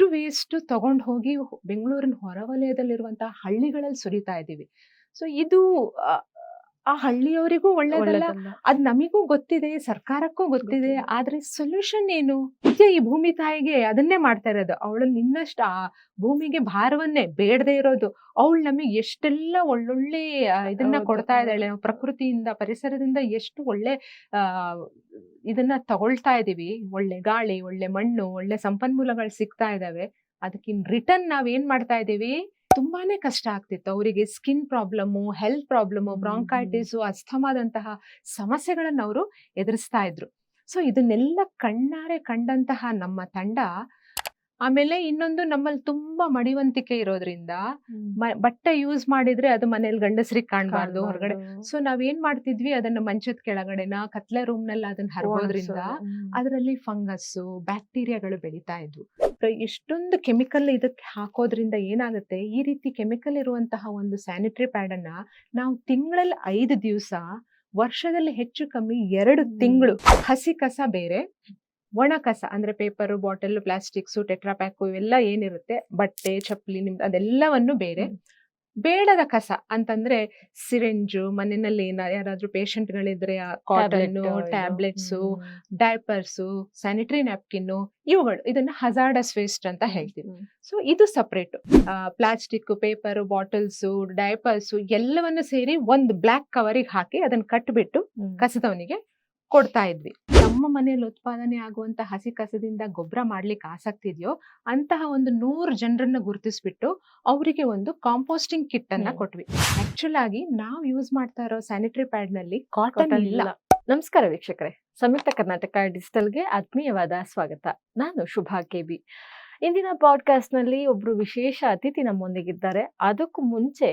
ಅಷ್ಟು ವೇಸ್ಟ್ ತಗೊಂಡು ಹೋಗಿ ಬೆಂಗಳೂರಿನ ಹೊರವಲಯದಲ್ಲಿರುವಂತಹ ಹಳ್ಳಿಗಳಲ್ಲಿ ಸುರಿತಾ ಇದ್ದೀವಿ. ಸೊ ಇದು ಆ ಆ ಹಳ್ಳಿಯವರಿಗೂ ಒಳ್ಳೇದಲ್ಲ. ಅದ್ ನಮಿಗೂ ಗೊತ್ತಿದೆ, ಸರ್ಕಾರಕ್ಕೂ ಗೊತ್ತಿದೆ. ಆದ್ರೆ ಸೊಲ್ಯೂಷನ್ ಏನು? ನಿತ್ಯ ಈ ಭೂಮಿ ತಾಯಿಗೆ ಅದನ್ನೇ ಮಾಡ್ತಾ ಇರೋದು. ಅವಳು ನಿನ್ನಷ್ಟು ಆ ಭೂಮಿಗೆ ಭಾರವನ್ನೇ ಬೇಡದೇ ಇರೋದು. ಅವಳು ನಮಗೆ ಎಷ್ಟೆಲ್ಲ ಒಳ್ಳೊಳ್ಳೆ ಇದನ್ನ ಕೊಡ್ತಾ ಇದ್ದಾಳೆ. ನಾವು ಪ್ರಕೃತಿಯಿಂದ, ಪರಿಸರದಿಂದ ಎಷ್ಟು ಒಳ್ಳೆ ಆ ಇದನ್ನ ತಗೊಳ್ತಾ ಇದೀವಿ. ಒಳ್ಳೆ ಗಾಳಿ, ಒಳ್ಳೆ ಮಣ್ಣು, ಒಳ್ಳೆ ಸಂಪನ್ಮೂಲಗಳು ಸಿಗ್ತಾ ಇದಾವೆ. ಅದಕ್ಕಿನ್ ರಿಟರ್ನ್ ನಾವ್ ಏನ್ ಮಾಡ್ತಾ ಇದೀವಿ? ತುಂಬಾನೇ ಕಷ್ಟ ಆಗ್ತಿತ್ತು. ಅವರಿಗೆ skin problem, health problem, bronchitis, ಅಸ್ಥಮಾದಂತಹ ಸಮಸ್ಯೆಗಳನ್ನ ಅವರು ಎದುರಿಸ್ತಾ ಇದ್ರು. ಸೊ ಇದನ್ನೆಲ್ಲ ಕಣ್ಣಾರೆ ಕಂಡಂತಹ ನಮ್ಮ ತಂಡ, ಆಮೇಲೆ ಇನ್ನೊಂದು ನಮ್ಮಲ್ಲಿ ತುಂಬಾ ಮಡಿವಂತಿಕೆ ಇರೋದ್ರಿಂದ ಬಟ್ಟೆ ಯೂಸ್ ಮಾಡಿದ್ರೆ ಅದು ಮನೇಲಿ ಗಂಡಸರಿಗೆ ಕಾಣಬಾರ್ದು, ಹೊರಗಡೆ. ಸೊ ನಾವೇನ್ ಮಾಡ್ತಿದ್ವಿ, ಅದನ್ನ ಮಂಚದ ಕೆಳಗಡೆನ ಕತ್ಲೆ ರೂಮ್ ನಲ್ಲಿ ಅದನ್ನ ಹರಗೋದ್ರಿಂದ ಅದರಲ್ಲಿ ಫಂಗಸ್ಸು, ಬ್ಯಾಕ್ಟೀರಿಯಾಗಳು ಬೆಳೀತಾ ಇದ್ವು. ಎಷ್ಟೊಂದು ಕೆಮಿಕಲ್ ಇದಕ್ಕೆ ಹಾಕೋದ್ರಿಂದ ಏನಾಗುತ್ತೆ, ಈ ರೀತಿ ಕೆಮಿಕಲ್ ಇರುವಂತಹ ಒಂದು ಸ್ಯಾನಿಟರಿ ಪ್ಯಾಡ್ ಅನ್ನ ನಾವು ತಿಂಗಳಲ್ಲಿ 5 ದಿವಸ, ವರ್ಷದಲ್ಲಿ ಹೆಚ್ಚು ಕಮ್ಮಿ 2 ತಿಂಗಳು ಹಸಿ ಕಸ ಬೇರೆ, ಒಣ ಕಸ ಅಂದ್ರೆ ಪೇಪರ್, ಬಾಟಲ್, ಪ್ಲಾಸ್ಟಿಕ್ಸು, ಟೆಟ್ರಾಪ್ಯಾಕು ಇವೆಲ್ಲ ಏನಿರುತ್ತೆ, ಬಟ್ಟೆ, ಚಪ್ಪಲಿ, ನಿಮ್ದು ಅದೆಲ್ಲವನ್ನು ಬೇರೆ. ಬೇಡದ ಕಸ ಅಂತಂದ್ರೆ ಸಿರಿಂಜು, ಮನೆಯಲ್ಲಿ ಯಾರಾದ್ರೂ ಪೇಷಂಟ್ಗಳಿದ್ರೆ ಕಾಟನ್ನು, ಟ್ಯಾಬ್ಲೆಟ್ಸು, ಡೈಪರ್ಸು, ಸ್ಯಾನಿಟರಿ ನ್ಯಾಪ್ಕಿನ್ನು, ಇವುಗಳು, ಇದನ್ನ ಹಜಾರ್ಡಸ್ ವೇಸ್ಟ್ ಅಂತ ಹೇಳ್ತೀವಿ. ಸೊ ಇದು separate. Plastic, paper, bottles, diapers ಎಲ್ಲವನ್ನು ಸೇರಿ ಒಂದು ಬ್ಲಾಕ್ ಕವರಿಗೆ ಹಾಕಿ ಅದನ್ನ ಕಟ್ಬಿಟ್ಟು ಕಸದವನಿಗೆ ಕೊಡ್ತಾ ಇದ್ವಿ. ನಮ್ಮ ಮನೆಯಲ್ಲಿ ಉತ್ಪಾದನೆ ಆಗುವಂತ ಹಸಿ ಕಸದಿಂದ ಗೊಬ್ಬರ ಮಾಡ್ಲಿಕ್ಕೆ ಆಸಕ್ತಿ ಇದೆಯೋ ಅಂತಹ ಒಂದು 100 ಜನರನ್ನ ಗುರುತಿಸ್ಬಿಟ್ಟು ಅವರಿಗೆ ಒಂದು ಕಾಂಪೋಸ್ಟಿಂಗ್ ಕಿಟ್ ಅನ್ನ ಕೊಟ್ವಿ. ಆಕ್ಚುಲ್ ಆಗಿ ನಾವು ಯೂಸ್ ಮಾಡ್ತಾ ಇರೋ ಸ್ಯಾನಿಟರಿ ಪ್ಯಾಡ್ ನಲ್ಲಿ ಕಾಟನ್ ಇಲ್ಲ. ನಮಸ್ಕಾರ ವೀಕ್ಷಕರೇ, ಸಂಯುಕ್ತ ಕರ್ನಾಟಕ ಡಿಜಿಟಲ್ಗೆ ಆತ್ಮೀಯವಾದ ಸ್ವಾಗತ. ನಾನು ಶುಭಾ ಕೆಬಿ. ಇಂದಿನ ಪಾಡ್ಕಾಸ್ಟ್ ನಲ್ಲಿ ಒಬ್ರು ವಿಶೇಷ ಅತಿಥಿ ನಮ್ಮೊಂದಿಗಿದ್ದಾರೆ. ಅದಕ್ಕೂ ಮುಂಚೆ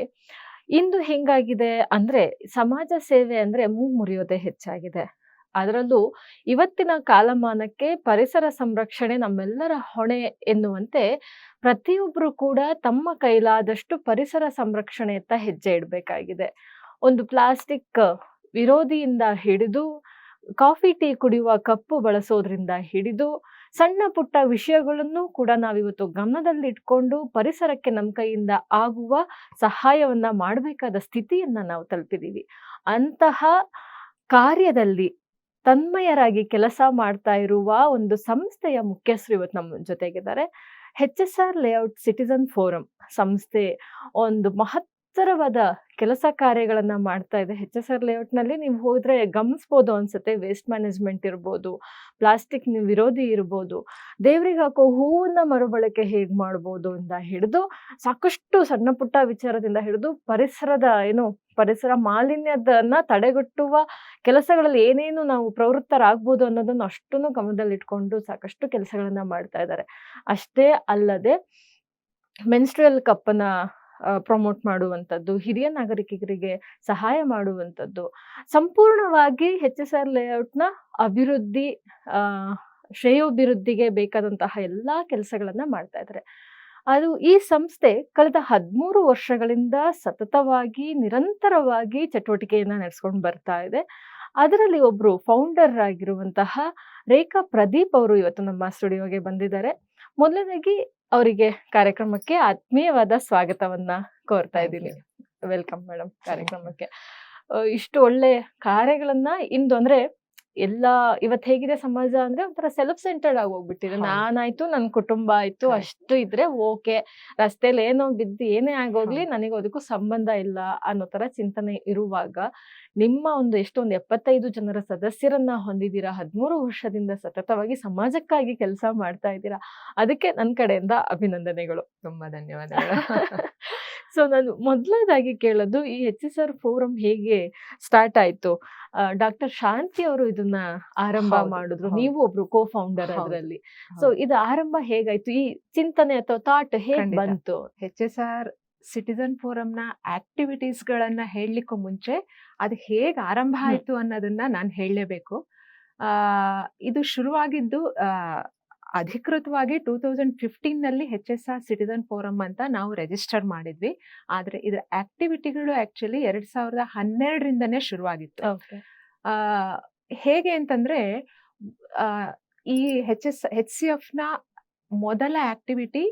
ಇಂದು ಹೆಂಗಾಗಿದೆ ಅಂದ್ರೆ, ಸಮಾಜ ಸೇವೆ ಅಂದ್ರೆ ಮುರಿಯೋದೇ ಹೆಚ್ಚಾಗಿದೆ. ಅದರಲ್ಲೂ ಇವತ್ತಿನ ಕಾಲಮಾನಕ್ಕೆ ಪರಿಸರ ಸಂರಕ್ಷಣೆ ನಮ್ಮೆಲ್ಲರ ಹೊಣೆ ಎನ್ನುವಂತೆ ಪ್ರತಿಯೊಬ್ಬರು ಕೂಡ ತಮ್ಮ ಕೈಲಾದಷ್ಟು ಪರಿಸರ ಸಂರಕ್ಷಣೆಯತ್ತ ಹೆಜ್ಜೆ ಇಡಬೇಕಾಗಿದೆ. ಒಂದು ಪ್ಲಾಸ್ಟಿಕ್ ವಿರೋಧಿಯಿಂದ ಹಿಡಿದು, ಕಾಫಿ ಟೀ ಕುಡಿಯುವ ಕಪ್ಪು ಬಳಸೋದ್ರಿಂದ ಹಿಡಿದು, ಸಣ್ಣ ಪುಟ್ಟ ವಿಷಯಗಳನ್ನು ಕೂಡ ನಾವಿವತ್ತು ಗಮನದಲ್ಲಿಟ್ಕೊಂಡು ಪರಿಸರಕ್ಕೆ ನಮ್ಮ ಕೈಯಿಂದ ಆಗುವ ಸಹಾಯವನ್ನ ಮಾಡಬೇಕಾದ ಸ್ಥಿತಿಯನ್ನ ನಾವು ತಲುಪಿದೀವಿ. ಅಂತಹ ಕಾರ್ಯದಲ್ಲಿ ತನ್ಮಯರಾಗಿ ಕೆಲಸ ಮಾಡ್ತಾ ಇರುವ ಒಂದು ಸಂಸ್ಥೆಯ ಮುಖ್ಯಸ್ಥರು ಇವತ್ತು ನಮ್ಮ ಜೊತೆಗಿದ್ದಾರೆ. HSR ಲೇಔಟ್ ಸಿಟಿಜನ್ ಫೋರಂ ಸಂಸ್ಥೆ ಒಂದು ಮಹತ್ತರವಾದ ಕೆಲಸ ಕಾರ್ಯಗಳನ್ನ ಮಾಡ್ತಾ ಇದೆ. HSR ಲೇಔಟ್ ನಲ್ಲಿ ನೀವು ಹೋದ್ರೆ ಗಮನಿಸಬಹುದು ಅನ್ಸುತ್ತೆ. ವೇಸ್ಟ್ ಮ್ಯಾನೇಜ್ಮೆಂಟ್ ಇರ್ಬೋದು, ಪ್ಲಾಸ್ಟಿಕ್ ವಿರೋಧಿ ಇರ್ಬೋದು, ದೇವ್ರಿಗೆ ಹಾಕೋ ಹೂವನ್ನ ಮರುಬಳಕೆ ಹೇಗ್ ಮಾಡ್ಬೋದು ಅಂತ ಹಿಡಿದು, ಸಾಕಷ್ಟು ಸಣ್ಣ ಪುಟ್ಟ ವಿಚಾರದಿಂದ ಹಿಡಿದು ಪರಿಸರ ಮಾಲಿನ್ಯದನ್ನ ತಡೆಗಟ್ಟುವ ಕೆಲಸಗಳಲ್ಲಿ ಏನೇನು ನಾವು ಪ್ರವೃತ್ತರಾಗ್ಬೋದು ಅನ್ನೋದನ್ನು ಅಷ್ಟನ್ನು ಗಮನದಲ್ಲಿಟ್ಕೊಂಡು ಸಾಕಷ್ಟು ಕೆಲಸಗಳನ್ನ ಮಾಡ್ತಾ ಇದ್ದಾರೆ. ಅಷ್ಟೇ ಅಲ್ಲದೆ ಮೆನ್ಸ್ಟ್ರುಯಲ್ ಕಪ್ಪನ್ನ ಪ್ರಮೋಟ್ ಮಾಡುವಂಥದ್ದು, ಹಿರಿಯ ನಾಗರಿಕರಿಗೆ ಸಹಾಯ ಮಾಡುವಂಥದ್ದು, ಸಂಪೂರ್ಣವಾಗಿ HSR ಲೇಔಟ್ನ ಅಭಿವೃದ್ಧಿ, ಶ್ರೇಯೋಭಿವೃದ್ಧಿಗೆ ಬೇಕಾದಂತಹ ಎಲ್ಲಾ ಕೆಲಸಗಳನ್ನ ಮಾಡ್ತಾ ಇದ್ದಾರೆ. ಅದು ಈ ಸಂಸ್ಥೆ ಕಳೆದ 13 ವರ್ಷಗಳಿಂದ ಸತತವಾಗಿ ನಿರಂತರವಾಗಿ ಚಟುವಟಿಕೆಯನ್ನ ನಡೆಸ್ಕೊಂಡು ಬರ್ತಾ ಇದೆ. ಅದರಲ್ಲಿ ಒಬ್ರು ಫೌಂಡರ್ ಆಗಿರುವಂತಹ ರೇಖಾ ಪ್ರದೀಪ್ ಅವರು ಇವತ್ತು ನಮ್ಮ ಸ್ಟುಡಿಯೋಗೆ ಬಂದಿದ್ದಾರೆ. ಮೊದಲನೇದಾಗಿ ಅವರಿಗೆ ಕಾರ್ಯಕ್ರಮಕ್ಕೆ ಆತ್ಮೀಯವಾದ ಸ್ವಾಗತವನ್ನ ಕೋರ್ತಾ ಇದ್ದೀನಿ. ವೆಲ್ಕಮ್ ಮೇಡಮ್ ಕಾರ್ಯಕ್ರಮಕ್ಕೆ. ಇಷ್ಟು ಒಳ್ಳೆ ಕಾರ್ಯಗಳನ್ನ ಇಂದು ಅಂದ್ರೆ ಇವತ್ತು ಹೇಗಿದೆ ಸಮಾಜ ಅಂದ್ರೆ ಒಂಥರ ಸೆಲ್ಫ್ ಸೆಂಟರ್ಡ್ ಆಗಿ ಹೋಗ್ಬಿಟ್ಟಿದೆ. ನಾನಾಯ್ತು, ನನ್ನ ಕುಟುಂಬ ಆಯ್ತು, ಅಷ್ಟು ಇದ್ರೆ ಓಕೆ, ರಸ್ತೆಯಲ್ಲಿ ಏನೋ ಬಿದ್ದು ಏನೇ ಆಗೋಗ್ಲಿ ನನಗೆ ಅದಕ್ಕೂ ಸಂಬಂಧ ಇಲ್ಲ ಅನ್ನೋ ತರ ಚಿಂತನೆ ಇರುವಾಗ, ನಿಮ್ಮ ಒಂದು 75 ಜನರ ಸದಸ್ಯರನ್ನ ಹೊಂದಿದ್ದೀರಾ, 13 ವರ್ಷದಿಂದ ಸತತವಾಗಿ ಸಮಾಜಕ್ಕಾಗಿ ಕೆಲಸ ಮಾಡ್ತಾ ಇದ್ದೀರಾ. ಅದಕ್ಕೆ ನನ್ನ ಕಡೆಯಿಂದ ಅಭಿನಂದನೆಗಳು. ತುಂಬಾ ಧನ್ಯವಾದಗಳು. ಸೊ ನಾನು ಮೊದಲನೇದಾಗಿ ಕೇಳೋದು, ಈ HSR ಫೋರಂ ಹೇಗೆ ಸ್ಟಾರ್ಟ್ ಆಯ್ತು? ಡಾಕ್ಟರ್ ಶಾಂತಿ ಅವರು ಇದನ್ನ ಆರಂಭ ಮಾಡಿದ್ರು, ನೀವು ಒಬ್ರು ಕೋ-ಫೌಂಡರ್ ಅದರಲ್ಲಿ. ಸೊ ಇದು ಆರಂಭ ಹೇಗಾಯ್ತು? ಈ ಚಿಂತನೆ ಅಥವಾ ಥಾಟ್ ಹೇಗೆ ಬಂತು? HSR ಸಿಟಿಜನ್ ಫೋರಂನ ಆಕ್ಟಿವಿಟೀಸ್ ಗಳನ್ನ ಹೇಳಲಿಕ್ಕೂ ಮುಂಚೆ ಅದು ಹೇಗೆ ಆರಂಭ ಆಯ್ತು ಅನ್ನೋದನ್ನ ನಾನು ಹೇಳಲೇಬೇಕು. ಇದು ಶುರುವಾಗಿದ್ದು ಅಧಿಕೃತವಾಗಿ 2015 ನಲ್ಲಿ HSR ಸಿಟಿಜನ್ ಫೋರಂ ಅಂತ ನಾವು ರಿಜಿಸ್ಟರ್ ಮಾಡಿದ್ವಿ. ಆದ್ರೆ ಇದರ ಆಕ್ಟಿವಿಟಿಗಳು ಆಕ್ಚುಲಿ 2012ರಿಂದನೇ ಶುರುವಾಗಿತ್ತು. ಹೇಗೆ ಅಂತಂದ್ರೆ, ಈ HCF ನ ಮೊದಲ ಆಕ್ಟಿವಿಟಿ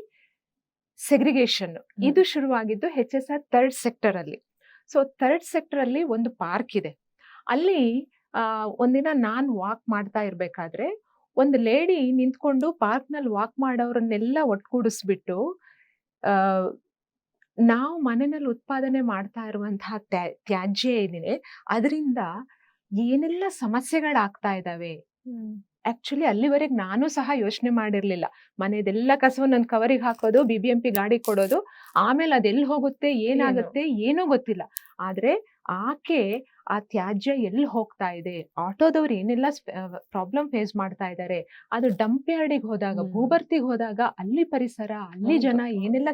ಸೆಗ್ರಿಗೇಷನ್. ಇದು ಶುರುವಾಗಿದ್ದು HSR 3rd ಸೆಕ್ಟರ್ ಅಲ್ಲಿ. ಸೊ 3rd ಸೆಕ್ಟರ್ ಅಲ್ಲಿ ಒಂದು ಪಾರ್ಕ್ ಇದೆ. ಅಲ್ಲಿ ಒಂದಿನ ನಾನ್ ವಾಕ್ ಮಾಡ್ತಾ ಇರ್ಬೇಕಾದ್ರೆ ಒಂದು ಲೇಡಿ ನಿಂತ್ಕೊಂಡು ಪಾರ್ಕ್ ನಲ್ಲಿ ವಾಕ್ ಮಾಡೋರನ್ನೆಲ್ಲ ಒಟ್ಗೂಡಿಸ್ಬಿಟ್ಟು ನಾವು ಮನೆಯಲ್ಲಿ ಉತ್ಪಾದನೆ ಮಾಡ್ತಾ ಇರುವಂತಹ ತ್ಯಾಜ್ಯ ಏನಿದೆ ಅದರಿಂದ ಏನೆಲ್ಲ ಸಮಸ್ಯೆಗಳಾಗ್ತಾ ಇದಾವೆ. ಆಕ್ಚುಲಿ ಅಲ್ಲಿವರೆಗೆ ನಾನು ಸಹ ಯೋಚನೆ ಮಾಡಿರ್ಲಿಲ್ಲ. ಮನೆದೆಲ್ಲ ಕಸವನ್ನು ಒಂದು ಕವರಿಗೆ ಹಾಕೋದು, BBMP ಗಾಡಿ ಕೊಡೋದು, ಆಮೇಲೆ ಅದೆಲ್ಲಿ ಹೋಗುತ್ತೆ ಏನಾಗುತ್ತೆ ಏನೂ ಗೊತ್ತಿಲ್ಲ. ಆದ್ರೆ ಆಕೆ ಆ ತ್ಯಾಜ್ಯ ಎಲ್ಲಿ ಹೋಗ್ತಾ ಇದೆ, ಆಟೋದವ್ರು ಏನೆಲ್ಲ ಪ್ರಾಬ್ಲಮ್ ಫೇಸ್ ಮಾಡ್ತಾ ಇದ್ದಾರೆ, ಅದು ಡಂಪ್ ಯಾರ್ಡಿಗೆ ಹೋದಾಗ, ಭೂಭರ್ತಿಗೆ ಹೋದಾಗ ಅಲ್ಲಿ ಪರಿಸರ, ಅಲ್ಲಿ ಜನ ಏನೆಲ್ಲ,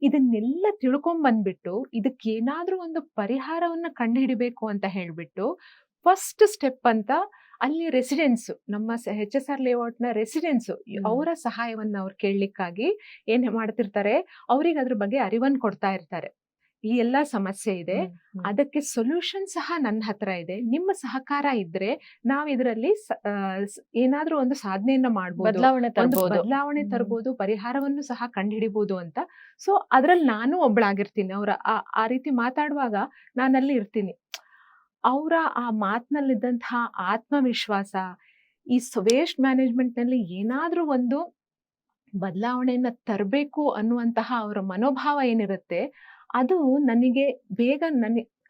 ಇದನ್ನೆಲ್ಲ ತಿಳ್ಕೊಂಡ್ ಬಂದ್ಬಿಟ್ಟು ಇದಕ್ಕೇನಾದ್ರೂ ಒಂದು ಪರಿಹಾರವನ್ನ ಕಂಡುಹಿಡಿಬೇಕು ಅಂತ ಹೇಳ್ಬಿಟ್ಟು ಫಸ್ಟ್ ಸ್ಟೆಪ್ ಅಂತ ಅಲ್ಲಿ ರೆಸಿಡೆನ್ಸ್, ನಮ್ಮ HSR ಲೇಔಟ್ ನ ರೆಸಿಡೆನ್ಸ್, ಅವರ ಸಹಾಯವನ್ನ ಅವ್ರು ಕೇಳಲಿಕ್ಕಾಗಿ ಏನ್ ಮಾಡ್ತಿರ್ತಾರೆ, ಅವ್ರಿಗೆ ಅದ್ರ ಬಗ್ಗೆ ಅರಿವನ್ನ ಕೊಡ್ತಾ ಇರ್ತಾರೆ. ಈ ಎಲ್ಲಾ ಸಮಸ್ಯೆ ಇದೆ, ಅದಕ್ಕೆ ಸೊಲ್ಯೂಷನ್ ಸಹ ನನ್ನ ಹತ್ರ ಇದೆ, ನಿಮ್ಮ ಸಹಕಾರ ಇದ್ರೆ ನಾವ್ ಇದರಲ್ಲಿ ಏನಾದ್ರೂ ಒಂದು ಸಾಧನೆಯನ್ನ ಮಾಡ್ಬೋದು, ಬದಲಾವಣೆ ತರಬಹುದು, ಪರಿಹಾರವನ್ನು ಸಹ ಕಂಡುಹಿಡಿಬಹುದು ಅಂತ. ಸೊ ಅದ್ರಲ್ಲಿ ನಾನು ಒಬ್ಳಾಗಿರ್ತೀನಿ. ಅವ್ರ ಆ ರೀತಿ ಮಾತಾಡುವಾಗ ನಾನಲ್ಲಿ ಇರ್ತೀನಿ. ಅವರ ಆ ಮಾತಿನಲ್ಲಿದ್ದಂತಹ ಆತ್ಮವಿಶ್ವಾಸ, ಈ ವೇಸ್ಟ್ ಮ್ಯಾನೇಜ್ಮೆಂಟ್ ನಲ್ಲಿ ಏನಾದ್ರೂ ಒಂದು ಬದಲಾವಣೆಯನ್ನ ತರಬೇಕು ಅನ್ನುವಂತಹ ಅವರ ಮನೋಭಾವ ಏನಿರುತ್ತೆ, ಅದು ನನಗೆ ಬೇಗ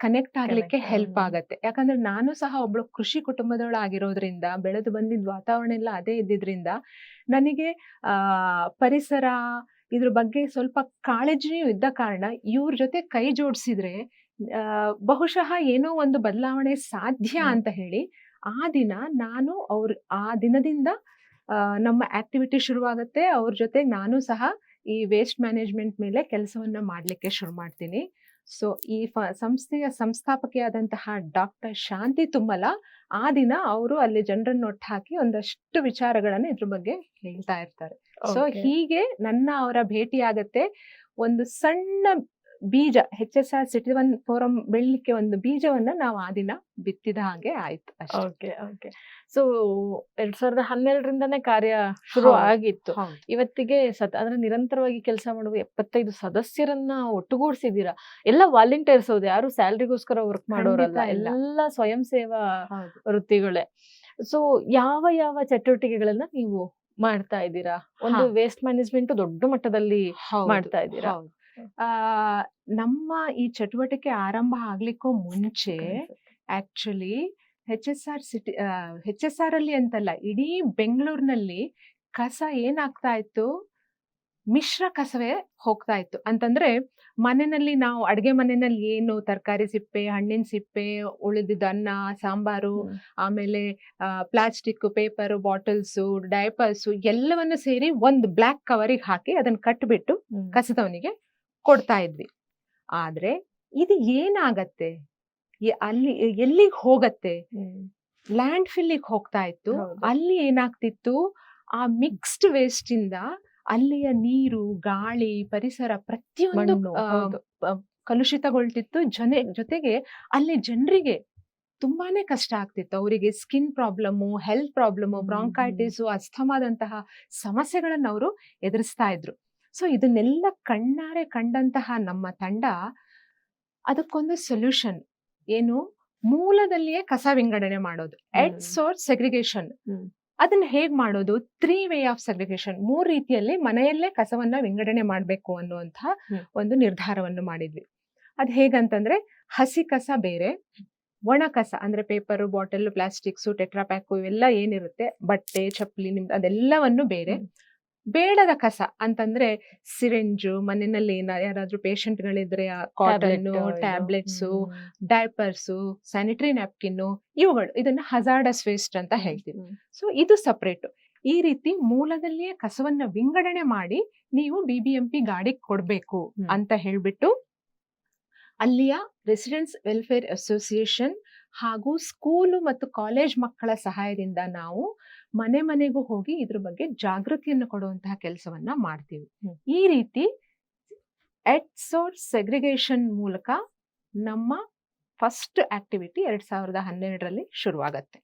ಕನೆಕ್ಟ್ ಆಗ್ಲಿಕ್ಕೆ ಹೆಲ್ಪ್ ಆಗತ್ತೆ. ಯಾಕಂದ್ರೆ ನಾನು ಸಹ ಒಬ್ಳು ಕೃಷಿ ಕುಟುಂಬದೊಳಾಗಿರೋದ್ರಿಂದ, ಬೆಳೆದು ಬಂದಿದ್ದ ವಾತಾವರಣ ಎಲ್ಲ ಅದೇ ಇದ್ದಿದ್ರಿಂದ ನನಗೆ ಪರಿಸರ ಇದ್ರ ಬಗ್ಗೆ ಸ್ವಲ್ಪ ಕಾಳಜಿಯೂ ಇದ್ದ ಕಾರಣ ಇವ್ರ ಜೊತೆ ಕೈ ಜೋಡಿಸಿದ್ರೆ ಬಹುಶಃ ಏನೋ ಒಂದು ಬದಲಾವಣೆ ಸಾಧ್ಯ ಅಂತ ಹೇಳಿ ಆ ದಿನದಿಂದ ನಮ್ಮ ಆಕ್ಟಿವಿಟಿ ಶುರುವಾಗುತ್ತೆ. ಅವ್ರ ಜೊತೆ ನಾನು ಸಹ ಈ ವೇಸ್ಟ್ ಮ್ಯಾನೇಜ್ಮೆಂಟ್ ಮೇಲೆ ಕೆಲಸವನ್ನ ಮಾಡ್ಲಿಕ್ಕೆ ಶುರು ಮಾಡ್ತೀನಿ. ಸೊ ಈ ಸಂಸ್ಥೆಯ ಸಂಸ್ಥಾಪಕಿಯಾದಂತಹ ಡಾಕ್ಟರ್ ಶಾಂತಿ ತುಮ್ಮಲ ಆ ದಿನ ಅವರು ಅಲ್ಲಿ ಜನರನ್ನ ಒಟ್ಟು ಹಾಕಿ ಒಂದಷ್ಟು ವಿಚಾರಗಳನ್ನ ಇದ್ರ ಬಗ್ಗೆ ಹೇಳ್ತಾ ಇರ್ತಾರೆ. ಸೊ ಹೀಗೆ ನನ್ನ ಅವರ ಭೇಟಿ ಆಗತ್ತೆ. ಒಂದು ಸಣ್ಣ ಬೀಜ, HSR ಸಿಟಿಜನ್ ಫೋರಂ ಬೆಳಿಲಿಕ್ಕೆ ಒಂದು ಬೀಜವನ್ನ ನಾವು ಆ ದಿನ ಬಿತ್ತಿದ ಹಾಗೆ ಆಯ್ತು. ಸೊ 2012ರಿಂದನೇ ಕಾರ್ಯ ಶುರು ಆಗಿತ್ತು. ಇವತ್ತಿಗೆ ಅಂದ್ರೆ ನಿರಂತರವಾಗಿ ಕೆಲಸ ಮಾಡುವ 75 ಸದಸ್ಯರನ್ನ ಒಟ್ಟುಗೂಡಿಸಿದೀರಾ. ಎಲ್ಲ ವಾಲಂಟಿಯರ್ಸ್ ಹೌದು, ಯಾರು ಸ್ಯಾಲರಿಗೋಸ್ಕರ ವರ್ಕ್ ಮಾಡೋರಲ್ಲ, ಎಲ್ಲ ಸ್ವಯಂ ಸೇವಾ ವೃತ್ತಿಗಳೇ. ಸೊ ಯಾವ ಯಾವ ಚಟುವಟಿಕೆಗಳನ್ನ ನೀವು ಮಾಡ್ತಾ ಇದ್ದೀರಾ? ಒಂದು ವೇಸ್ಟ್ ಮ್ಯಾನೇಜ್ಮೆಂಟ್ ದೊಡ್ಡ ಮಟ್ಟದಲ್ಲಿ ಮಾಡ್ತಾ ಇದ್ದೀರಾ. ನಮ್ಮ ಈ ಚಟುವಟಿಕೆ ಆರಂಭ ಆಗ್ಲಿಕ್ಕೂ ಮುಂಚೆ ಆಕ್ಚುಲಿ HSR ಅಲ್ಲಿ ಅಂತಲ್ಲ, ಇಡೀ ಬೆಂಗಳೂರಿನಲ್ಲಿ ಕಸ ಏನಾಗ್ತಾ ಇತ್ತು, ಮಿಶ್ರ ಕಸವೇ ಹೋಗ್ತಾ ಇತ್ತು. ಅಂತಂದ್ರೆ ಮನೆಯಲ್ಲಿ ನಾವು ಅಡ್ಗೆ ಮನೆಯಲ್ಲಿ ಏನು ತರಕಾರಿ ಸಿಪ್ಪೆ, ಹಣ್ಣಿನ ಸಿಪ್ಪೆ, ಉಳಿದಿದ್ದ ಅನ್ನ ಸಾಂಬಾರು, ಆಮೇಲೆ ಪ್ಲಾಸ್ಟಿಕ್, ಪೇಪರ್, ಬಾಟಲ್ಸು, ಡೈಪರ್ಸು ಎಲ್ಲವನ್ನು ಸೇರಿ ಒಂದು ಬ್ಲ್ಯಾಕ್ ಕವರಿಗೆ ಹಾಕಿ ಅದನ್ನ ಕಟ್ಬಿಟ್ಟು ಕಸದವನಿಗೆ ಕೊಡ್ತಾ ಇದ್ವಿ. ಆದ್ರೆ ಇದು ಏನಾಗತ್ತೆ, ಅಲ್ಲಿ ಎಲ್ಲಿಗೆ ಹೋಗತ್ತೆ, ಲ್ಯಾಂಡ್ ಫಿಲ್ಲಿಗೆ ಹೋಗ್ತಾ ಇತ್ತು. ಅಲ್ಲಿ ಏನಾಗ್ತಿತ್ತು, ಆ ಮಿಕ್ಸ್ಡ್ ವೇಸ್ಟ್ ಇಂದ ಅಲ್ಲಿಯ ನೀರು, ಗಾಳಿ, ಪರಿಸರ ಪ್ರತಿಯೊಂದು ಕಲುಷಿತಗೊಳ್ತಿತ್ತು. ಜೊತೆಗೆ ಅಲ್ಲಿ ಜನರಿಗೆ ತುಂಬಾನೇ ಕಷ್ಟ ಆಗ್ತಿತ್ತು. ಅವರಿಗೆ skin problem, health problem, bronchitis, ಅಸ್ಥಮಾದಂತಹ ಸಮಸ್ಯೆಗಳನ್ನ ಅವರು ಎದುರಿಸ್ತಾ ಇದ್ರು. ಸೊ ಇದನ್ನೆಲ್ಲ ಕಣ್ಣಾರೆ ಕಂಡಂತಹ ನಮ್ಮ ತಂಡ ಅದಕ್ಕೊಂದು ಸೊಲ್ಯೂಷನ್ ಏನು, ಮೂಲದಲ್ಲಿಯೇ ಕಸ ವಿಂಗಡಣೆ ಮಾಡೋದು, ಎಟ್ ಸೋರ್ಸ್ ಸೆಗ್ರಿಗೇಷನ್. ಅದನ್ನ ಹೇಗ್ ಮಾಡೋದು, 3 ವೇ ಆಫ್ ಸೆಗ್ರಿಗೇಷನ್, 3 ರೀತಿಯಲ್ಲಿ ಮನೆಯಲ್ಲೇ ಕಸವನ್ನ ವಿಂಗಡಣೆ ಮಾಡ್ಬೇಕು ಅನ್ನುವಂತಹ ಒಂದು ನಿರ್ಧಾರವನ್ನು ಮಾಡಿದ್ವಿ. ಅದ್ ಹೇಗಂತಂದ್ರೆ, ಹಸಿ ಕಸ ಬೇರೆ, ಒಣ ಕಸ ಅಂದ್ರೆ ಪೇಪರ್, ಬಾಟಲ್, ಪ್ಲಾಸ್ಟಿಕ್ಸು, ಟೆಟ್ರಾಪ್ಯಾಕು ಇವೆಲ್ಲ ಏನಿರುತ್ತೆ, ಬಟ್ಟೆ, ಚಪ್ಪಲಿ, ನಿಮ್ದು ಅದೆಲ್ಲವನ್ನು ಬೇರೆ. ಬೇಡದ ಕಸ ಅಂತಂದ್ರೆ ಸಿರಿಂಜು, ಮನೆಯಲ್ಲಿ ಯಾರಾದ್ರೂ ಪೇಷಂಟ್ಗಳಿದ್ರೆ ಕಾಟನ್ನು, ಟ್ಯಾಬ್ಲೆಟ್ಸು, ಡೈಪರ್ಸು, ಸ್ಯಾನಿಟರಿ ನ್ಯಾಪ್ಕಿನ್ನು, ಇವುಗಳು, ಇದನ್ನ ಹಜಾರ್ಡಸ್ ವೇಸ್ಟ್ ಅಂತ ಹೇಳ್ತೀವಿ. ಸೊ ಇದು ಸಪರೇಟ್. ಈ ರೀತಿ ಮೂಲದಲ್ಲಿಯೇ ಕಸವನ್ನ ವಿಂಗಡಣೆ ಮಾಡಿ ನೀವು BBMP ಗಾಡಿಗೆ ಕೊಡ್ಬೇಕು ಅಂತ ಹೇಳ್ಬಿಟ್ಟು ಅಲ್ಲಿಯ ರೆಸಿಡೆನ್ಸ್ ವೆಲ್ಫೇರ್ ಅಸೋಸಿಯೇಷನ್ ಹಾಗೂ ಸ್ಕೂಲು ಮತ್ತು ಕಾಲೇಜ್ ಮಕ್ಕಳ ಸಹಾಯದಿಂದ ನಾವು ಮನೆ ಮನೆಗೂ ಹೋಗಿ ಇದ್ರ ಬಗ್ಗೆ ಜಾಗೃತಿಯನ್ನು ಕೊಡುವಂತಹ ಕೆಲಸವನ್ನ ಮಾಡ್ತೀವಿ. ಈ ರೀತಿ ಎಟ್ ಸೋರ್ಸ್ ಸೆಗ್ರಿಗೇಷನ್ ಮೂಲಕ ನಮ್ಮ ಫಸ್ಟ್ ಆಕ್ಟಿವಿಟಿ 2012ರಲ್ಲಿ ಶುರುವಾಗತ್ತೆ.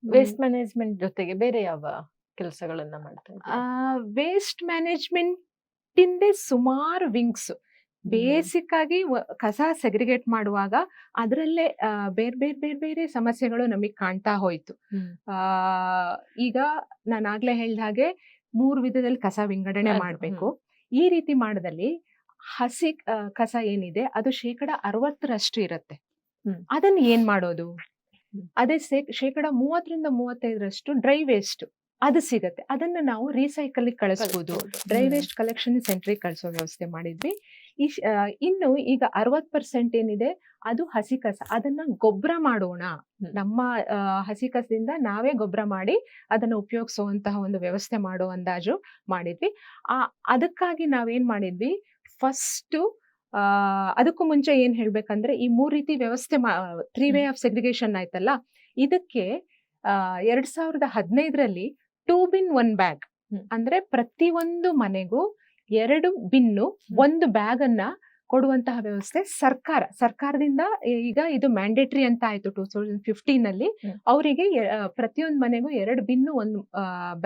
ವೇಸ್ಟ್ ಮ್ಯಾನೇಜ್ಮೆಂಟ್ ಜೊತೆಗೆ ಬೇರೆ ಯಾವ ಕೆಲಸಗಳನ್ನ ಮಾಡ್ತಾ ಇದ್ದೀರಾ? ವೇಸ್ಟ್ ಮ್ಯಾನೇಜ್ಮೆಂಟ್ ಇಂದೇ ಸುಮಾರು ವಿಂಗ್ಸ್. ಬೇಸಿಕ್ ಆಗಿ ಕಸ ಸೆಗ್ರಿಗೇಟ್ ಮಾಡುವಾಗ ಅದರಲ್ಲೇ ಬೇರೆ ಸಮಸ್ಯೆಗಳು ನಮಗೆ ಕಾಣ್ತಾ ಹೋಯ್ತು. ಈಗ ನಾನು ಆಗ್ಲೇ ಹೇಳ್ದ ಹಾಗೆ 3 ವಿಧದಲ್ಲಿ ಕಸ ವಿಂಗಡಣೆ ಮಾಡಬೇಕು. ಈ ರೀತಿ ಮಾಡದಲ್ಲಿ ಹಸಿ ಕಸ ಏನಿದೆ ಅದು 60% ಇರುತ್ತೆ. ಅದನ್ನ ಏನ್ ಮಾಡೋದು? ಅದೇ 30-35% ಡ್ರೈ ವೇಸ್ಟ್ ಅದು ಸಿಗತ್ತೆ. ಅದನ್ನ ನಾವು ರೀಸೈಕಲ್ ಕಳಿಸ್ಬೋದು. ಡ್ರೈ ವೇಸ್ಟ್ ಕಲೆಕ್ಷನ್ ಸೆಂಟ್ರಿಗೆ ಕಳಿಸೋ ವ್ಯವಸ್ಥೆ ಮಾಡಿದ್ವಿ. ಇನ್ನು ಈಗ 60% ಏನಿದೆ ಅದು ಹಸಿ ಕಸ. ಅದನ್ನ ಗೊಬ್ಬರ ಮಾಡೋಣ. ನಮ್ಮ ಹಸಿ ಕಸದಿಂದ ನಾವೇ ಗೊಬ್ಬರ ಮಾಡಿ ಅದನ್ನ ಉಪಯೋಗಿಸುವಂತಹ ಒಂದು ವ್ಯವಸ್ಥೆ ಮಾಡೋ ಅಂದಾಜು ಮಾಡಿದ್ವಿ. ಅದಕ್ಕಾಗಿ ನಾವೇನ್ ಮಾಡಿದ್ವಿ, ಫಸ್ಟ್ ಅದಕ್ಕೂ ಮುಂಚೆ ಏನ್ ಹೇಳ್ಬೇಕಂದ್ರೆ, ಈ 3 ರೀತಿ ವ್ಯವಸ್ಥೆ 3 ವೇ ಆಫ್ ಸೆಗ್ರಿಗೇಷನ್ ಆಯ್ತಲ್ಲ, ಇದಕ್ಕೆ 2015ರಲ್ಲಿ 2 ಬಿನ್ 1 ಬ್ಯಾಗ್ ಅಂದ್ರೆ ಪ್ರತಿಯೊಂದು ಮನೆಗೂ 2 ಬಿನ್ನು 1 ಬ್ಯಾಗ್ ಅನ್ನ ಕೊಡುವಂತಹ ವ್ಯವಸ್ಥೆ ಸರ್ಕಾರದಿಂದ ಈಗ ಇದು ಮ್ಯಾಂಡೇಟರಿ ಅಂತ ಆಯ್ತು. 2015ನಲ್ಲಿ ಅವರಿಗೆ ಪ್ರತಿಯೊಂದು ಮನೆಗೂ 2 ಬಿನ್ನು 1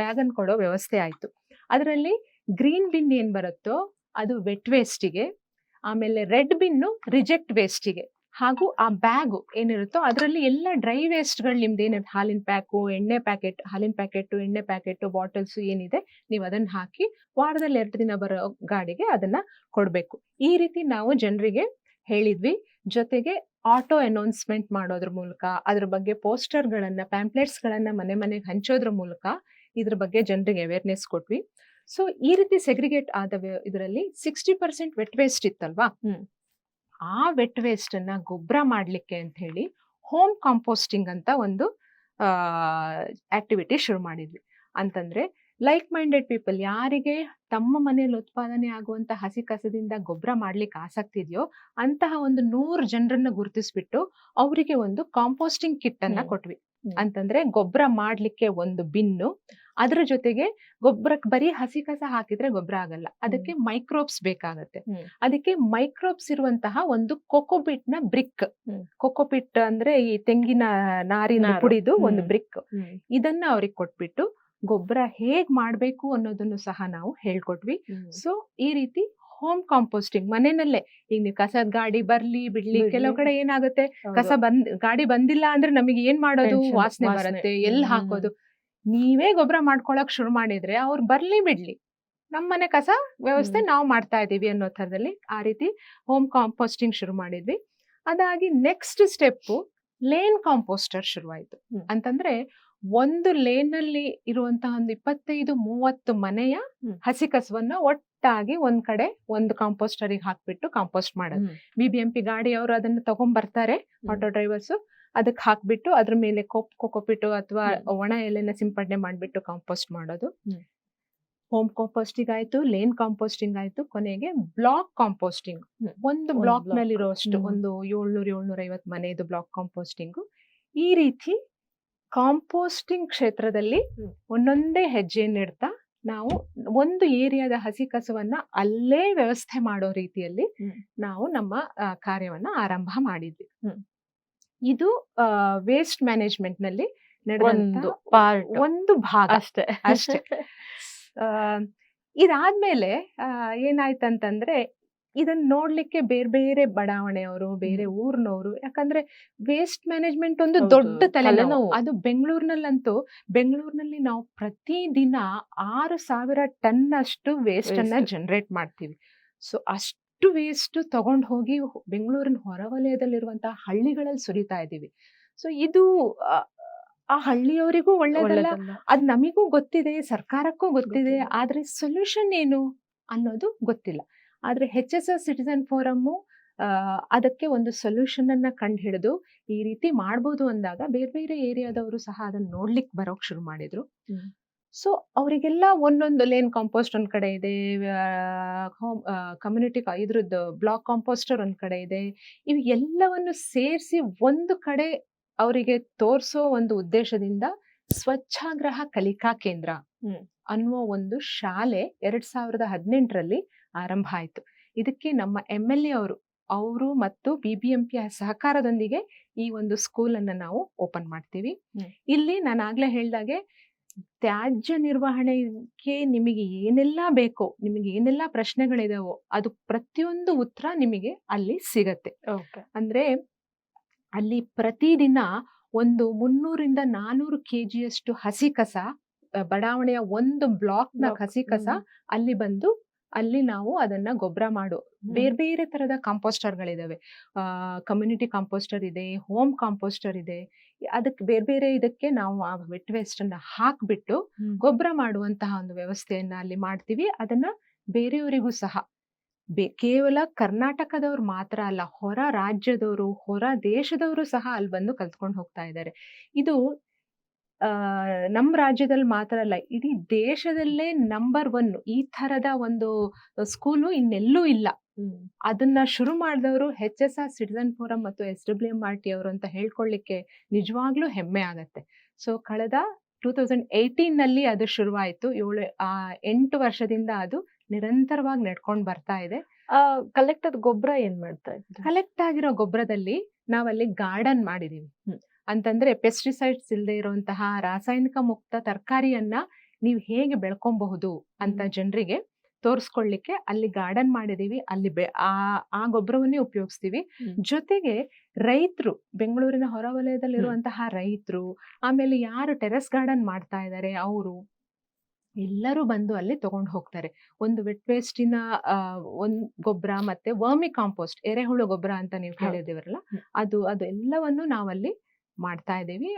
ಬ್ಯಾಗ್ ಅನ್ನು ಕೊಡೋ ವ್ಯವಸ್ಥೆ ಆಯ್ತು. ಅದರಲ್ಲಿ ಗ್ರೀನ್ ಬಿನ್ ಏನ್ ಬರುತ್ತೋ ಅದು ವೆಟ್ ವೇಸ್ಟಿಗೆ, ಆಮೇಲೆ ರೆಡ್ ಬಿನ್ನು ರಿಜೆಕ್ಟ್ ವೇಸ್ಟಿಗೆ, ಹಾಗೂ ಆ ಬ್ಯಾಗು ಏನಿರುತ್ತೋ ಅದರಲ್ಲಿ ಎಲ್ಲ ಡ್ರೈ ವೇಸ್ಟ್ಗಳು ನಿಮ್ದೇನು ಹಾಲಿನ ಪ್ಯಾಕು, ಎಣ್ಣೆ ಪ್ಯಾಕೆಟ್, ಹಾಲಿನ ಪ್ಯಾಕೆಟ್, ಎಣ್ಣೆ ಪ್ಯಾಕೆಟ್, ಬಾಟಲ್ಸ್ ಏನಿದೆ ನೀವು ಅದನ್ನ ಹಾಕಿ ವಾರದಲ್ಲಿ 2 ದಿನ ಬರೋ ಗಾಡಿಗೆ ಅದನ್ನ ಕೊಡ್ಬೇಕು. ಈ ರೀತಿ ನಾವು ಜನರಿಗೆ ಹೇಳಿದ್ವಿ. ಜೊತೆಗೆ ಆಟೋ ಅನೌನ್ಸ್ಮೆಂಟ್ ಮಾಡೋದ್ರ ಮೂಲಕ, ಅದ್ರ ಬಗ್ಗೆ ಪೋಸ್ಟರ್ಗಳನ್ನ, ಪ್ಯಾಂಪ್ಲೆಟ್ಸ್ಗಳನ್ನ ಮನೆ ಮನೆಗೆ ಹಂಚೋದ್ರ ಮೂಲಕ ಇದ್ರ ಬಗ್ಗೆ ಜನರಿಗೆ ಅವೇರ್ನೆಸ್ ಕೊಟ್ವಿ. ಸೊ ಈ ರೀತಿ ಸೆಗ್ರಿಗೇಟ್ ಆದ ಇದರಲ್ಲಿ 60% ವೆಟ್ ವೇಸ್ಟ್ ಇತ್ತಲ್ವಾ, ಆ ವೆಟ್ ವೇಸ್ಟ್ ಅನ್ನ ಗೊಬ್ಬರ ಮಾಡ್ಲಿಕ್ಕೆ ಅಂತ ಹೇಳಿ ಹೋಮ್ ಕಾಂಪೋಸ್ಟಿಂಗ್ ಅಂತ ಒಂದು ಆಕ್ಟಿವಿಟಿ ಶುರು ಮಾಡಿದ್ವಿ. ಅಂತಂದ್ರೆ ಲೈಕ್ ಮೈಂಡೆಡ್ ಪೀಪಲ್, ಯಾರಿಗೆ ತಮ್ಮ ಮನೆಯಲ್ಲಿ ಉತ್ಪಾದನೆ ಆಗುವಂತ ಹಸಿ ಕಸದಿಂದ ಗೊಬ್ಬರ ಮಾಡ್ಲಿಕ್ಕೆ ಆಸಕ್ತಿ ಇದೆಯೋ ಅಂತಹ ಒಂದು 100 ಜನರನ್ನ ಗುರುತಿಸ್ಬಿಟ್ಟು ಅವರಿಗೆ ಒಂದು ಕಾಂಪೋಸ್ಟಿಂಗ್ ಕಿಟ್ ಅನ್ನ ಕೊಟ್ವಿ. ಅಂತಂದ್ರೆ ಗೊಬ್ಬರ ಮಾಡ್ಲಿಕ್ಕೆ ಒಂದು ಬಿನ್ನು, ಅದ್ರ ಜೊತೆಗೆ ಗೊಬ್ಬರಕ್ಕೆ ಬರೀ ಹಸಿ ಕಸ ಹಾಕಿದ್ರೆ ಗೊಬ್ಬರ ಆಗಲ್ಲ, ಅದಕ್ಕೆ ಮೈಕ್ರೋಬ್ಸ್ ಬೇಕಾಗತ್ತೆ. ಅದಕ್ಕೆ ಮೈಕ್ರೋಬ್ಸ್ ಇರುವಂತಹ ಒಂದು ಕೊಕೊಪಿಟ್ ನ ಬ್ರಿಕ್, ಕೊಕೊಪಿಟ್ ಅಂದ್ರೆ ಈ ತೆಂಗಿನ ನಾರಿನ ಪುಡಿದು ಒಂದು ಬ್ರಿಕ್, ಇದನ್ನ ಅವ್ರಿಗೆ ಕೊಟ್ಬಿಟ್ಟು ಗೊಬ್ಬರ ಹೇಗ್ ಮಾಡ್ಬೇಕು ಅನ್ನೋದನ್ನು ಸಹ ನಾವು ಹೇಳ್ಕೊಟ್ವಿ. ಸೊ ಈ ರೀತಿ ಹೋಮ್ ಕಾಂಪೋಸ್ಟಿಂಗ್ ಮನೆಯಲ್ಲೇ, ಈಗ ನೀವು ಕಸದ ಗಾಡಿ ಬರ್ಲಿ ಬಿಡ್ಲಿ, ಕೆಲವು ಕಡೆ ಏನಾಗುತ್ತೆ ಗಾಡಿ ಬಂದಿಲ್ಲ ಅಂದ್ರೆ ನಮಗೆ ಏನ್ ಮಾಡೋದು, ವಾಸನೆ ಬರುತ್ತೆ, ಎಲ್ಲಿ ಹಾಕೋದು. ನೀವೇ ಗೊಬ್ಬರ ಮಾಡ್ಕೊಳಕ್ ಶುರು ಮಾಡಿದ್ರೆ ಅವ್ರು ಬರ್ಲಿ ಬಿಡ್ಲಿ, ನಮ್ಮನೆ ಕಸ ವ್ಯವಸ್ಥೆ ನಾವು ಮಾಡ್ತಾ ಇದೀವಿ ಅನ್ನೋ ಥರದಲ್ಲಿ ಆ ರೀತಿ ಹೋಮ್ ಕಾಂಪೋಸ್ಟಿಂಗ್ ಶುರು ಮಾಡಿದ್ವಿ. ಅದಾಗಿ ನೆಕ್ಸ್ಟ್ ಸ್ಟೆಪ್ ಲೇನ್ ಕಾಂಪೋಸ್ಟರ್ ಶುರುವಾಯ್ತು. ಅಂತಂದ್ರೆ ಒಂದು ಲೇನ್ ಅಲ್ಲಿ ಇರುವಂತಹ ಒಂದು 25-30 ಮನೆಯ ಹಸಿ ಕಸವನ್ನ ಒಟ್ಟಾಗಿ ಒಂದ್ ಕಡೆ ಒಂದು ಕಾಂಪೋಸ್ಟರಿಗೆ ಹಾಕ್ಬಿಟ್ಟು ಕಾಂಪೋಸ್ಟ್ ಮಾಡೋದು. BBMP ಗಾಡಿಯವರು ಅದನ್ನ ತಗೊಂಡ್ ಬರ್ತಾರೆ, ಆಟೋ ಡ್ರೈವರ್ಸ್, ಅದಕ್ಕೆ ಹಾಕ್ಬಿಟ್ಟು ಅದ್ರ ಮೇಲೆ ಕೊಕೊಪಿಟ್ಟು ಅಥವಾ ಒಣ ಎಲೆನ ಸಿಂಪಡಣೆ ಮಾಡ್ಬಿಟ್ಟು ಕಾಂಪೋಸ್ಟ್ ಮಾಡೋದು. ಹೋಮ್ ಕಾಂಪೋಸ್ಟಿಂಗ್ ಆಯ್ತು, ಲೇನ್ ಕಾಂಪೋಸ್ಟಿಂಗ್ ಆಯ್ತು, ಕೊನೆಗೆ ಬ್ಲಾಕ್ ಕಾಂಪೋಸ್ಟಿಂಗ್. ಒಂದು ಬ್ಲಾಕ್ ನಲ್ಲಿರೋಷ್ಟು ಒಂದು 700-750 ಮನೆಯದು ಬ್ಲಾಕ್ ಕಾಂಪೋಸ್ಟಿಂಗ್. ಈ ರೀತಿ ಕಾಂಪೋಸ್ಟಿಂಗ್ ಕ್ಷೇತ್ರದಲ್ಲಿ ಒಂದೊಂದೇ ಹೆಜ್ಜೆ ನೀಡ್ತಾ ನಾವು ಒಂದು ಏರಿಯಾದ ಹಸಿ ಕಸವನ್ನ ಅಲ್ಲೇ ವ್ಯವಸ್ಥೆ ಮಾಡೋ ರೀತಿಯಲ್ಲಿ ನಾವು ನಮ್ಮ ಕಾರ್ಯವನ್ನ ಆರಂಭ ಮಾಡಿದ್ವಿ. ಇದು ವೇಸ್ಟ್ ಮ್ಯಾನೇಜ್ಮೆಂಟ್ ನಲ್ಲಿ ನಡೆದ ಒಂದು ಭಾಗ ಅಷ್ಟೇ. ಇದಾದ್ಮೇಲೆ ಏನಾಯ್ತಂತಂದ್ರೆ, ಇದನ್ನ ನೋಡ್ಲಿಕ್ಕೆ ಬೇರೆ ಬಡಾವಣೆಯವರು, ಬೇರೆ ಊರ್ನವರು, ಯಾಕಂದ್ರೆ ವೇಸ್ಟ್ ಮ್ಯಾನೇಜ್ಮೆಂಟ್ ಒಂದು ದೊಡ್ಡ ತಲೆನೋವು. ಅದು ಬೆಂಗಳೂರಿನಲ್ಲಿ ನಾವು ಪ್ರತಿದಿನ 6,000 ಟನ್ ಅಷ್ಟು ವೇಸ್ಟ್ ಅನ್ನ ಜನರೇಟ್ ಮಾಡ್ತೀವಿ. ಸೊ ಅಷ್ಟು ವೇಸ್ಟ್ ತಗೊಂಡು ಹೋಗಿ ಬೆಂಗಳೂರಿನ ಹೊರವಲಯದಲ್ಲಿರುವಂತಹ ಹಳ್ಳಿಗಳಲ್ಲಿ ಸುರಿತಾ ಇದೀವಿ. ಸೊ ಇದು ಆ ಹಳ್ಳಿಯವರಿಗೂ ಒಳ್ಳೇದಲ್ಲ, ಅದ್ ನಮಿಗೂ ಗೊತ್ತಿದೆ, ಸರ್ಕಾರಕ್ಕೂ ಗೊತ್ತಿದೆ, ಆದ್ರೆ ಸೊಲ್ಯೂಷನ್ ಏನು ಅನ್ನೋದು ಗೊತ್ತಿಲ್ಲ. ಆದ್ರೆ HSS ಸಿಟಿಸನ್ ಫೋರಮ್ಮು ಅದಕ್ಕೆ ಒಂದು ಸೊಲ್ಯೂಷನ್ ಅನ್ನ ಕಂಡು ಹಿಡಿದು ಈ ರೀತಿ ಮಾಡ್ಬೋದು ಅಂದಾಗ ಬೇರೆ ಏರಿಯಾದವರು ಸಹ ಅದನ್ನ ನೋಡ್ಲಿಕ್ಕೆ ಬರೋಕ್ ಶುರು ಮಾಡಿದ್ರು. ಸೊ ಅವರಿಗೆಲ್ಲ ಒಂದೊಂದು ಲೇನ್ ಕಾಂಪೋಸ್ಟ್ ಒಂದ್ ಕಡೆ ಇದೆ, ಕಮ್ಯುನಿಟಿ ಇದ್ರದ್ದು ಬ್ಲಾಕ್ ಕಾಂಪೋಸ್ಟರ್ ಒಂದ್ ಕಡೆ ಇದೆ. ಇವು ಎಲ್ಲವನ್ನು ಸೇರಿಸಿ ಒಂದು ಕಡೆ ಅವರಿಗೆ ತೋರಿಸೋ ಒಂದು ಉದ್ದೇಶದಿಂದ ಸ್ವಚ್ಛಾಗ್ರಹ ಕಲಿಕಾ ಕೇಂದ್ರ ಅನ್ನುವ ಒಂದು ಶಾಲೆ 2018ರಲ್ಲಿ ಆರಂಭ ಆಯ್ತು. ಇದಕ್ಕೆ ನಮ್ಮ MLA ಅವರು ಮತ್ತು BBMP ಸಹಕಾರದೊಂದಿಗೆ ಈ ಒಂದು ಸ್ಕೂಲ್ ಅನ್ನ ನಾವು ಓಪನ್ ಮಾಡ್ತೀವಿ. ಇಲ್ಲಿ ನಾನು ಆಗ್ಲೇ ಹೇಳ್ದಾಗೆ ತ್ಯಾಜ್ಯ ನಿರ್ವಹಣೆಗೆ ನಿಮಗೆ ಏನೆಲ್ಲ ಬೇಕೋ, ನಿಮಗೆ ಏನೆಲ್ಲ ಪ್ರಶ್ನೆಗಳಿದಾವೋ ಅದು ಪ್ರತಿಯೊಂದು ಉತ್ತರ ನಿಮಗೆ ಅಲ್ಲಿ ಸಿಗತ್ತೆ. ಅಂದ್ರೆ ಅಲ್ಲಿ ಪ್ರತಿದಿನ ಒಂದು 300-400 kgಯಷ್ಟು ಹಸಿ ಕಸ, ಬಡಾವಣೆಯ ಒಂದು ಬ್ಲಾಕ್ನ ಹಸಿ ಕಸ ಅಲ್ಲಿ ಬಂದು ಅಲ್ಲಿ ನಾವು ಅದನ್ನ ಗೊಬ್ಬರ ಮಾಡೋ ಬೇರೆ ಬೇರೆ ತರದ ಕಾಂಪೋಸ್ಟರ್ಗಳಿದಾವೆ. ಕಮ್ಯುನಿಟಿ ಕಾಂಪೋಸ್ಟರ್ ಇದೆ, ಹೋಮ್ ಕಾಂಪೋಸ್ಟರ್ ಇದೆ. ಅದಕ್ಕೆ ಬೇರೆ ಬೇರೆ ಇದಕ್ಕೆ ನಾವು ಆ ವೆಟ್ ವೇಸ್ಟ್ ಅನ್ನ ಹಾಕ್ಬಿಟ್ಟು ಗೊಬ್ಬರ ಮಾಡುವಂತಹ ಒಂದು ವ್ಯವಸ್ಥೆಯನ್ನ ಅಲ್ಲಿ ಮಾಡ್ತೀವಿ. ಅದನ್ನ ಬೇರೆಯವರಿಗೂ ಸಹ ಕೇವಲ ಕರ್ನಾಟಕದವ್ರು ಮಾತ್ರ ಅಲ್ಲ, ಹೊರ ರಾಜ್ಯದವರು, ಹೊರ ದೇಶದವರು ಸಹ ಅಲ್ಲಿ ಬಂದು ಕಲ್ತ್ಕೊಂಡು ಹೋಗ್ತಾ ಇದ್ದಾರೆ. ಇದು ನಮ್ಮ ರಾಜ್ಯದಲ್ಲಿ ಮಾತ್ರ ಅಲ್ಲ, ಇಡೀ ದೇಶದಲ್ಲೇ ನಂಬರ್ 1 ಈ ತರದ ಒಂದು ಸ್ಕೂಲು ಇನ್ನೆಲ್ಲೂ ಇಲ್ಲ. ಅದನ್ನ ಶುರು ಮಾಡಿದವರು HSR ಸಿಟಿಸನ್ ಫೋರಂ ಮತ್ತು SWMRT ಅವರು ಅಂತ ಹೇಳ್ಕೊಳ್ಳಿಕ್ಕೆ ನಿಜವಾಗ್ಲೂ ಹೆಮ್ಮೆ ಆಗತ್ತೆ. ಸೊ ಕಳೆದ 2018 ನಲ್ಲಿ ಅದು ಶುರುವಾಯಿತು. 8 ವರ್ಷದಿಂದ ಅದು ನಿರಂತರವಾಗಿ ನಡ್ಕೊಂಡು ಬರ್ತಾ ಇದೆ. ಕಲೆಕ್ಟ್ ಆದ ಗೊಬ್ಬರ ಏನ್ ಮಾಡ್ತಾ ಇದ್ದಾರೆ? ಕಲೆಕ್ಟ್ ಆಗಿರೋ ಗೊಬ್ಬರದಲ್ಲಿ ನಾವಲ್ಲಿ ಗಾರ್ಡನ್ ಮಾಡಿದೀವಿ. ಅಂತಂದ್ರೆ ಪೆಸ್ಟಿಸೈಡ್ಸ್ ಇಲ್ಲದೆ ಇರುವಂತಹ ರಾಸಾಯನಿಕ ಮುಕ್ತ ತರಕಾರಿಯನ್ನ ನೀವು ಹೇಗೆ ಬೆಳ್ಕೊಬಹುದು ಅಂತ ಜನರಿಗೆ ತೋರಿಸ್ಕೊಳ್ಳಿಕ್ಕೆ ಅಲ್ಲಿ ಗಾರ್ಡನ್ ಮಾಡಿದೀವಿ. ಅಲ್ಲಿ ಆ ಗೊಬ್ಬರವನ್ನೇ ಉಪಯೋಗಿಸ್ತೀವಿ. ಜೊತೆಗೆ ರೈತರು, ಬೆಂಗಳೂರಿನ ಹೊರವಲಯದಲ್ಲಿರುವಂತಹ ರೈತರು, ಆಮೇಲೆ ಯಾರು ಟೆರೆಸ್ ಗಾರ್ಡನ್ ಮಾಡ್ತಾ ಇದ್ದಾರೆ ಅವರು ಎಲ್ಲರೂ ಬಂದು ಅಲ್ಲಿ ತಗೊಂಡು ಹೋಗ್ತಾರೆ. ಒಂದು ವೆಟ್ ವೇಸ್ಟಿನ ಒಂದ್ ಗೊಬ್ಬರ ಮತ್ತೆ ವರ್ಮಿ ಕಾಂಪೋಸ್ಟ್, ಎರೆಹುಳು ಗೊಬ್ಬರ ಅಂತ ನೀವು ಕೇಳಿದಿರಲ್ಲ, ಅದು ಎಲ್ಲವನ್ನು ನಾವಲ್ಲಿ ಮಾಡ್ತಾ ಇದ್ದೀವಿ.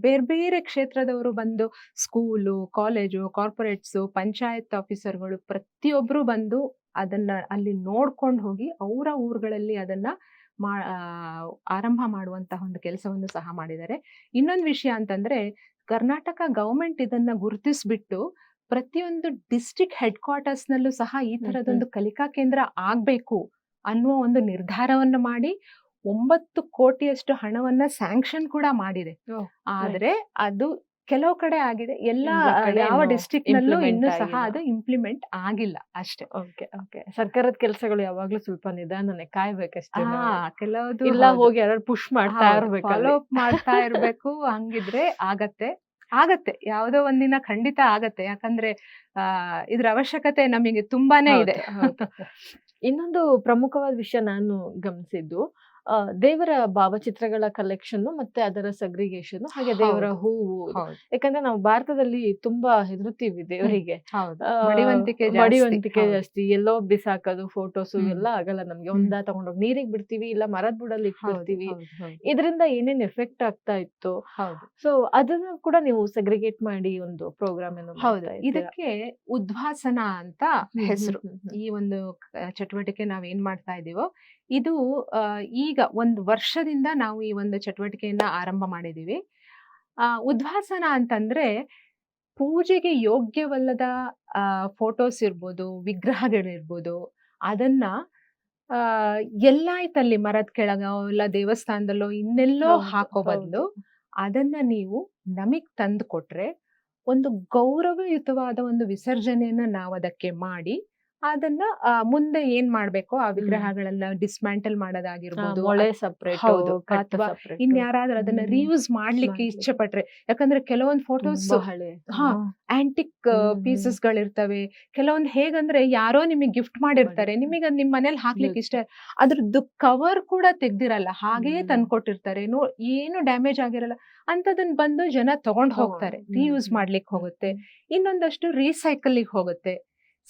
ಬೇರೆ ಬೇರೆ ಕ್ಷೇತ್ರದವರು ಬಂದು ಸ್ಕೂಲು, ಕಾಲೇಜು, ಕಾರ್ಪೊರೇಟ್ಸು, ಪಂಚಾಯತ್ ಆಫೀಸರ್ಗಳು ಪ್ರತಿಯೊಬ್ರು ಬಂದು ಅದನ್ನ ಅಲ್ಲಿ ನೋಡ್ಕೊಂಡು ಹೋಗಿ ಅವರ ಊರುಗಳಲ್ಲಿ ಅದನ್ನ ಆರಂಭ ಮಾಡುವಂತಹ ಒಂದು ಕೆಲಸವನ್ನು ಸಹ ಮಾಡಿದ್ದಾರೆ. ಇನ್ನೊಂದು ವಿಷಯ ಅಂತಂದ್ರೆ, ಕರ್ನಾಟಕ ಗವರ್ಮೆಂಟ್ ಇದನ್ನ ಗುರುತಿಸ್ಬಿಟ್ಟು ಪ್ರತಿಯೊಂದು ಡಿಸ್ಟ್ರಿಕ್ಟ್ ಹೆಡ್ ಕ್ವಾರ್ಟರ್ಸ್ ನಲ್ಲೂ ಸಹ ಈ ತರದೊಂದು ಕಲಿಕಾ ಕೇಂದ್ರ ಆಗ್ಬೇಕು ಅನ್ನುವ ಒಂದು ನಿರ್ಧಾರವನ್ನ ಮಾಡಿ 9 ಕೋಟಿಯಷ್ಟು ಹಣವನ್ನ ಸ್ಯಾಂಕ್ಷನ್ ಕೂಡ ಮಾಡಿದೆ. ಆದ್ರೆ ಅದು ಕೆಲವು ಕಡೆ ಆಗಿದೆ, ಯಾವ ಡಿಸ್ಟ್ರಿಕ್ಟ್ ನಲ್ಲೂ ಇನ್ನೂ ಸಹ ಅದು ಇಂಪ್ಲಿಮೆಂಟ್ ಆಗಿಲ್ಲ ಅಷ್ಟೇ. ಸರ್ಕಾರದ ಕೆಲಸಗಳು ಯಾವಾಗ್ಲೂ ಸ್ವಲ್ಪ ನಿಧಾನನೆ, ಕಾಯ್ಬೇಕಷ್ಟೇ. ಕೆಲವುದು ಇಲ್ಲ ಹೋಗಿ ಯಾರು ಪುಷ್ ಮಾಡ್ತಾ ಇರ್ಬೇಕು, ಫಾಲೋ ಅಪ್ ಮಾಡ್ತಾ ಇರ್ಬೇಕು. ಹಂಗಿದ್ರೆ ಆಗತ್ತೆ, ಯಾವುದೋ ಒಂದಿನ ಖಂಡಿತ ಆಗತ್ತೆ. ಯಾಕಂದ್ರೆ ಇದ್ರ ಅವಶ್ಯಕತೆ ನಮಗೆ ತುಂಬಾನೇ ಇದೆ. ಇನ್ನೊಂದು ಪ್ರಮುಖವಾದ ವಿಷಯ ನಾನು ಗಮನಿಸಿದ್ದು, ದೇವರ ಭಾವಚಿತ್ರಗಳ ಕಲೆಕ್ಷನ್ ಮತ್ತೆ ಅದರ ಸಗ್ರಿಗೇಷನ್, ಹಾಗೆ ದೇವರ ಹೂವು. ಯಾಕಂದ್ರೆ ನಾವು ಭಾರತದಲ್ಲಿ ತುಂಬಾ ಹೆದರುತ್ತೀವಿ ದೇವರಿಗೆ, ಮಡಿವಂತಿಕೆ ಜಾಸ್ತಿ. ಎಲ್ಲೋ ಬಿಸಾಕೋದು ಫೋಟೋಸ್ ಎಲ್ಲ ಆಗಲ್ಲ ನಮ್ಗೆ. ಒಂದ ತಗೊಂಡೋಗಿ ನೀರಿಗೆ ಬಿಡ್ತೀವಿ, ಇಲ್ಲ ಮರದ ಬುಡಲ್ಲಿ ಇಟ್ಬಿಡ್ತೀವಿ. ಇದರಿಂದ ಏನೇನ್ ಎಫೆಕ್ಟ್ ಆಗ್ತಾ ಇತ್ತು, ಸೊ ಅದನ್ನ ಕೂಡ ನೀವು ಸೆಗ್ರಿಗೇಟ್ ಮಾಡಿ ಒಂದು ಪ್ರೋಗ್ರಾಮ್ ಇದಕ್ಕೆ ಉದ್ವಾಸನ ಅಂತ ಹೆಸರು. ಈ ಒಂದು ಚಟುವಟಿಕೆ ನಾವ್ ಏನ್ ಮಾಡ್ತಾ ಇದೀವೋ ಇದು ಈಗ 1 ವರ್ಷದಿಂದ ನಾವು ಈ ಒಂದು ಚಟುವಟಿಕೆಯನ್ನ ಆರಂಭ ಮಾಡಿದೀವಿ. ಉದ್ವಾಸನ ಅಂತಂದ್ರೆ ಪೂಜೆಗೆ ಯೋಗ್ಯವಲ್ಲದ ಫೋಟೋಸ್ ಇರ್ಬೋದು, ವಿಗ್ರಹಗಳಿರ್ಬೋದು, ಅದನ್ನ ಎಲ್ಲಾಯ್ತಲ್ಲಿ ಮರದ ಕೆಳಗೋ ಇಲ್ಲ ದೇವಸ್ಥಾನದಲ್ಲೋ ಇನ್ನೆಲ್ಲೋ ಹಾಕೋ ಬದಲು ಅದನ್ನ ನೀವು ನಮಗ್ ತಂದು ಕೊಟ್ರೆ ಒಂದು ಗೌರವಯುತವಾದ ಒಂದು ವಿಸರ್ಜನೆಯನ್ನ ನಾವು ಅದಕ್ಕೆ ಮಾಡಿ ಅದನ್ನ ಮುಂದೆ ಏನ್ ಮಾಡ್ಬೇಕೋ ಆ ವಿಗ್ರಹಗಳನ್ನ ಡಿಸ್ಮ್ಯಾಂಟಲ್ ಮಾಡೋದಾಗಿರ್ಬೋದು, ಅಥವಾ ಇನ್ಯಾರಾದ್ರೂ ಅದನ್ನ ರೀಯೂಸ್ ಮಾಡ್ಲಿಕ್ಕೆ ಇಚ್ಛೆ ಪಟ್ರೆ. ಯಾಕಂದ್ರೆ ಕೆಲವೊಂದು ಫೋಟೋಸ್ ಆಂಟಿಕ್ ಪೀಸಸ್ ಗಳಿರ್ತವೆ. ಕೆಲವೊಂದು ಹೇಗಂದ್ರೆ ಯಾರೋ ನಿಮಗೆ ಗಿಫ್ಟ್ ಮಾಡಿರ್ತಾರೆ, ನಿಮಗೆ ಅದ್ ನಿಮ್ ಮನೇಲಿ ಹಾಕ್ಲಿಕ್ಕೆ ಇಷ್ಟ, ಅದ್ರದ್ದು ಕವರ್ ಕೂಡ ತೆಗ್ದಿರಲ್ಲ, ಹಾಗೆಯೇ ತಂದ್ಕೊಟ್ಟಿರ್ತಾರೆ, ಏನು ಡ್ಯಾಮೇಜ್ ಆಗಿರಲ್ಲ. ಅಂತದನ್ನ ಬಂದು ಜನ ತಗೊಂಡ್ ಹೋಗ್ತಾರೆ, ರೀಯೂಸ್ ಮಾಡ್ಲಿಕ್ಕೆ ಹೋಗುತ್ತೆ, ಇನ್ನೊಂದಷ್ಟು ರೀಸೈಕಲ್ಗೆ ಹೋಗುತ್ತೆ.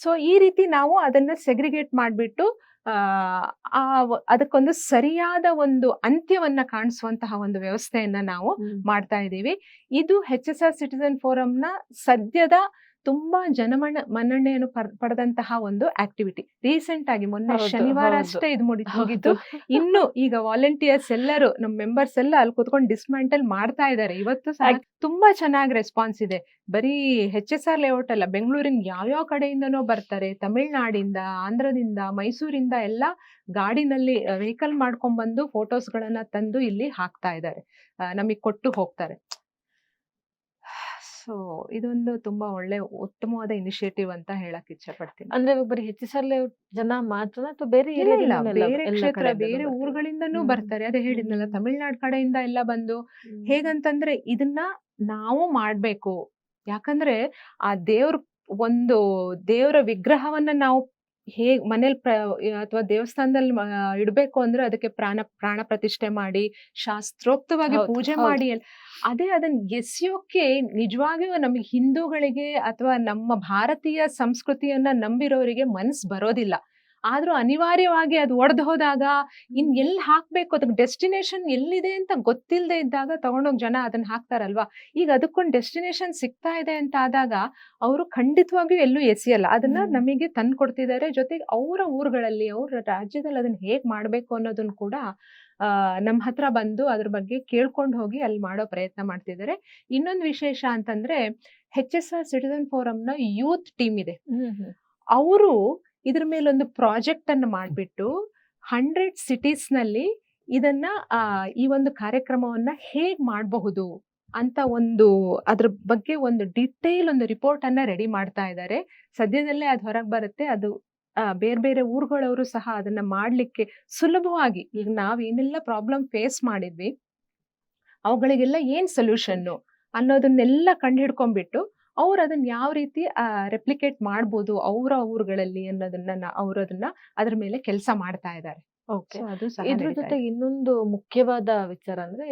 ಸೊ ಈ ರೀತಿ ನಾವು ಅದನ್ನ ಸೆಗ್ರಿಗೇಟ್ ಮಾಡ್ಬಿಟ್ಟು ಅದಕ್ಕೊಂದು ಸರಿಯಾದ ಒಂದು ಅಂತ್ಯವನ್ನ ಕಾಣಿಸುವಂತಹ ಒಂದು ವ್ಯವಸ್ಥೆಯನ್ನ ನಾವು ಮಾಡ್ತಾ ಇದ್ದೀವಿ. ಇದು HSR ಸಿಟಿಸನ್ ಫೋರಂನ ಸದ್ಯದ ತುಂಬಾ ಮನ್ನಣೆಯನ್ನು ಪಡೆದಂತಹ ಒಂದು ಆಕ್ಟಿವಿಟಿ. ರೀಸೆಂಟ್ ಆಗಿ ಮೊನ್ನೆ ಶನಿವಾರ ಅಷ್ಟೇ ಇದು ಮುಗಿತು. ಇನ್ನು ಈಗ ವಾಲಂಟಿಯರ್ಸ್ ಎಲ್ಲರೂ, ನಮ್ಮ ಮೆಂಬರ್ಸ್ ಎಲ್ಲ ಅಲ್ಲಿ ಕೂತ್ಕೊಂಡು ಡಿಸ್ಮ್ಯಾಂಟಲ್ ಮಾಡ್ತಾ ಇದ್ದಾರೆ. ಇವತ್ತು ಸಹ ತುಂಬಾ ಚೆನ್ನಾಗಿ ರೆಸ್ಪಾನ್ಸ್ ಇದೆ. ಬರೀ HSR ಲೇಔಟ್ ಅಲ್ಲ, ಬೆಂಗಳೂರಿನ ಯಾವ್ಯಾವ ಕಡೆಯಿಂದನೋ ಬರ್ತಾರೆ, ತಮಿಳ್ನಾಡಿಂದ, ಆಂಧ್ರದಿಂದ, ಮೈಸೂರಿಂದ ಎಲ್ಲ ಗಾಡಿನಲ್ಲಿ ವೆಹಿಕಲ್ ಮಾಡ್ಕೊಂಡ್ ಬಂದು ಫೋಟೋಸ್ ಗಳನ್ನ ತಂದು ಇಲ್ಲಿ ಹಾಕ್ತಾ ಇದ್ದಾರೆ, ನಮಗ್ ಕೊಟ್ಟು ಹೋಗ್ತಾರೆ. ಸೊ ಇದೊಂದು ತುಂಬಾ ಉತ್ತಮವಾದ ಇನಿಷಿಯೇಟಿವ್ ಅಂತ ಹೇಳಕ್ ಇಚ್ಛೆ ಪಡ್ತೀನಿ. ಅಂದ್ರೆ ಬರೀ HSR ಲೇಔಟ್ ಜನ ಮಾತ್ರ ಅಥವಾ ಬೇರೆ ಬೇರೆ ಕ್ಷೇತ್ರ, ಬೇರೆ ಊರುಗಳಿಂದನೂ ಬರ್ತಾರೆ. ಅದೇ ಹೇಳಿದ್ನಲ್ಲ, ತಮಿಳ್ನಾಡು ಕಡೆಯಿಂದ ಎಲ್ಲ ಬಂದು, ಹೇಗಂತಂದ್ರೆ ಇದನ್ನ ನಾವು ಮಾಡ್ಬೇಕು, ಯಾಕಂದ್ರೆ ಆ ದೇವರ ವಿಗ್ರಹವನ್ನ ನಾವು ಮನೇಲಿ ಅಥವಾ ದೇವಸ್ಥಾನದಲ್ಲಿ ಇಡ್ಬೇಕು ಅಂದ್ರೆ ಅದಕ್ಕೆ ಪ್ರಾಣ ಪ್ರತಿಷ್ಠೆ ಮಾಡಿ ಶಾಸ್ತ್ರೋಕ್ತವಾಗಿ ಪೂಜೆ ಮಾಡಿ ಅದೇ ಅದನ್ನ ಎಸೆಯೋಕೆ ನಿಜವಾಗಿಯೂ ನಮಗೆ ಹಿಂದೂಗಳಿಗೆ ಅಥವಾ ನಮ್ಮ ಭಾರತೀಯ ಸಂಸ್ಕೃತಿಯನ್ನ ನಂಬಿರೋರಿಗೆ ಮನಸ್ಸು ಬರೋದಿಲ್ಲ. ಆದ್ರೂ ಅನಿವಾರ್ಯವಾಗಿ ಅದು ಒಡೆದು ಹೋದಾಗ ಎಲ್ಲಿ ಹಾಕ್ಬೇಕು, ಅದಕ್ಕೆ ಡೆಸ್ಟಿನೇಷನ್ ಎಲ್ಲಿದೆ ಅಂತ ಗೊತ್ತಿಲ್ಲದೆ ಇದ್ದಾಗ ತಗೊಂಡೋಗಿ ಜನ ಅದನ್ನ ಹಾಕ್ತಾರಲ್ವಾ. ಈಗ ಅದಕ್ಕೊಂದು ಡೆಸ್ಟಿನೇಷನ್ ಸಿಗ್ತಾ ಇದೆ ಅಂತ ಆದಾಗ ಅವರು ಖಂಡಿತವಾಗಿಯೂ ಎಲ್ಲೂ ಎಸೆಯಲ್ಲ, ಅದನ್ನ ನಮಗೆ ತಂದು ಕೊಡ್ತಿದ್ದಾರೆ. ಜೊತೆಗೆ ಅವರ ಊರುಗಳಲ್ಲಿ, ಅವರ ರಾಜ್ಯದಲ್ಲಿ ಅದನ್ನ ಹೇಗ್ ಮಾಡ್ಬೇಕು ಅನ್ನೋದನ್ನ ಕೂಡ ನಮ್ಮ ಹತ್ರ ಬಂದು ಅದ್ರ ಬಗ್ಗೆ ಕೇಳ್ಕೊಂಡು ಹೋಗಿ ಅಲ್ಲಿ ಮಾಡೋ ಪ್ರಯತ್ನ ಮಾಡ್ತಿದ್ದಾರೆ. ಇನ್ನೊಂದು ವಿಶೇಷ ಅಂತಂದ್ರೆ HSR ಸಿಟಿಜನ್ ಫೋರಂನ ಯೂತ್ ಟೀಮ್ ಇದೆ. ಅವರು ಇದ್ರ ಮೇಲೊಂದು ಪ್ರಾಜೆಕ್ಟ್ ಅನ್ನು ಮಾಡ್ಬಿಟ್ಟು 100 ಸಿಟೀಸ್ ನಲ್ಲಿ ಇದನ್ನ ಈ ಒಂದು ಕಾರ್ಯಕ್ರಮವನ್ನ ಹೇಗ್ ಮಾಡಬಹುದು ಅಂತ ಅದ್ರ ಬಗ್ಗೆ ಒಂದು ಡಿಟೇಲ್ ಒಂದು ರಿಪೋರ್ಟ್ ಅನ್ನ ರೆಡಿ ಮಾಡ್ತಾ ಇದ್ದಾರೆ. ಸದ್ಯದಲ್ಲೇ ಅದು ಹೊರಗೆ ಬರುತ್ತೆ. ಅದು ಬೇರೆ ಬೇರೆ ಊರುಗಳವರು ಸಹ ಅದನ್ನ ಮಾಡ್ಲಿಕ್ಕೆ ಸುಲಭವಾಗಿ, ಈಗ ನಾವ್ ಏನೆಲ್ಲ ಪ್ರಾಬ್ಲಮ್ ಫೇಸ್ ಮಾಡಿದ್ವಿ ಅವುಗಳಿಗೆಲ್ಲ ಏನ್ ಸೊಲ್ಯೂಷನ್ನು ಅನ್ನೋದನ್ನೆಲ್ಲ ಕಂಡುಹಿಡ್ಕೊಂಡ್ಬಿಟ್ಟು ಅವ್ರು ಅದನ್ನ ಯಾವ ರೀತಿ ರೆಪ್ಲಿಕೇಟ್ ಮಾಡ್ಬೋದು ಅವರ ಊರುಗಳಲ್ಲಿ ಅನ್ನೋದನ್ನ ಅವರು ಅದ್ರ ಮೇಲೆ ಕೆಲಸ ಮಾಡ್ತಾ ಇದ್ದಾರೆ. ಇದ್ರ ಜೊತೆಗೆ ಇನ್ನೊಂದು ಮುಖ್ಯವಾದ ವಿಚಾರ ಅಂದ್ರೆ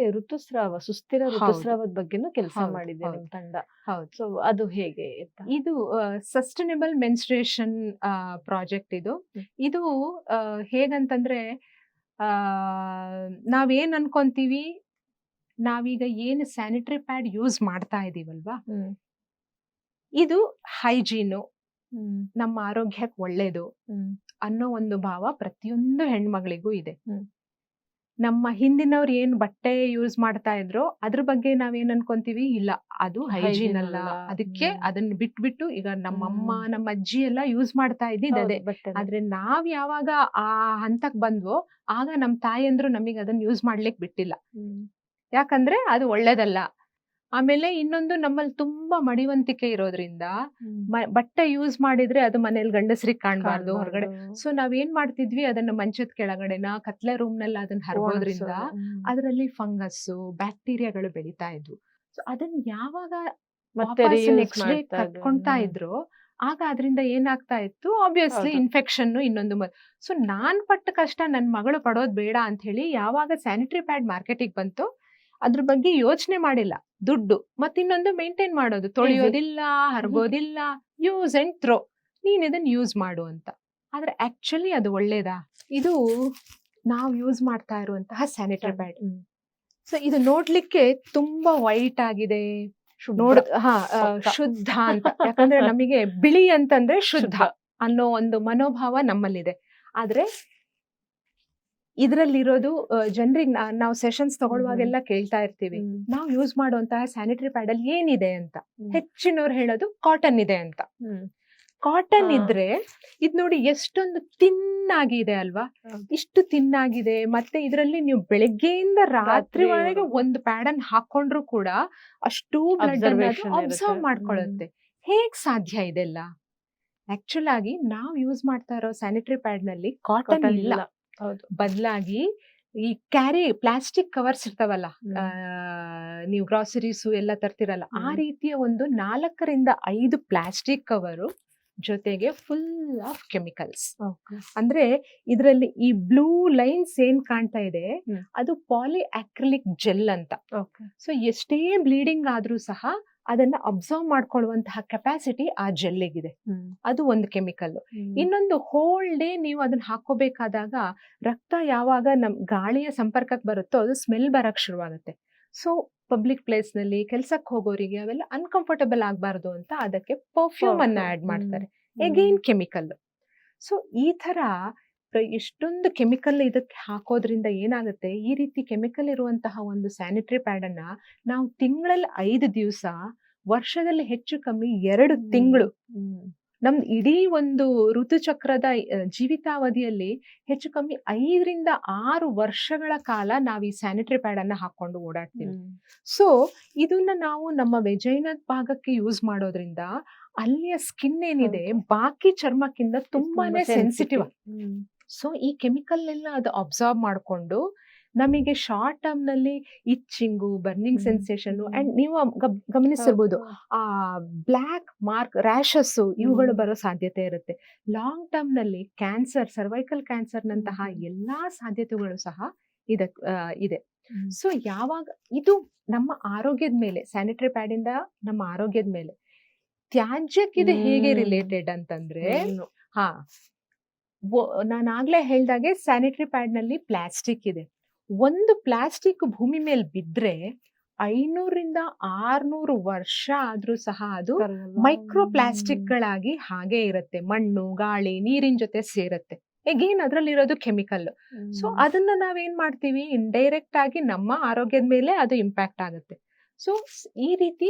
ಸುಸ್ಥಿರ ಋತುಸ್ರಾವದ ಬಗ್ಗೆನೂ ಕೆಲಸ ಮಾಡಿದೆ ನಿಮ್ ತಂಡ. ಹೌದು. ಸೊ ಅದು ಹೇಗೆ? ಇದು ಸಸ್ಟೈನಬಲ್ ಮೆನ್ಸ್ಟ್ರೇಷನ್ ಪ್ರಾಜೆಕ್ಟ್. ಇದು ಹೇಗಂತಂದ್ರೆ ನಾವೇನ್ ಅನ್ಕೊಂತೀವಿ, ನಾವೀಗ ಏನು ಸ್ಯಾನಿಟರಿ ಪ್ಯಾಡ್ ಯೂಸ್ ಮಾಡ್ತಾ ಇದೀವಲ್ವಾ, ಇದು ಹೈಜೀನು, ನಮ್ಮ ಆರೋಗ್ಯಕ್ಕೆ ಒಳ್ಳೇದು ಅನ್ನೋ ಒಂದು ಭಾವ ಪ್ರತಿಯೊಂದು ಹೆಣ್ಮಗಳಿಗೂ ಇದೆ. ನಮ್ಮ ಹಿಂದಿನವ್ರು ಏನ್ ಬಟ್ಟೆ ಯೂಸ್ ಮಾಡ್ತಾ ಇದ್ರು ಅದ್ರ ಬಗ್ಗೆ ನಾವೇನ್ ಅನ್ಕೊಂತೀವಿ, ಇಲ್ಲ ಅದು ಹೈಜೀನ್ ಅಲ್ಲ, ಅದಕ್ಕೆ ಅದನ್ನ ಬಿಟ್ಬಿಟ್ಟು ಈಗ ನಮ್ಮಮ್ಮ ನಮ್ಮ ಅಜ್ಜಿ ಎಲ್ಲ ಯೂಸ್ ಮಾಡ್ತಾ ಇದ್ದಿದ್ದೆ. ಆದ್ರೆ ನಾವ್ ಯಾವಾಗ ಆ ಹಂತಕ್ ಬಂದ್ವೋ ಆಗ ನಮ್ ತಾಯಂದ್ರು ನಮಗ್ ಅದನ್ನ ಯೂಸ್ ಮಾಡ್ಲಿಕ್ ಬಿಟ್ಟಿಲ್ಲ, ಯಾಕಂದ್ರೆ ಅದು ಒಳ್ಳೇದಲ್ಲ. ಆಮೇಲೆ ಇನ್ನೊಂದು, ನಮ್ಮಲ್ಲಿ ತುಂಬಾ ಮಡಿವಂತಿಕೆ ಇರೋದ್ರಿಂದ ಬಟ್ಟೆ ಯೂಸ್ ಮಾಡಿದ್ರೆ ಅದು ಮನೇಲಿ ಗಂಡಸರಿಗೆ ಕಾಣ್ಬಾರ್ದು ಹೊರಗಡೆ. ಸೊ ನಾವೇನ್ ಮಾಡ್ತಿದ್ವಿ, ಅದನ್ನ ಮಂಚದ ಕೆಳಗಡೆನ ಕತ್ಲೆ ರೂಮ್ ನಲ್ಲಿ ಅದನ್ನ ಹರಗೋದ್ರಿಂದ ಅದರಲ್ಲಿ ಫಂಗಸ್ಸು ಬ್ಯಾಕ್ಟೀರಿಯಾಗಳು ಬೆಳೀತಾ ಇದ್ವು. ಸೊ ಅದನ್ನ ಯಾವಾಗ ನೆಕ್ಸ್ಟ್ ಡೇ ಕಟ್ಕೊಂತಾ ಇದ್ರು ಆಗ ಅದರಿಂದ ಏನಾಗ್ತಾ ಇತ್ತು, ಆಬ್ವಿಯಸ್ಲಿ ಇನ್ಫೆಕ್ಷನ್ ಇನ್ನೊಂದು. ಸೊ ನಾನ್ ಪಟ್ಟ ಕಷ್ಟ ನನ್ ಮಗಳು ಪಡೋದ್ ಬೇಡ ಅಂತ ಹೇಳಿ ಯಾವಾಗ ಸ್ಯಾನಿಟರಿ ಪ್ಯಾಡ್ ಮಾರ್ಕೆಟಿಗೆ ಬಂತು ಅದ್ರ ಬಗ್ಗೆ ಯೋಚನೆ ಮಾಡಿಲ್ಲ. ದುಡ್ಡು ಮತ್ತಿನ್ನೊಂದು ಮೇಂಟೈನ್ ಮಾಡೋದು, ತೊಳೆಯೋದಿಲ್ಲ, ಹರಗೋದಿಲ್ಲ, ಯೂಸ್ ಅಂಡ್ ಥ್ರೋ, ನೀನ್ ಇದನ್ನ ಯೂಸ್ ಮಾಡು ಅಂತ. ಆದ್ರೆ ಆಕ್ಚುಲಿ ಅದು ಒಳ್ಳೇದಾ? ಇದು ನಾವು ಯೂಸ್ ಮಾಡ್ತಾ ಇರುವಂತಹ ಸ್ಯಾನಿಟರಿ ಪ್ಯಾಡ್. ಸೊ ಇದು ನೋಡ್ಲಿಕ್ಕೆ ತುಂಬಾ ವೈಟ್ ಆಗಿದೆ, ಶುದ್ಧ ಅಂತ. ಯಾಕಂದ್ರೆ ನಮಗೆ ಬಿಳಿ ಅಂತಂದ್ರೆ ಶುದ್ಧ ಅನ್ನೋ ಒಂದು ಮನೋಭಾವ ನಮ್ಮಲ್ಲಿದೆ. ಆದ್ರೆ ಇದ್ರಲ್ಲಿರೋದು ಜನರಿಗೆ ನಾವು ಸೆಷನ್ಸ್ ತಗೊಳ್ಳುವಾಗೆಲ್ಲ ಕೇಳ್ತಾ ಇರ್ತೀವಿ, ನಾವು ಯೂಸ್ ಮಾಡುವಂತಹ ಸ್ಯಾನಿಟರಿ ಪ್ಯಾಡ್ ಅಲ್ಲಿ ಏನಿದೆ ಅಂತ. ಹೆಚ್ಚಿನವ್ರು ಹೇಳೋದು ಕಾಟನ್ ಇದೆ ಅಂತ. ಕಾಟನ್ ಇದ್ರೆ ಇದ್ ನೋಡಿ ಎಷ್ಟೊಂದು ತಿನ್ನಾಗಿದೆ ಅಲ್ವಾ, ಇಷ್ಟು ತಿನ್ನಾಗಿದೆ. ಮತ್ತೆ ಇದರಲ್ಲಿ ನೀವು ಬೆಳಗ್ಗೆಯಿಂದ ರಾತ್ರಿವರೆಗೆ ಒಂದು ಪ್ಯಾಡ್ ಅನ್ನು ಹಾಕೊಂಡ್ರು ಕೂಡ ಅಷ್ಟು ಬ್ಲಡ್ ಅಬ್ಸರ್ವ್ ಮಾಡ್ಕೊಳ್ಳುತ್ತೆ. ಹೇಗ್ ಸಾಧ್ಯ ಇದೆಲ್ಲ? ಆಕ್ಚುಲ್ ಆಗಿ ನಾವು ಯೂಸ್ ಮಾಡ್ತಾ ಇರೋ ಸ್ಯಾನಿಟರಿ ಪ್ಯಾಡ್ ನಲ್ಲಿ ಕಾಟನ್ ಇಲ್ಲ, ಬದಲಾಗಿ ಈ ಪ್ಲಾಸ್ಟಿಕ್ ಕವರ್ಸ್ ಇರ್ತಾವಲ್ಲ, ನೀವು ಗ್ರಾಸರೀಸು ಎಲ್ಲ ತರ್ತಿರಲ್ಲ, ಆ ರೀತಿಯ ಒಂದು 4 ರಿಂದ 5 ಪ್ಲಾಸ್ಟಿಕ್ ಕವರು ಜೊತೆಗೆ ಫುಲ್ ಆಫ್ ಕೆಮಿಕಲ್ಸ್. ಅಂದ್ರೆ ಇದರಲ್ಲಿ ಈ ಬ್ಲೂ ಲೈನ್ಸ್ ಏನ್ ಕಾಣ್ತಾ ಇದೆ ಅದು ಪಾಲಿಅಕ್ರಿಲಿಕ್ ಜೆಲ್ ಅಂತ. ಸೊ ಎಷ್ಟೇ ಬ್ಲೀಡಿಂಗ್ ಆದ್ರೂ ಸಹ ಅದನ್ನ ಅಬ್ಸರ್ವ್ ಮಾಡ್ಕೊಳ್ಳುವಂತಹ ಕೆಪಾಸಿಟಿ ಆ ಜೆಲ್ಲಿಗಿದೆ. ಅದು ಒಂದು ಕೆಮಿಕಲ್. ಇನ್ನೊಂದು, ಹೋಲ್ ಡೇ ನೀವು ಅದನ್ನ ಹಾಕೋಬೇಕಾದಾಗ ರಕ್ತ ಯಾವಾಗ ನಮ್ ಗಾಳಿಯ ಸಂಪರ್ಕಕ್ಕೆ ಬರುತ್ತೋ ಅದು ಸ್ಮೆಲ್ ಬರಕ್ ಶುರುವಾಗುತ್ತೆ. ಸೊ ಪಬ್ಲಿಕ್ ಪ್ಲೇಸ್ ನಲ್ಲಿ ಕೆಲ್ಸಕ್ಕೆ ಹೋಗೋರಿಗೆ ಅವೆಲ್ಲ ಅನ್ಕಂಫರ್ಟಬಲ್ ಆಗ್ಬಾರ್ದು ಅಂತ ಅದಕ್ಕೆ ಪರ್ಫ್ಯೂಮ್ ಅನ್ನ ಆಡ್ ಮಾಡ್ತಾರೆ, ಎಗೈನ್ ಕೆಮಿಕಲ್. ಸೊ ಈ ತರ ಎಷ್ಟೊಂದು ಕೆಮಿಕಲ್ ಇದಕ್ಕೆ ಹಾಕೋದ್ರಿಂದ ಏನಾಗುತ್ತೆ, ಈ ರೀತಿ ಕೆಮಿಕಲ್ ಇರುವಂತಹ ಒಂದು ಸ್ಯಾನಿಟರಿ ಪ್ಯಾಡ್ ಅನ್ನ ನಾವು ತಿಂಗಳಲ್ಲಿ 5 ದಿವಸ, ವರ್ಷದಲ್ಲಿ ಹೆಚ್ಚು ಕಮ್ಮಿ 2 ತಿಂಗಳು, ನಮ್ದು ಇಡೀ ಒಂದು ಋತುಚಕ್ರದ ಜೀವಿತಾವಧಿಯಲ್ಲಿ ಹೆಚ್ಚು ಕಮ್ಮಿ 5 ರಿಂದ 6 ವರ್ಷಗಳ ಕಾಲ ನಾವು ಈ ಸ್ಯಾನಿಟರಿ ಪ್ಯಾಡ್ ಅನ್ನ ಹಾಕೊಂಡು ಓಡಾಡ್ತೀವಿ. ಸೊ ಇದನ್ನ ನಾವು ನಮ್ಮ ವೆಜೈನದ ಭಾಗಕ್ಕೆ ಯೂಸ್ ಮಾಡೋದ್ರಿಂದ ಅಲ್ಲಿಯ ಸ್ಕಿನ್ ಏನಿದೆ ಬಾಕಿ ಚರ್ಮಕ್ಕಿಂತ ತುಂಬಾನೇ ಸೆನ್ಸಿಟಿವ್. ಸೊ ಈ ಕೆಮಿಕಲ್ ಎಲ್ಲ ಅದು ಅಬ್ಸರ್ವ್ ಮಾಡ್ಕೊಂಡು ನಮಗೆ ಶಾರ್ಟ್ ಟರ್ಮ್ ನಲ್ಲಿ ಇಚ್ಚಿಂಗು, ಬರ್ನಿಂಗ್ ಸೆನ್ಸೇಷನ್ ಅಂಡ್ ನೀವು ಗಮನಿಸಿರ್ಬೋದು ಆ ಬ್ಲ್ಯಾಕ್ ಮಾರ್ಕ್, ರ್ಯಾಷಸ್ ಇವುಗಳು ಬರೋ ಸಾಧ್ಯತೆ ಇರುತ್ತೆ. ಲಾಂಗ್ ಟರ್ಮ್ ನಲ್ಲಿ ಕ್ಯಾನ್ಸರ್, ಸರ್ವೈಕಲ್ ಕ್ಯಾನ್ಸರ್ ನಂತಹ ಎಲ್ಲಾ ಸಾಧ್ಯತೆಗಳು ಸಹ ಇದೆ. ಸೊ ಯಾವಾಗ ಇದು ನಮ್ಮ ಆರೋಗ್ಯದ ಮೇಲೆ, ಸ್ಯಾನಿಟರಿ ಪ್ಯಾಡ್ ಇಂದ ನಮ್ಮ ಆರೋಗ್ಯದ ಮೇಲೆ, ತ್ಯಾಜ್ಯಕ್ಕಿದೆ ಹೇಗೆ ರಿಲೇಟೆಡ್ ಅಂತಂದ್ರೆ, ನಾನು ಆಗ್ಲೇ ಹೇಳ್ದಾಗೆ ಸ್ಯಾನಿಟರಿ ಪ್ಯಾಡ್ ನಲ್ಲಿ ಪ್ಲಾಸ್ಟಿಕ್ ಇದೆ. ಒಂದು ಪ್ಲಾಸ್ಟಿಕ್ ಭೂಮಿ ಮೇಲೆ ಬಿದ್ರೆ 500 600 ವರ್ಷ ಆದ್ರೂ ಸಹ ಅದು ಮೈಕ್ರೋ ಪ್ಲಾಸ್ಟಿಕ್ ಗಳಾಗಿ ಹಾಗೆ ಇರುತ್ತೆ. ಮಣ್ಣು, ಗಾಳಿ, ನೀರಿನ ಜೊತೆ ಸೇರುತ್ತೆ. ಈಗೇನ್ ಅದ್ರಲ್ಲಿರೋದು ಕೆಮಿಕಲ್. ಸೊ ಅದನ್ನ ನಾವೇನ್ ಮಾಡ್ತೀವಿ, ಇಂಡೈರೆಕ್ಟ್ ಆಗಿ ನಮ್ಮ ಆರೋಗ್ಯದ ಮೇಲೆ ಅದು ಇಂಪ್ಯಾಕ್ಟ್ ಆಗುತ್ತೆ. ಸೊ ಈ ರೀತಿ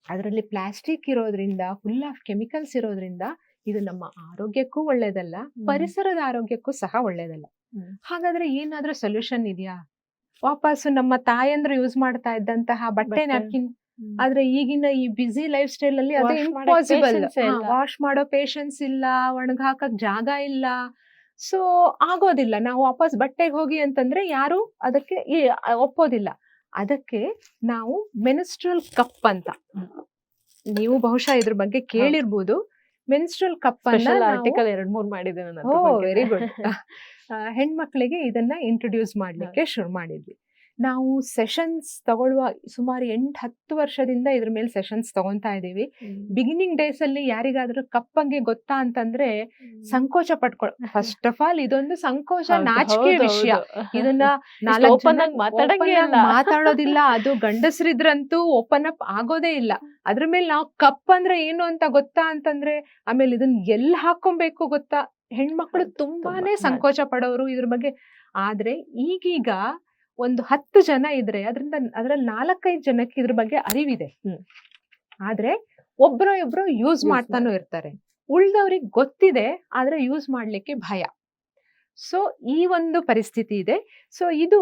ಅದರಲ್ಲಿ ಪ್ಲಾಸ್ಟಿಕ್ ಇರೋದ್ರಿಂದ, ಫುಲ್ ಆಫ್ ಕೆಮಿಕಲ್ಸ್ ಇರೋದ್ರಿಂದ ಇದು ನಮ್ಮ ಆರೋಗ್ಯಕ್ಕೂ ಒಳ್ಳೇದಲ್ಲ, ಪರಿಸರದ ಆರೋಗ್ಯಕ್ಕೂ ಸಹ ಒಳ್ಳೇದಲ್ಲ. ಹಾಗಾದ್ರೆ ಏನಾದ್ರೂ ಸೊಲ್ಯೂಷನ್ ಇದೆಯಾ? ವಾಪಸ್ಸು ನಮ್ಮ ತಾಯಂದ್ರು ಯೂಸ್ ಮಾಡ್ತಾ ಇದ್ದಂತಹ ಬಟ್ಟೆ ನ್ಯಾಪ್ಕಿನ್, ಆದ್ರೆ ಈಗಿನ ಈ ಬಿಸಿ ಲೈಫ್ ಸ್ಟೈಲ್ ಅಲ್ಲಿ ಅದು ಇಂಪಾಸಿಬಲ್. ವಾಶ್ ಮಾಡೋ ಪೇಷನ್ಸ್ ಇಲ್ಲ, ಒಣಗಾಕಕ್ ಜಾಗ ಇಲ್ಲ, ಸೊ ಆಗೋದಿಲ್ಲ. ನಾವು ವಾಪಸ್ ಬಟ್ಟೆಗೆ ಹೋಗಿ ಅಂತಂದ್ರೆ ಯಾರು ಅದಕ್ಕೆ ಒಪ್ಪೋದಿಲ್ಲ. ಅದಕ್ಕೆ ನಾವು ಮೆನ್ಸ್ಟ್ರಲ್ ಕಪ್ ಅಂತ, ನೀವು ಬಹುಶಃ ಇದ್ರ ಬಗ್ಗೆ ಕೇಳಿರ್ಬೋದು. ಮೆನ್ಸ್ಟ್ರಲ್ ಕಪ್ ಆರ್ಟಿಕಲ್ 2-3 ಮಾಡಿದೆ. Very good. ಹೆಣ್ಮಕ್ಳಿಗೆ ಇದನ್ನ ಇಂಟ್ರೊಡ್ಯೂಸ್ ಮಾಡ್ಲಿಕ್ಕೆ ಶುರು ಮಾಡಿದ್ವಿ. ನಾವು ಸೆಷನ್ಸ್ ತಗೊಳ್ಳುವ ಸುಮಾರು 8-10 ವರ್ಷದಿಂದ ಇದ್ರ ಮೇಲೆ ಸೆಷನ್ಸ್ ತಗೊಂತಾ ಇದೀವಿ. ಬಿಗಿನಿಂಗ್ ಡೇಸ್ ಅಲ್ಲಿ ಯಾರಿಗಾದ್ರೂ ಕಪ್ ಬಗ್ಗೆ ಗೊತ್ತಾ ಅಂತಂದ್ರೆ ಸಂಕೋಚ ಫಸ್ಟ್ ಆಫ್ ಆಲ್ ಇದೊಂದು ಸಂಕೋಚ, ನಾಚಿಕೆ ವಿಷಯ. ಇದನ್ನ ಮಾತಾಡೋದಿಲ್ಲ. ಅದು ಗಂಡಸರಿದ್ರಂತೂ ಓಪನ್ ಅಪ್ ಆಗೋದೇ ಇಲ್ಲ. ಅದ್ರ ಮೇಲೆ ನಾವು ಕಪ್ ಅಂದ್ರೆ ಏನು ಅಂತ ಗೊತ್ತಾ ಅಂತಂದ್ರೆ, ಆಮೇಲೆ ಇದನ್ನ ಎಲ್ಲಿ ಹಾಕೊಬೇಕು ಗೊತ್ತಾ, ಹೆಣ್ಮಕ್ಳು ತುಂಬಾನೇ ಸಂಕೋಚ ಪಡೋರು ಇದ್ರ ಬಗ್ಗೆ. ಆದ್ರೆ ಈಗೀಗ ಒಂದು 10 ಜನ ಇದ್ರೆ ಅದ್ರಲ್ಲಿ 4-5 ಜನಕ್ಕೆ ಇದ್ರ ಬಗ್ಗೆ ಅರಿವಿದೆ. ಆದ್ರೆ ಒಬ್ರು ಯೂಸ್ ಮಾಡ್ತಾನೂ ಇರ್ತಾರೆ. ಉಳ್ದವ್ರಿಗೆ ಗೊತ್ತಿದೆ, ಆದ್ರೆ ಯೂಸ್ ಮಾಡ್ಲಿಕ್ಕೆ ಭಯ. ಸೊ ಈ ಒಂದು ಪರಿಸ್ಥಿತಿ ಇದೆ. ಸೊ ಇದು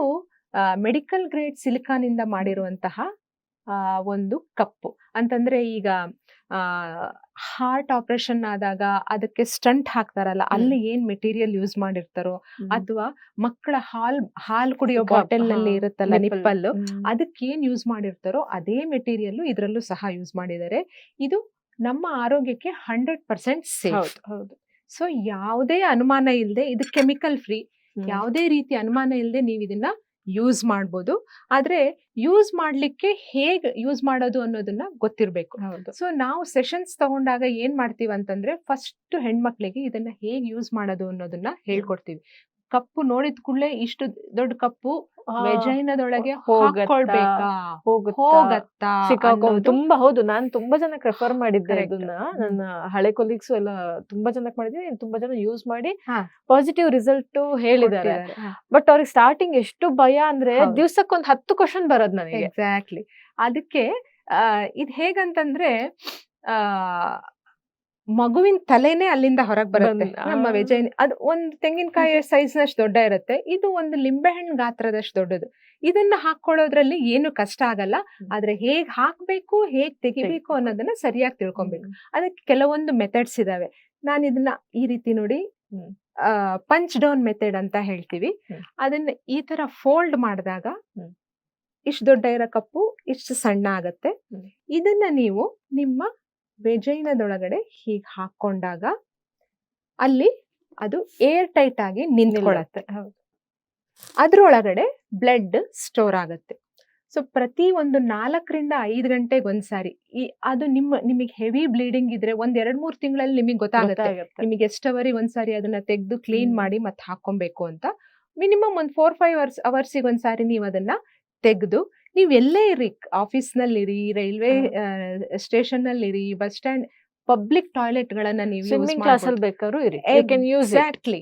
ಮೆಡಿಕಲ್ ಗ್ರೇಡ್ ಸಿಲಿಕಾನ್ ಇಂದ ಮಾಡಿರುವಂತಹ ಒಂದು ಕಪ್ಪು. ಅಂತಂದ್ರೆ ಈಗ ಹಾರ್ಟ್ ಆಪರೇಷನ್ ಆದಾಗ ಅದಕ್ಕೆ ಸ್ಟಂಟ್ ಹಾಕ್ತಾರಲ್ಲ, ಅಲ್ಲಿ ಏನ್ ಮೆಟೀರಿಯಲ್ ಯೂಸ್ ಮಾಡಿರ್ತಾರೋ, ಅಥವಾ ಮಕ್ಕಳ ಹಾಲ್ ಕುಡಿಯೋ ಬಾಟಲ್ ನಲ್ಲಿ ಇರುತ್ತಲ್ಲ ನಿಪ್ಪಲ್, ಅದಕ್ಕೆ ಏನ್ ಯೂಸ್ ಮಾಡಿರ್ತಾರೋ ಅದೇ ಮೆಟೀರಿಯಲ್ ಇದ್ರಲ್ಲೂ ಸಹ ಯೂಸ್ ಮಾಡಿದ್ದಾರೆ. ಇದು ನಮ್ಮ ಆರೋಗ್ಯಕ್ಕೆ 100% ಸೇಫ್. ಸೊ ಯಾವುದೇ ಅನುಮಾನ ಇಲ್ಲದೆ, ಇದು ಕೆಮಿಕಲ್ ಫ್ರೀ, ಯಾವುದೇ ರೀತಿ ಅನುಮಾನ ಇಲ್ಲದೆ ನೀವು ಇದನ್ನ ಯೂಸ್ ಮಾಡ್ಬೋದು. ಆದ್ರೆ ಯೂಸ್ ಮಾಡ್ಲಿಕ್ಕೆ ಹೇಗ್ ಯೂಸ್ ಮಾಡೋದು ಅನ್ನೋದನ್ನ ಗೊತ್ತಿರ್ಬೇಕು. ಸೊ ನಾವು ಸೆಷನ್ಸ್ ತಗೊಂಡಾಗ ಏನ್ ಮಾಡ್ತೀವಿ ಅಂತಂದ್ರೆ, ಫಸ್ಟ್ ಹೆಣ್ಮಕ್ಳಿಗೆ ಇದನ್ನ ಹೇಗ್ ಯೂಸ್ ಮಾಡೋದು ಅನ್ನೋದನ್ನ ಹೇಳ್ಕೊಡ್ತೀವಿ. ಕಪ್ಪು ನೋಡಿದ ಕೂಡಲೇ ಇಷ್ಟು ದೊಡ್ಡ ಕಪ್ಪು ವೆಜೈನದೊಳಗೆ ಹೋಗತ್ತಾ, ತುಂಬಾ ಹೌದು. ನಾನು ತುಂಬಾ ಜನಕ್ಕೆ ರೆಫರ್ ಮಾಡಿದ್ದೆ ಇದನ್ನ. ನನ್ನ ಹಳೆ ಕೊಲೀಗ್ಸ್ ಎಲ್ಲ ತುಂಬಾ ಜನಕ್ಕೆ ಮಾಡಿದ್ವಿ. ತುಂಬಾ ಜನ ಯೂಸ್ ಮಾಡಿ ಪಾಸಿಟಿವ್ ರಿಸಲ್ಟ್ ಹೇಳಿದ್ದಾರೆ. ಬಟ್ ಅವ್ರಿಗೆ ಸ್ಟಾರ್ಟಿಂಗ್ ಎಷ್ಟು ಭಯ ಅಂದ್ರೆ, ದಿವ್ಸಕ್ಕೊಂದು 10 ಕ್ವಶನ್ ಬರೋದು ನನಗೆ. ಎಕ್ಸಾಕ್ಟ್ಲಿ. ಅದಕ್ಕೆ ಇದ್ ಹೇಗಂತಂದ್ರೆ, ಮಗುವಿನ ತಲೆನೇ ಅಲ್ಲಿಂದ ಹೊರಗೆ ಬರುತ್ತೆ. ನಮ್ಮ ವೆಜೈನ್ ಅದು ಒಂದು ತೆಂಗಿನಕಾಯಿ ಸೈಜ್ ನಷ್ಟು ದೊಡ್ಡ ಇರುತ್ತೆ, ಇದು ಒಂದು ಲಿಂಬೆಹಣ್ಣು ಗಾತ್ರದಷ್ಟು ದೊಡ್ಡದು. ಇದನ್ನ ಹಾಕೊಳ್ಳೋದ್ರಲ್ಲಿ ಏನು ಕಷ್ಟ ಆಗಲ್ಲ. ಆದ್ರೆ ಹೇಗ್ ಹಾಕ್ಬೇಕು, ಹೇಗ್ ತೆಗಿಬೇಕು ಅನ್ನೋದನ್ನ ಸರಿಯಾಗಿ ತಿಳ್ಕೊಬೇಕು. ಅದಕ್ಕೆ ಕೆಲವೊಂದು ಮೆಥಡ್ಸ್ ಇದಾವೆ. ನಾನು ಇದನ್ನ ಈ ರೀತಿ ನೋಡಿ, ಪಂಚ್ ಡೌನ್ ಮೆಥಡ್ ಅಂತ ಹೇಳ್ತೀವಿ. ಅದನ್ನ ಈ ತರ ಫೋಲ್ಡ್ ಮಾಡಿದಾಗ ಇಷ್ಟು ದೊಡ್ಡ ಇರೋ ಕಪ್ಪು ಇಷ್ಟು ಸಣ್ಣ ಆಗತ್ತೆ. ಇದನ್ನ ನೀವು ನಿಮ್ಮ ವೆಜೈನದೊಳಗಡೆ ಹೀಗೆ ಹಾಕೊಂಡಾಗ ಅಲ್ಲಿ ಅದು ಏರ್ ಟೈಟ್ ಆಗಿ ನಿಂತ್ಕೊಳ್ಳುತ್ತೆ. ಅದ್ರೊಳಗಡೆ ಬ್ಲಡ್ ಸ್ಟೋರ್ ಆಗುತ್ತೆ. ಸೊ ಪ್ರತಿ ಒಂದು 4-5 ಗಂಟೆಗೆ ಒಂದ್ಸಾರಿ ಅದು ನಿಮಗೆ ಹೆವಿ ಬ್ಲೀಡಿಂಗ್ ಇದ್ರೆ 1-2-3 ತಿಂಗಳಲ್ಲಿ ನಿಮಗೆ ಗೊತ್ತಾಗುತ್ತೆ ನಿಮಗೆ ಎಷ್ಟು ಅವರಿಗೆ ಒಂದ್ಸಾರಿ ಅದನ್ನ ತೆಗೆದು ಕ್ಲೀನ್ ಮಾಡಿ ಮತ್ತೆ ಹಾಕೊಬೇಕು ಅಂತ. ಮಿನಿಮಮ್ ಒಂದು 4-5 ಅವರ್ಸಿಗೆ ಒಂದ್ಸಾರಿ ನೀವು ಅದನ್ನ ತೆಗೆದು, ನೀವ್ ಎಲ್ಲೇ ಇರಿ, ಆಫೀಸ್ ನಲ್ಲಿ ಇರಿ, ರೈಲ್ವೆ ಸ್ಟೇಷನ್ ನಲ್ಲಿ ಇರಿ, ಬಸ್ ಸ್ಟ್ಯಾಂಡ್, ಪಬ್ಲಿಕ್ ಟಾಯ್ಲೆಟ್ ಗಳನ್ನ ನೀವು ಎಕ್ಸಾಕ್ಟ್ಲಿ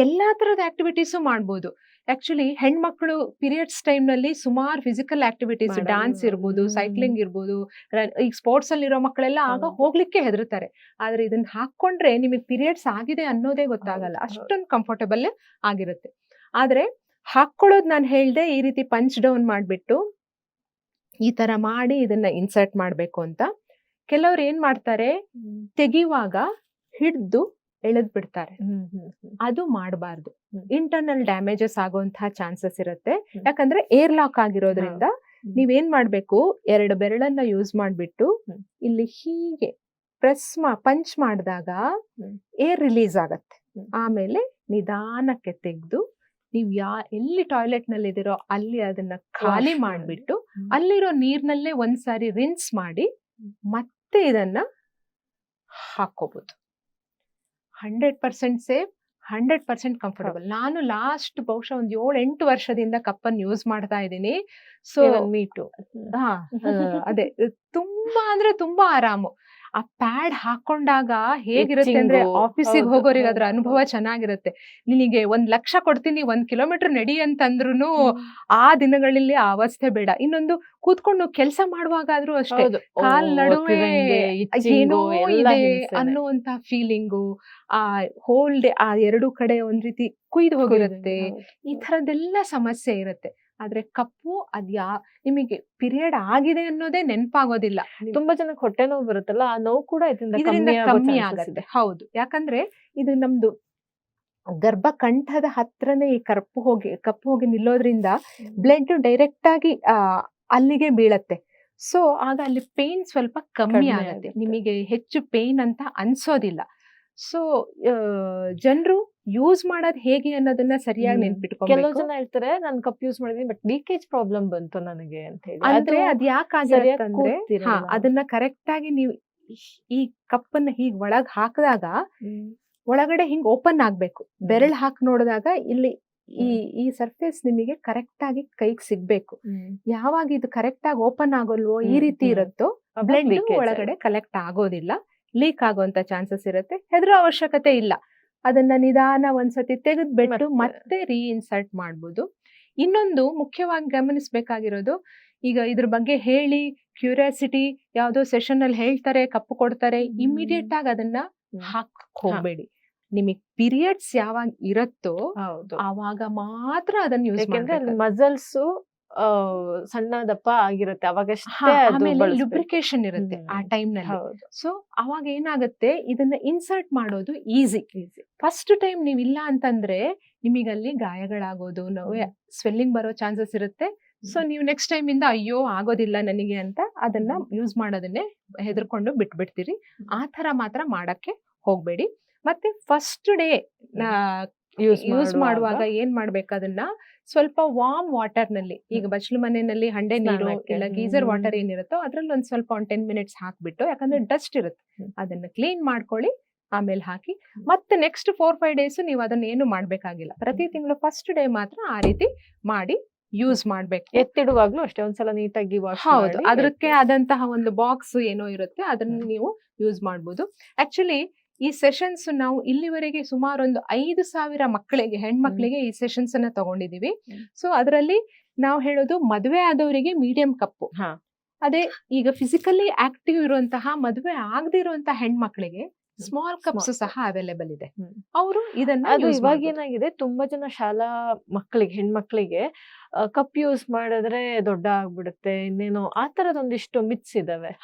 ಎಲ್ಲಾ ತರದ ಆಕ್ಟಿವಿಟೀಸು ಮಾಡ್ಬೋದು. ಆಕ್ಚುಲಿ ಹೆಣ್ಮಕ್ಳು ಪೀರಿಯಡ್ಸ್ ಟೈಮ್ ನಲ್ಲಿ ಸುಮಾರು ಫಿಸಿಕಲ್ ಆಕ್ಟಿವಿಟೀಸ್, ಡಾನ್ಸ್ ಇರ್ಬೋದು, ಸೈಕ್ಲಿಂಗ್ ಇರ್ಬೋದು. ಈಗ ಸ್ಪೋರ್ಟ್ಸ್ ಅಲ್ಲಿ ಇರೋ ಮಕ್ಕಳೆಲ್ಲ ಆಗ ಹೋಗ್ಲಿಕ್ಕೆ ಹೆದರ್ತಾರೆ. ಆದ್ರೆ ಇದನ್ನ ಹಾಕೊಂಡ್ರೆ ನಿಮಗೆ ಪೀರಿಯಡ್ಸ್ ಆಗಿದೆ ಅನ್ನೋದೇ ಗೊತ್ತಾಗಲ್ಲ, ಅಷ್ಟೊಂದು ಕಂಫರ್ಟಬಲ್ ಆಗಿರುತ್ತೆ. ಆದ್ರೆ ಹಾಕೊಳ್ಳೋದು ನಾನು ಹೇಳ್ದೆ, ಈ ರೀತಿ ಪಂಚ್ ಡೌನ್ ಮಾಡ್ಬಿಟ್ಟು ಈ ತರ ಮಾಡಿ ಇದನ್ನ ಇನ್ಸರ್ಟ್ ಮಾಡ್ಬೇಕು ಅಂತ. ಕೆಲವ್ರು ಏನ್ ಮಾಡ್ತಾರೆ, ತೆಗಿಯುವಾಗ ಹಿಡ್ದು ಎಳೆದ್ ಬಿಡ್ತಾರೆ. ಅದು ಮಾಡಬಾರ್ದು. ಇಂಟರ್ನಲ್ ಡ್ಯಾಮೇಜಸ್ ಆಗುವಂತಹ ಚಾನ್ಸಸ್ ಇರುತ್ತೆ. ಯಾಕಂದ್ರೆ ಏರ್ ಲಾಕ್ ಆಗಿರೋದ್ರಿಂದ ನೀವೇನ್ ಮಾಡ್ಬೇಕು, 2 ಬೆರಳನ್ನ ಯೂಸ್ ಮಾಡ್ಬಿಟ್ಟು ಇಲ್ಲಿ ಹೀಗೆ ಪಂಚ್ ಮಾಡಿದಾಗ ಏರ್ ರಿಲೀಸ್ ಆಗತ್ತೆ. ಆಮೇಲೆ ನಿಧಾನಕ್ಕೆ ತೆಗೆದು ನೀವ್ ಎಲ್ಲಿ ಟಾಯ್ಲೆಟ್ ನಲ್ಲಿ ಇದೀರೋ ಅಲ್ಲಿ ಅದನ್ನ ಖಾಲಿ ಮಾಡ್ಬಿಟ್ಟು ಅಲ್ಲಿರೋ ನೀರ್ನಲ್ಲೇ ಒಂದ್ಸಾರಿ ರಿನ್ಸ್ ಮಾಡಿ ಮತ್ತೆ ಇದನ್ನ ಹಾಕೋಬಹುದು. 100% ಸೇಫ್, 100% ಕಂಫರ್ಟಬಲ್. ನಾನು ಲಾಸ್ಟ್ ಬಹುಶಃ ಒಂದು 7-8 ವರ್ಷದಿಂದ ಕಪ್ಪನ್ನು ಯೂಸ್ ಮಾಡ್ತಾ ಇದ್ದೀನಿ. ಸೊ ಮೀಟು ಅದೇ ತುಂಬಾ ಅಂದ್ರೆ ತುಂಬಾ ಆರಾಮು. ಆ ಪ್ಯಾಡ್ ಹಾಕೊಂಡಾಗ ಹೇಗಿರುತ್ತೆ ಅಂದ್ರೆ ಆಫೀಸಿಗೆ ಹೋಗೋರಿಗೆ ಅದ್ರ ಅನುಭವ ಚೆನ್ನಾಗಿರುತ್ತೆ. ನಿನಗೆ 1 ಲಕ್ಷ ಕೊಡ್ತೀನಿ 1 ಕಿಲೋಮೀಟರ್ ನಡಿ ಅಂತಂದ್ರೂ ಆ ದಿನಗಳಲ್ಲಿ ಆ ಅವಸ್ಥೆ ಬೇಡ. ಇನ್ನೊಂದು ಕೂತ್ಕೊಂಡು ಕೆಲಸ ಮಾಡುವಾಗಾದ್ರೂ ಅಷ್ಟೇ ಕಾಲ್ ನಡುವೆ ಏನೋ ಇದೆ ಅನ್ನುವಂತ ಫೀಲಿಂಗು, ಆ ಹೋಲ್ ಡೇ ಆ 2 ಕಡೆ ಒಂದ್ ರೀತಿ ಕುಯ್ದು ಹೋಗಿರುತ್ತೆ. ಈ ತರದೆಲ್ಲ ಸಮಸ್ಯೆ ಇರುತ್ತೆ. ಆದ್ರೆ ಕಪ್ಪು ನಿಮಗೆ ಪೀರಿಯಡ್ ಆಗಿದೆ ಅನ್ನೋದೇ ನೆನಪಾಗೋದಿಲ್ಲ. ತುಂಬಾ ಜನಕ್ಕೆ ಹೊಟ್ಟೆ ನೋವು ಬರುತ್ತಲ್ಲ, ಆ ನೋವು ಕೂಡ ಇದರಿಂದ ಕಮ್ಮಿ ಆಗತ್ತೆ. ಹೌದು, ಯಾಕಂದ್ರೆ ಇದು ನಮ್ದು ಗರ್ಭಕಂಠದ ಹತ್ರನೇ ಈ ಕಪ್ಪು ಹೋಗಿ ನಿಲ್ಲೋದ್ರಿಂದ ಬ್ಲಡ್ ಡೈರೆಕ್ಟ್ ಆಗಿ ಅಲ್ಲಿಗೆ ಬೀಳತ್ತೆ. ಸೊ ಆಗ ಅಲ್ಲಿ ಪೇನ್ ಸ್ವಲ್ಪ ಕಮ್ಮಿ ಆಗತ್ತೆ, ನಿಮಗೆ ಹೆಚ್ಚು ಪೇನ್ ಅಂತ ಅನ್ಸೋದಿಲ್ಲ. ಸೊ ಜನರು ಯೂಸ್ ಮಾಡೋದ್ ಹೇಗೆ ಅನ್ನೋದನ್ನ ಸರಿಯಾಗಿ ನೆನ್ಪಿಟ್ಕೊಂಡು. ಕೆಲವು ಜನ ಹೇಳ್ತಾರೆ ನಾನು ಕಪ್ ಯೂಸ್ ಮಾಡಿದೀನಿ ಬಟ್ ಲೀಕೇಜ್ ಪ್ರಾಬ್ಲಮ್ ಬಂತು ನನಗೆ ಅಂತ ಹೇಳಿ. ಅಂದ್ರೆ ಅದ್ ಯಾಕಾಗಿರುತ್ತೆ, ಅದನ್ನ ಕರೆಕ್ಟ್ ಆಗಿ ನೀವು ಈ ಕಪ್ಪನ್ನ ಹೀಗ್ ಒಳಗ್ ಹಾಕಿದಾಗ ಒಳಗಡೆ ಹಿಂಗ್ ಓಪನ್ ಆಗ್ಬೇಕು. ಬೆರಳು ಹಾಕಿ ನೋಡಿದಾಗ ಇಲ್ಲಿ ಈ ಸರ್ಫೇಸ್ ನಿಮಗೆ ಕರೆಕ್ಟ್ ಆಗಿ ಕೈಗೆ ಸಿಗ್ಬೇಕು. ಯಾವಾಗ ಇದು ಕರೆಕ್ಟ್ ಆಗಿ ಓಪನ್ ಆಗೋಲ್ವೋ, ಈ ರೀತಿ ಇರುತ್ತೋ ಬ್ಲಡ್ ಒಳಗಡೆ ಕಲೆಕ್ಟ್ ಆಗೋದಿಲ್ಲ, ಲೀಕ್ ಆಗುವಂತ ಚಾನ್ಸಸ್ ಇರುತ್ತೆ. ಹೆದರೋ ಅವಶ್ಯಕತೆ ಇಲ್ಲ. ಅದನ್ನ ನಿಧಾನ ಒಂದ್ಸತಿ ತೆಗೆದ್ಬಿಟ್ಟು ಮತ್ತೆ ರೀಇನ್ಸರ್ಟ್ ಮಾಡ್ಬೋದು. ಇನ್ನೊಂದು ಮುಖ್ಯವಾಗಿ ಗಮನಿಸಬೇಕಾಗಿರೋದು, ಈಗ ಇದ್ರ ಬಗ್ಗೆ ಹೇಳಿ ಕ್ಯೂರಿಯಾಸಿಟಿ ಯಾವ್ದೋ ಸೆಷನ್ ಅಲ್ಲಿ ಹೇಳ್ತಾರೆ, ಕಪ್ಪು ಕೊಡ್ತಾರೆ, ಇಮಿಡಿಯೇಟ್ ಆಗಿ ಅದನ್ನ ಹಾಕಕ್ ಹೋಗ್ಬೇಡಿ. ನಿಮಗೆ ಪೀರಿಯಡ್ಸ್ ಯಾವಾಗ ಇರತ್ತೋ ಆವಾಗ ಮಾತ್ರ ಅದನ್ನ ಯೂಸ್ ಮಾಡಿ. ಮಸಲ್ಸ್ ಸಣ್ಣ ದಪ್ಪ ಆಗಿರುತ್ತೆ, ಅವಾಗಷ್ಟೇ ಲುಬ್ರಿಕೇಶನ್ ಇರುತ್ತೆ ಆ ಟೈಮ್ ನಲ್ಲಿ. ಸೊ ಅವಾಗ ಏನಾಗುತ್ತೆ, ಇದನ್ನ ಇನ್ಸರ್ಟ್ ಮಾಡೋದು ಈಸಿ. ಫಸ್ಟ್ ಟೈಮ್ ನೀವ್ ಇಲ್ಲ ಅಂತಂದ್ರೆ ನಿಮಗಲ್ಲಿ ಗಾಯಗಳಾಗೋದು, ನೋವು, ಸ್ವೆಲ್ಲಿಂಗ್ ಬರೋ ಚಾನ್ಸಸ್ ಇರುತ್ತೆ. ಸೊ ನೀವು ನೆಕ್ಸ್ಟ್ ಟೈಮ್ ಇಂದ ಅಯ್ಯೋ ಆಗೋದಿಲ್ಲ ನನಗೆ ಅಂತ ಅದನ್ನ ಯೂಸ್ ಮಾಡೋದನ್ನೇ ಹೆದರ್ಕೊಂಡು ಬಿಟ್ಬಿಡ್ತೀರಿ. ಆ ತರ ಮಾತ್ರ ಮಾಡಕ್ಕೆ ಹೋಗ್ಬೇಡಿ. ಮತ್ತೆ ಫಸ್ಟ್ ಡೇ ಯೂಸ್ ಮಾಡುವಾಗ ಏನ್ ಮಾಡ್ಬೇಕು, ಅದನ್ನ ಸ್ವಲ್ಪ ವಾರ್ಮ್ ವಾಟರ್ ನಲ್ಲಿ, ಈಗ ಬಚ್ಚಲು ಮನೆಯಲ್ಲಿ ಹಂಡೆ ನೀರು ಇಲ್ಲ ಗೀಸರ್ ವಾಟರ್ ಏನಿರುತ್ತೋ ಅದ್ರಲ್ಲಿ ಒಂದ್ ಸ್ವಲ್ಪ 10 ಮಿನಿಟ್ಸ್ ಹಾಕ್ಬಿಟ್ಟು, ಯಾಕಂದ್ರೆ ಡಸ್ಟ್ ಇರುತ್ತೆ, ಅದನ್ನ ಕ್ಲೀನ್ ಮಾಡ್ಕೊಳ್ಳಿ, ಆಮೇಲೆ ಹಾಕಿ. ಮತ್ತೆ ನೆಕ್ಸ್ಟ್ 4-5 ಡೇಸ್ ನೀವು ಅದನ್ನ ಏನು ಮಾಡ್ಬೇಕಾಗಿಲ್ಲ. ಪ್ರತಿ ತಿಂಗಳು ಫಸ್ಟ್ ಡೇ ಮಾತ್ರ ಆ ರೀತಿ ಮಾಡಿ ಯೂಸ್ ಮಾಡ್ಬೇಕು. ಎತ್ತಿಡುವಾಗ್ಲೂ ಅಷ್ಟೇ ಒಂದ್ಸಲ ನೀಟಾಗಿ ವಾಶ್. ಹೌದು, ಅದಕ್ಕೆ ಆದಂತಹ ಒಂದು ಬಾಕ್ಸ್ ಏನೋ ಇರುತ್ತೆ, ಅದನ್ನ ನೀವು ಯೂಸ್ ಮಾಡ್ಬೋದು. ಆಕ್ಚುಲಿ ಈ ಸೆಷನ್ಸ್ ನಾವು ಇಲ್ಲಿವರೆಗೆ ಸುಮಾರು ಒಂದು 5,000 ಮಕ್ಕಳಿಗೆ, ಹೆಣ್ಮಕ್ಳಿಗೆ ಈ ಸೆಷನ್ಸ್ ಅನ್ನ ತಗೊಂಡಿದೀವಿ. ಸೊ ಅದರಲ್ಲಿ ನಾವು ಹೇಳೋದು ಮದುವೆ ಆದವರಿಗೆ ಮೀಡಿಯಂ ಕಪ್ಪು, ಅದೇ ಈಗ ಫಿಸಿಕಲಿ ಆಕ್ಟಿವ್ ಇರುವಂತಹ ಮದುವೆ ಆಗದೆ ಇರುವಂತಹ ಹೆಣ್ಮಕ್ಳಿಗೆ ಸ್ಮಾಲ್ ಕಪ್ಸ್ ಸಹ ಅವೈಲೇಬಲ್ ಇದೆ. ಅವರು ಇದನ್ನ ಇವಾಗ ಏನಾಗಿದೆ, ತುಂಬಾ ಜನ ಶಾಲಾ ಮಕ್ಕಳಿಗೆ, ಹೆಣ್ಮಕ್ಳಿಗೆ ಕಪ್ ಯೂಸ್ ಮಾಡಿದ್ರೆ ದೊಡ್ಡ ಆಗ್ಬಿಡುತ್ತೆ, ಇನ್ನೇನೋ ಆ ತರದೊಂದಿಷ್ಟು ಮಿತ್ಸ್ ಇದಾವೆ.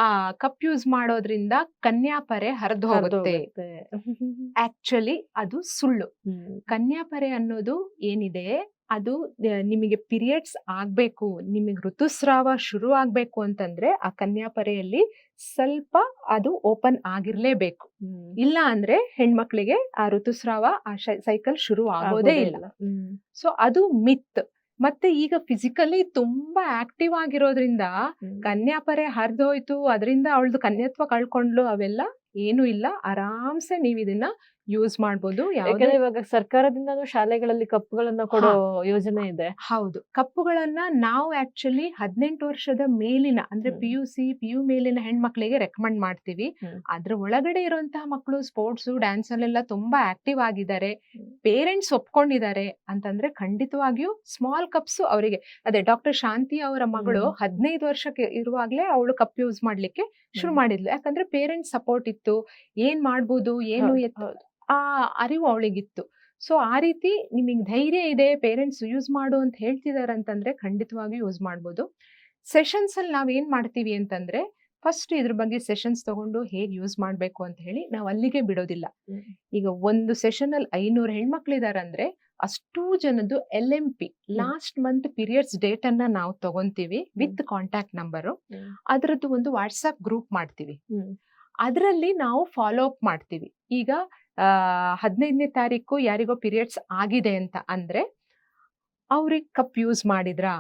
ಆ ಕಪ್ ಯೂಸ್ ಮಾಡೋದ್ರಿಂದ ಕನ್ಯಾಪರೆ ಹರಿದು ಹೋಗುತ್ತೆ. ಆಕ್ಚುಲಿ ಅದು ಸುಳ್ಳು. ಕನ್ಯಾಪರೆ ಅನ್ನೋದು ಏನಿದೆ, ಅದು ನಿಮಗೆ ಪೀರಿಯಡ್ಸ್ ಆಗ್ಬೇಕು, ನಿಮಗೆ ಋತುಸ್ರಾವ ಶುರು ಆಗ್ಬೇಕು ಅಂತಂದ್ರೆ ಆ ಕನ್ಯಾಪರೆಯಲ್ಲಿ ಸ್ವಲ್ಪ ಅದು ಓಪನ್ ಆಗಿರ್ಲೇಬೇಕು. ಇಲ್ಲ ಅಂದ್ರೆ ಹೆಣ್ಮಕ್ಳಿಗೆ ಆ ಋತುಸ್ರಾವ, ಆ ಸೈಕಲ್ ಶುರು ಆಗೋದೇ ಇಲ್ಲ. ಸೊ ಅದು ಮಿತ್. ಮತ್ತೆ ಈಗ ಫಿಸಿಕಲಿ ತುಂಬಾ ಆಕ್ಟಿವ್ ಆಗಿರೋದ್ರಿಂದ ಕನ್ಯಾಪರೆ ಹರಿದೋಯ್ತು, ಅದರಿಂದ ಅವಳದು ಕನ್ಯತ್ವ ಕಳ್ಕೊಂಡ್ಲು, ಅವೆಲ್ಲ ಏನು ಇಲ್ಲ. ಆರಾಮ್ಸೆ ನೀವ್ ಇದನ್ನ ಯೂಸ್ ಮಾಡ್ಬೋದು. ಯಾಕಂದ್ರೆ ಇವಾಗ ಸರ್ಕಾರದಿಂದನೂ ಶಾಲೆಗಳಲ್ಲಿ ಕಪ್ಪುಗಳನ್ನ ಕೊಡೋ ಯೋಜನೆ ಇದೆ. ಹೌದು, ಕಪ್ಪುಗಳನ್ನ ನಾವು ಆಕ್ಚುಲಿ 18 ವರ್ಷದ ಮೇಲಿನ, ಅಂದ್ರೆ PU ಮೇಲಿನ ಹೆಣ್ಮಕ್ಳಿಗೆ ರೆಕಮೆಂಡ್ ಮಾಡ್ತೀವಿ. ಅದ್ರ ಒಳಗಡೆ ಇರುವಂತಹ ಮಕ್ಕಳು ಸ್ಪೋರ್ಟ್ಸ್, ಡ್ಯಾನ್ಸ್ ಅಲ್ಲೆಲ್ಲ ತುಂಬಾ ಆಕ್ಟಿವ್ ಆಗಿದ್ದಾರೆ, ಪೇರೆಂಟ್ಸ್ ಒಪ್ಕೊಂಡಿದ್ದಾರೆ ಅಂತಂದ್ರೆ ಖಂಡಿತವಾಗಿಯೂ ಸ್ಮಾಲ್ ಕಪ್ಸ್ ಅವರಿಗೆ. ಅದೇ ಡಾಕ್ಟರ್ ಶಾಂತಿ ಅವರ ಮಗಳು 15 ವರ್ಷಕ್ಕೆ ಇರುವಾಗ್ಲೇ ಅವಳು ಕಪ್ ಯೂಸ್ ಮಾಡ್ಲಿಕ್ಕೆ ಶುರು ಮಾಡಿದ್ಲು. ಯಾಕಂದ್ರೆ ಪೇರೆಂಟ್ಸ್ ಸಪೋರ್ಟ್ ಇತ್ತು, ಏನ್ ಮಾಡ್ಬೋದು ಏನು ಆ ಅರಿವು ಅವಳಿಗಿತ್ತು. ಸೊ ಆ ರೀತಿ ನಿಮಗೆ ಧೈರ್ಯ ಇದೆ, ಪೇರೆಂಟ್ಸ್ ಯೂಸ್ ಮಾಡು ಅಂತ ಹೇಳ್ತಿದಾರೆ ಅಂತಂದ್ರೆ ಖಂಡಿತವಾಗಿ ಯೂಸ್ ಮಾಡ್ಬೋದು. ಸೆಷನ್ಸ್ ಅಲ್ಲಿ ನಾವ್ ಏನ್ ಮಾಡ್ತೀವಿ ಅಂತಂದ್ರೆ, ಫಸ್ಟ್ ಇದ್ರ ಬಗ್ಗೆ ಸೆಷನ್ಸ್ ತಗೊಂಡು ಹೇಗೆ ಯೂಸ್ ಮಾಡಬೇಕು ಅಂತ ಹೇಳಿ ನಾವು ಅಲ್ಲಿಗೆ ಬಿಡೋದಿಲ್ಲ. ಈಗ ಒಂದು ಸೆಷನ್ ಅಲ್ಲಿ 500 ಹೆಣ್ಮಕ್ಳಿದಾರೆ ಅಂದ್ರೆ ಅಷ್ಟೂ ಜನದ್ದು LMP last month periods date ಅನ್ನ ನಾವು ತಗೊಂತೀವಿ ವಿತ್ ಕಾಂಟ್ಯಾಕ್ಟ್ ನಂಬರ್. ಅದರದ್ದು ಒಂದು ವಾಟ್ಸ್ಆಪ್ ಗ್ರೂಪ್ ಮಾಡ್ತೀವಿ. ಅದರಲ್ಲಿ ನಾವು ಫಾಲೋ ಅಪ್ ಮಾಡ್ತೀವಿ. ಈಗ 15ನೇ ತಾರೀಕು ಯಾರಿಗೋ ಪೀರಿಯಡ್ಸ್ ಆಗಿದೆ ಅಂತ ಅಂದ್ರೆ ಅವ್ರಿಗೆ ಕಪ್ ಯೂಸ್ ಮಾಡಿದ್ರಾ,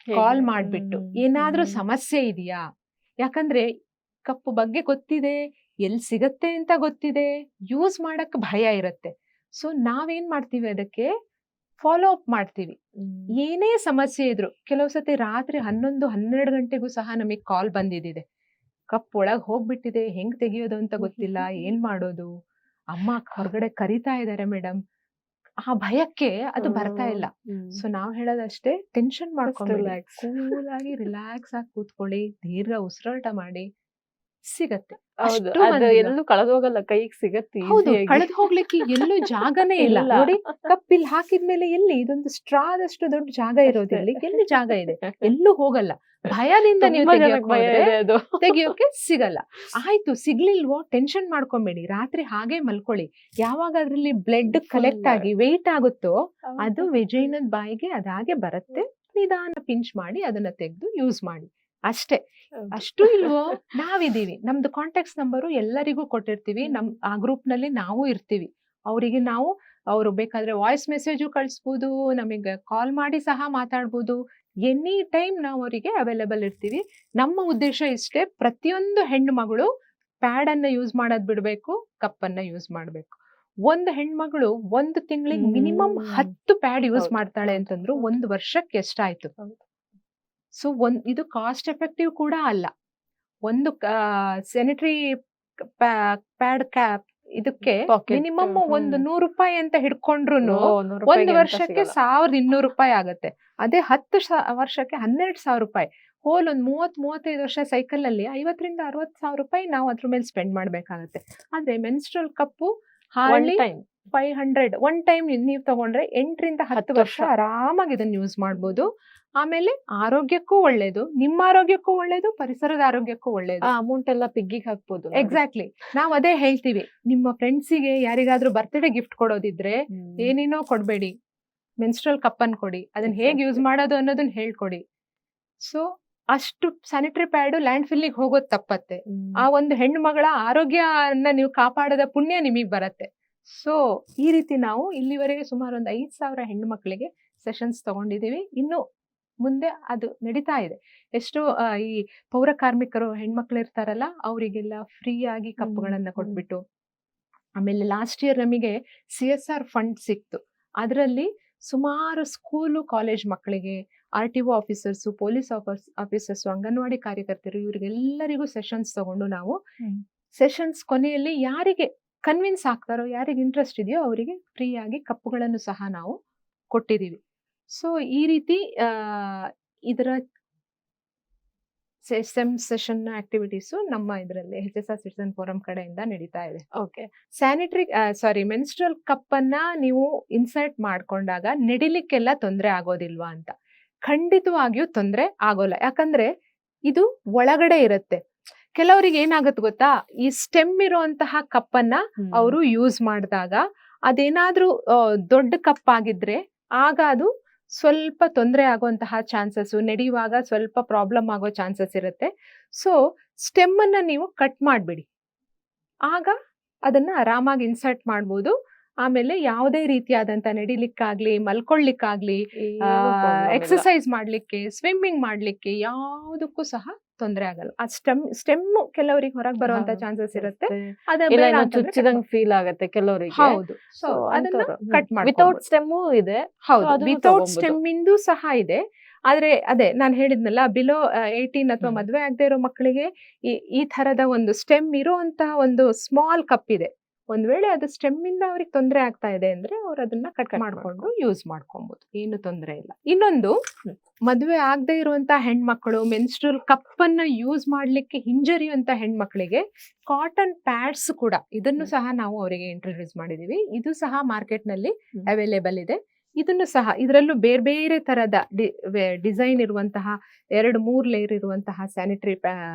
ಕಾಲ್ ಮಾಡ್ಬಿಟ್ಟು ಏನಾದ್ರೂ ಸಮಸ್ಯೆ ಇದೆಯಾ, ಯಾಕಂದ್ರೆ ಕಪ್ಪು ಬಗ್ಗೆ ಗೊತ್ತಿದೆ, ಎಲ್ಲಿ ಸಿಗತ್ತೆ ಅಂತ ಗೊತ್ತಿದೆ, ಯೂಸ್ ಮಾಡಕ್ ಭಯ ಇರತ್ತೆ. ಸೊ ನಾವೇನ್ ಮಾಡ್ತೀವಿ, ಅದಕ್ಕೆ ಫಾಲೋ ಅಪ್ ಮಾಡ್ತೀವಿ. ಏನೇ ಸಮಸ್ಯೆ ಇದ್ರು ಕೆಲವು ಸತಿ ರಾತ್ರಿ 11-12 ಗಂಟೆಗೂ ಸಹ ನಮಗೆ ಕಾಲ್ ಬಂದಿದೆ, ಕಪ್ ಒಳಗ್ ಹೋಗ್ಬಿಟ್ಟಿದೆ, ಹೆಂಗ್ ತೆಗಿಯೋದು ಅಂತ ಗೊತ್ತಿಲ್ಲ, ಏನ್ ಮಾಡೋದು, ಅಮ್ಮ ಹೊರಗಡೆ ಕರಿತಾ ಇದಾರೆ ಮೇಡಮ್, ಆ ಭಯಕ್ಕೆ ಅದು ಬರ್ತಾ ಇಲ್ಲ. ಸೊ ನಾವ್ ಹೇಳೋದಷ್ಟೇ, ಟೆನ್ಷನ್ ಮಾಡ್ಕೊಂಡು ಕೂಲ್ ಆಗಿ ರಿಲ್ಯಾಕ್ಸ್ ಆಗಿ ಕೂತ್ಕೊಳ್ಳಿ, ದೀರ್ಘ ಉಸಿರಾಟ ಮಾಡಿ, ಸಿಗತ್ತೆ. ಎಲ್ಲೂ ಕಳೆದೋಗಲ್ಲ, ಕೈಗೆ ಸಿಗತ್ತೆ. ಹೌದು, ಕಳೆದು ಹೋಗ್ಲಿಕ್ಕೆ ಎಲ್ಲೂ ಜಾಗನೇ ಇಲ್ಲ. ನೋಡಿ, ಕಪ್ ಇಲ್ಲಿ ಹಾಕಿದ್ಮೇಲೆ ಎಲ್ಲಿ ಇದೊಂದು ಸ್ಟ್ರಾದಷ್ಟು ದೊಡ್ಡ ಜಾಗ ಇರೋದಿಲ್ಲ, ಎಲ್ಲಿ ಜಾಗ ಇದೆ, ಎಲ್ಲೂ ಹೋಗಲ್ಲ. ಭಯದಿಂದ ನೀವು ತೆಗಿಯೋಕೆ ಸಿಗಲ್ಲ. ಆಯ್ತು, ಸಿಗ್ಲಿಲ್ವೋ ಟೆನ್ಷನ್ ಮಾಡ್ಕೊಂಬೇಡಿ, ರಾತ್ರಿ ಹಾಗೆ ಮಲ್ಕೊಳ್ಳಿ. ಯಾವಾಗ ಅದ್ರಲ್ಲಿ ಬ್ಲಡ್ ಕಲೆಕ್ಟ್ ಆಗಿ ವೆಯ್ಟ್ ಆಗುತ್ತೋ ಅದು ವಿಜಯನದ ಬಾಯಿಗೆ ಅದಾಗೆ ಬರುತ್ತೆ. ನಿಧಾನ ಪಿಂಚ್ ಮಾಡಿ ಅದನ್ನ ತೆಗೆದು ಯೂಸ್ ಮಾಡಿ ಅಷ್ಟೇ. ಅಷ್ಟು ಇಲ್ವೋ, ನಾವಿದೀವಿ, ನಮ್ದು ಕಾಂಟ್ಯಾಕ್ಟ್ಸ್ ನಂಬರು ಎಲ್ಲರಿಗೂ ಕೊಟ್ಟಿರ್ತೀವಿ. ಆ ಗ್ರೂಪ್ ನಲ್ಲಿ ನಾವು ಇರ್ತೀವಿ. ಅವರಿಗೆ ಅವರು ಬೇಕಾದ್ರೆ ವಾಯ್ಸ್ ಮೆಸೇಜು ಕಳಿಸ್ಬೋದು, ನಮಗೆ ಕಾಲ್ ಮಾಡಿ ಸಹ ಮಾತಾಡ್ಬೋದು. ಎನಿ ಟೈಮ್ ನಾವು ಅವರಿಗೆ ಅವೈಲೇಬಲ್ ಇರ್ತೀವಿ. ನಮ್ಮ ಉದ್ದೇಶ ಇಷ್ಟೇ, ಪ್ರತಿಯೊಂದು ಹೆಣ್ಣು ಮಗಳು ಪ್ಯಾಡ್ ಅನ್ನ ಯೂಸ್ ಮಾಡೋದ್ ಬಿಡ್ಬೇಕು, ಕಪ್ಪನ್ನ ಯೂಸ್ ಮಾಡ್ಬೇಕು. ಒಂದು ಹೆಣ್ಮಗಳು 1 ತಿಂಗಳಿಗೆ ಮಿನಿಮಮ್ 10 ಪ್ಯಾಡ್ ಯೂಸ್ ಮಾಡ್ತಾಳೆ ಅಂತಂದ್ರು 1 ವರ್ಷಕ್ಕೆ ಎಷ್ಟಾಯ್ತು. ಸೊ ಇದು ಕಾಸ್ಟ್ ಎಫೆಕ್ಟಿವ್ ಕೂಡ ಅಲ್ಲ. ಒಂದು ಸ್ಯಾನಿಟರಿ ಪ್ಯಾಡ್ ಕ್ಯಾಪ್ ಇದಕ್ಕೆ ಮಿನಿಮಮ್ ಒಂದು 100 ರೂಪಾಯಿ ಅಂತ ಹಿಡ್ಕೊಂಡ್ರು 1 ವರ್ಷಕ್ಕೆ 1200 ರೂಪಾಯಿ ಆಗತ್ತೆ. ಅದೇ 10 ವರ್ಷಕ್ಕೆ 12,000 ರೂಪಾಯಿ. ಹೋಲ್ ಒಂದು 30-35 ವರ್ಷ ಸೈಕಲ್ ಅಲ್ಲಿ 50,000-60,000 ರೂಪಾಯಿ ನಾವು ಅದ್ರ ಮೇಲೆ ಸ್ಪೆಂಡ್ ಮಾಡ್ಬೇಕಾಗತ್ತೆ. ಆದ್ರೆ ಮೆನ್ಸ್ಟ್ರಲ್ ಕಪ್ಪು ಹಾರ್ಡ್ಲಿ 500 ಒನ್ ಟೈಮ್ ನೀವು ತಗೊಂಡ್ರೆ 8-10 ವರ್ಷ ಆರಾಮಾಗಿ ಇದನ್ನ ಯೂಸ್ ಮಾಡ್ಬೋದು. ಆಮೇಲೆ ಆರೋಗ್ಯಕ್ಕೂ ಒಳ್ಳೇದು, ನಿಮ್ಮ ಆರೋಗ್ಯಕ್ಕೂ ಒಳ್ಳೇದು, ಪರಿಸರದ ಆರೋಗ್ಯಕ್ಕೂ ಒಳ್ಳೇದು. ಅಮೌಂಟ್ ಎಲ್ಲ ಪಿಗ್ಗಿಗೆ ಹಾಕ್ಬೋದು. ಎಕ್ಸಾಕ್ಟ್ಲಿ, ನಾವ್ ಅದೇ ಹೇಳ್ತೀವಿ. ನಿಮ್ಮ ಫ್ರೆಂಡ್ಸಿಗೆ ಯಾರಿಗಾದ್ರೂ ಬರ್ತ್ಡೇ ಗಿಫ್ಟ್ ಕೊಡೋದಿದ್ರೆ ಏನೇನೋ ಕೊಡ್ಬೇಡಿ, ಮೆನ್ಸ್ಟ್ರಲ್ ಕಪ್ ಅನ್ನು ಕೊಡಿ, ಅದನ್ನ ಹೇಗೆ ಯೂಸ್ ಮಾಡೋದು ಅನ್ನೋದನ್ನ ಹೇಳ್ಕೊಡಿ. ಸೊ ಅಷ್ಟು ಸ್ಯಾನಿಟರಿ ಪ್ಯಾಡ್ ಲ್ಯಾಂಡ್ ಫಿಲ್ಲಿಗೆ ಹೋಗೋದು ತಪ್ಪತ್ತೆ. ಆ ಒಂದು ಹೆಣ್ಣು ಮಗಳ ಆರೋಗ್ಯನ ನೀವು ಕಾಪಾಡದ ಪುಣ್ಯ ನಿಮಗೆ ಬರತ್ತೆ. ಸೊ ಈ ರೀತಿ ನಾವು ಇಲ್ಲಿವರೆಗೆ ಸುಮಾರು ಒಂದು 5,000 ಹೆಣ್ಣು ಮಕ್ಕಳಿಗೆ ಸೆಷನ್ಸ್ ತಗೊಂಡಿದೀವಿ. ಇನ್ನು ಮುಂದೆ ಅದು ನಡೀತಾ ಇದೆ. ಎಷ್ಟೋ ಈ ಪೌರ ಕಾರ್ಮಿಕರು ಹೆಣ್ಮಕ್ಳು ಇರ್ತಾರಲ್ಲ, ಅವರಿಗೆಲ್ಲ ಫ್ರೀ ಆಗಿ ಕಪ್ಪುಗಳನ್ನ ಕೊಟ್ಬಿಟ್ಟು, ಆಮೇಲೆ ಲಾಸ್ಟ್ ಇಯರ್ ನಮಗೆ CSR ಫಂಡ್ ಸಿಕ್ತು. ಅದರಲ್ಲಿ ಸುಮಾರು ಸ್ಕೂಲು ಕಾಲೇಜ್ ಮಕ್ಕಳಿಗೆ, RTO officers, police officers, anganwadi ಕಾರ್ಯಕರ್ತರು, ಇವರಿಗೆಲ್ಲರಿಗೂ ಸೆಷನ್ಸ್ ತಗೊಂಡು ನಾವು ಸೆಷನ್ಸ್ ಕೊನೆಯಲ್ಲಿ ಯಾರಿಗೆ ಕನ್ವಿನ್ಸ್ ಆಗ್ತಾರೋ, ಯಾರಿಗೆ ಇಂಟ್ರೆಸ್ಟ್ ಇದೆಯೋ ಅವರಿಗೆ ಫ್ರೀ ಆಗಿ ಕಪ್ಪುಗಳನ್ನು ಸಹ ನಾವು ಕೊಟ್ಟಿದ್ದೀವಿ. ಸೊ ಈ ರೀತಿ ಇದರ ಸೆಷನ್ ಆಕ್ಟಿವಿಟೀಸು ನಮ್ಮ ಇದರಲ್ಲಿ HSR ಸಿಟಿಸನ್ ಫೋರಂ ಕಡೆಯಿಂದ ನಡೀತಾ ಇದೆ. ಓಕೆ, ಮೆನ್ಸ್ಟ್ರಲ್ ಕಪ್ ಅನ್ನ ನೀವು ಇನ್ಸರ್ಟ್ ಮಾಡ್ಕೊಂಡಾಗ ನಡಿಲಿಕ್ಕೆಲ್ಲ ತೊಂದರೆ ಆಗೋದಿಲ್ವಾ ಅಂತ? ಖಂಡಿತವಾಗಿಯೂ ತೊಂದರೆ ಆಗೋಲ್ಲ. ಯಾಕಂದ್ರೆ ಇದು ಒಳಗಡೆ ಇರುತ್ತೆ. ಕೆಲವರಿಗೆ ಏನಾಗುತ್ತೆ ಗೊತ್ತಾ, ಈ ಸ್ಟೆಮ್ ಇರುವಂತಹ ಕಪ್ಪನ್ನ ಅವರು ಯೂಸ್ ಮಾಡಿದಾಗ ಅದೇನಾದ್ರೂ ದೊಡ್ಡ ಕಪ್ ಆಗಿದ್ರೆ ಆಗ ಅದು ಸ್ವಲ್ಪ ತೊಂದರೆ ಆಗುವಂತಹ ಚಾನ್ಸಸ್, ನಡೆಯುವಾಗ ಸ್ವಲ್ಪ ಪ್ರಾಬ್ಲಮ್ ಆಗೋ ಚಾನ್ಸಸ್ ಇರುತ್ತೆ. ಸೊ ಸ್ಟೆಮ್ ಅನ್ನ ನೀವು ಕಟ್ ಮಾಡ್ಬಿಡಿ, ಆಗ ಅದನ್ನ ಆರಾಮಾಗಿ ಇನ್ಸರ್ಟ್ ಮಾಡ್ಬೋದು. ಆಮೇಲೆ ಯಾವುದೇ ರೀತಿಯಾದಂತ ನಡಿಲಿಕ್ಕಾಗ್ಲಿ, ಮಲ್ಕೊಳ್ಳಿಕ್ಕಾಗ್ಲಿ, ಎಕ್ಸರ್ಸೈಸ್ ಮಾಡ್ಲಿಕ್ಕೆ, ಸ್ವಿಮ್ಮಿಂಗ್ ಮಾಡ್ಲಿಕ್ಕೆ ಯಾವುದಕ್ಕೂ ಸಹ ತೊಂದರೆ ಆಗಲ್ಲ. ಆ ಸ್ಟೆಮ್ ಕೆಲವರಿಗೆ ಹೊರಗೆ ಬರುವಂತ ಚಾನ್ಸಸ್ ಇರುತ್ತೆ, ಚುಚ್ಚಿದಂಗ್ ಫೀಲ್ ಆಗುತ್ತೆ ಕೆಲವರಿಗೆ. ಹೌದು, ಸೊ ಅದನ್ನ ಕಟ್ ಮಾಡಿ. ವಿತೌಟ್ ಸ್ಟೆಮ್ಮು ಇದೆ. ಹೌದು, ವಿತೌಟ್ ಸ್ಟೆಮ್ ಇಂದು ಸಹ ಇದೆ. ಆದ್ರೆ ಅದೇ ನಾನು ಹೇಳಿದ್ನಲ್ಲ, ಬಿಲೋ 18 ಅಥವಾ ಮದುವೆ ಆಗದೆ ಇರೋ ಮಕ್ಕಳಿಗೆ ಈ ತರದ ಒಂದು ಸ್ಟೆಮ್ ಇರುವಂತಹ ಒಂದು ಸ್ಮಾಲ್ ಕಪ್ ಇದೆ. ಒಂದ್ ವೇಳೆ ಅದು ಸ್ಟೆಮ್ ಇಂದ ಅವ್ರಿಗೆ ತೊಂದರೆ ಆಗ್ತಾ ಇದೆ ಅಂದ್ರೆ ಅವ್ರು ಅದನ್ನ ಕಟ್ ಮಾಡ್ಕೊಂಡು ಯೂಸ್ ಮಾಡ್ಕೊಬಹುದು, ಏನು ತೊಂದರೆ ಇಲ್ಲ. ಇನ್ನೊಂದು, ಮದುವೆ ಆಗದೆ ಇರುವಂತ ಹೆಣ್ಮಕ್ಳು ಮೆನ್ಸ್ಟ್ರಲ್ ಕಪ್ ಅನ್ನ ಯೂಸ್ ಮಾಡ್ಲಿಕ್ಕೆ ಹಿಂಜರಿಯುವಂತ ಹೆಣ್ಮಕ್ಳಿಗೆ ಕಾಟನ್ ಪ್ಯಾಡ್ಸ್ ಕೂಡ, ಇದನ್ನು ಸಹ ನಾವು ಅವರಿಗೆ ಇಂಟ್ರೊಡ್ಯೂಸ್ ಮಾಡಿದೀವಿ. ಇದು ಸಹ ಮಾರ್ಕೆಟ್ ನಲ್ಲಿ ಅವೈಲೇಬಲ್ ಇದೆ. ಇದನ್ನು ಸಹ ಇದರಲ್ಲೂ ಬೇರೆ ಬೇರೆ ತರದ ಡಿಸೈನ್ ಇರುವಂತಹ 2-3 ಲೇಯರ್ ಇರುವಂತಹ ಸ್ಯಾನಿಟರಿ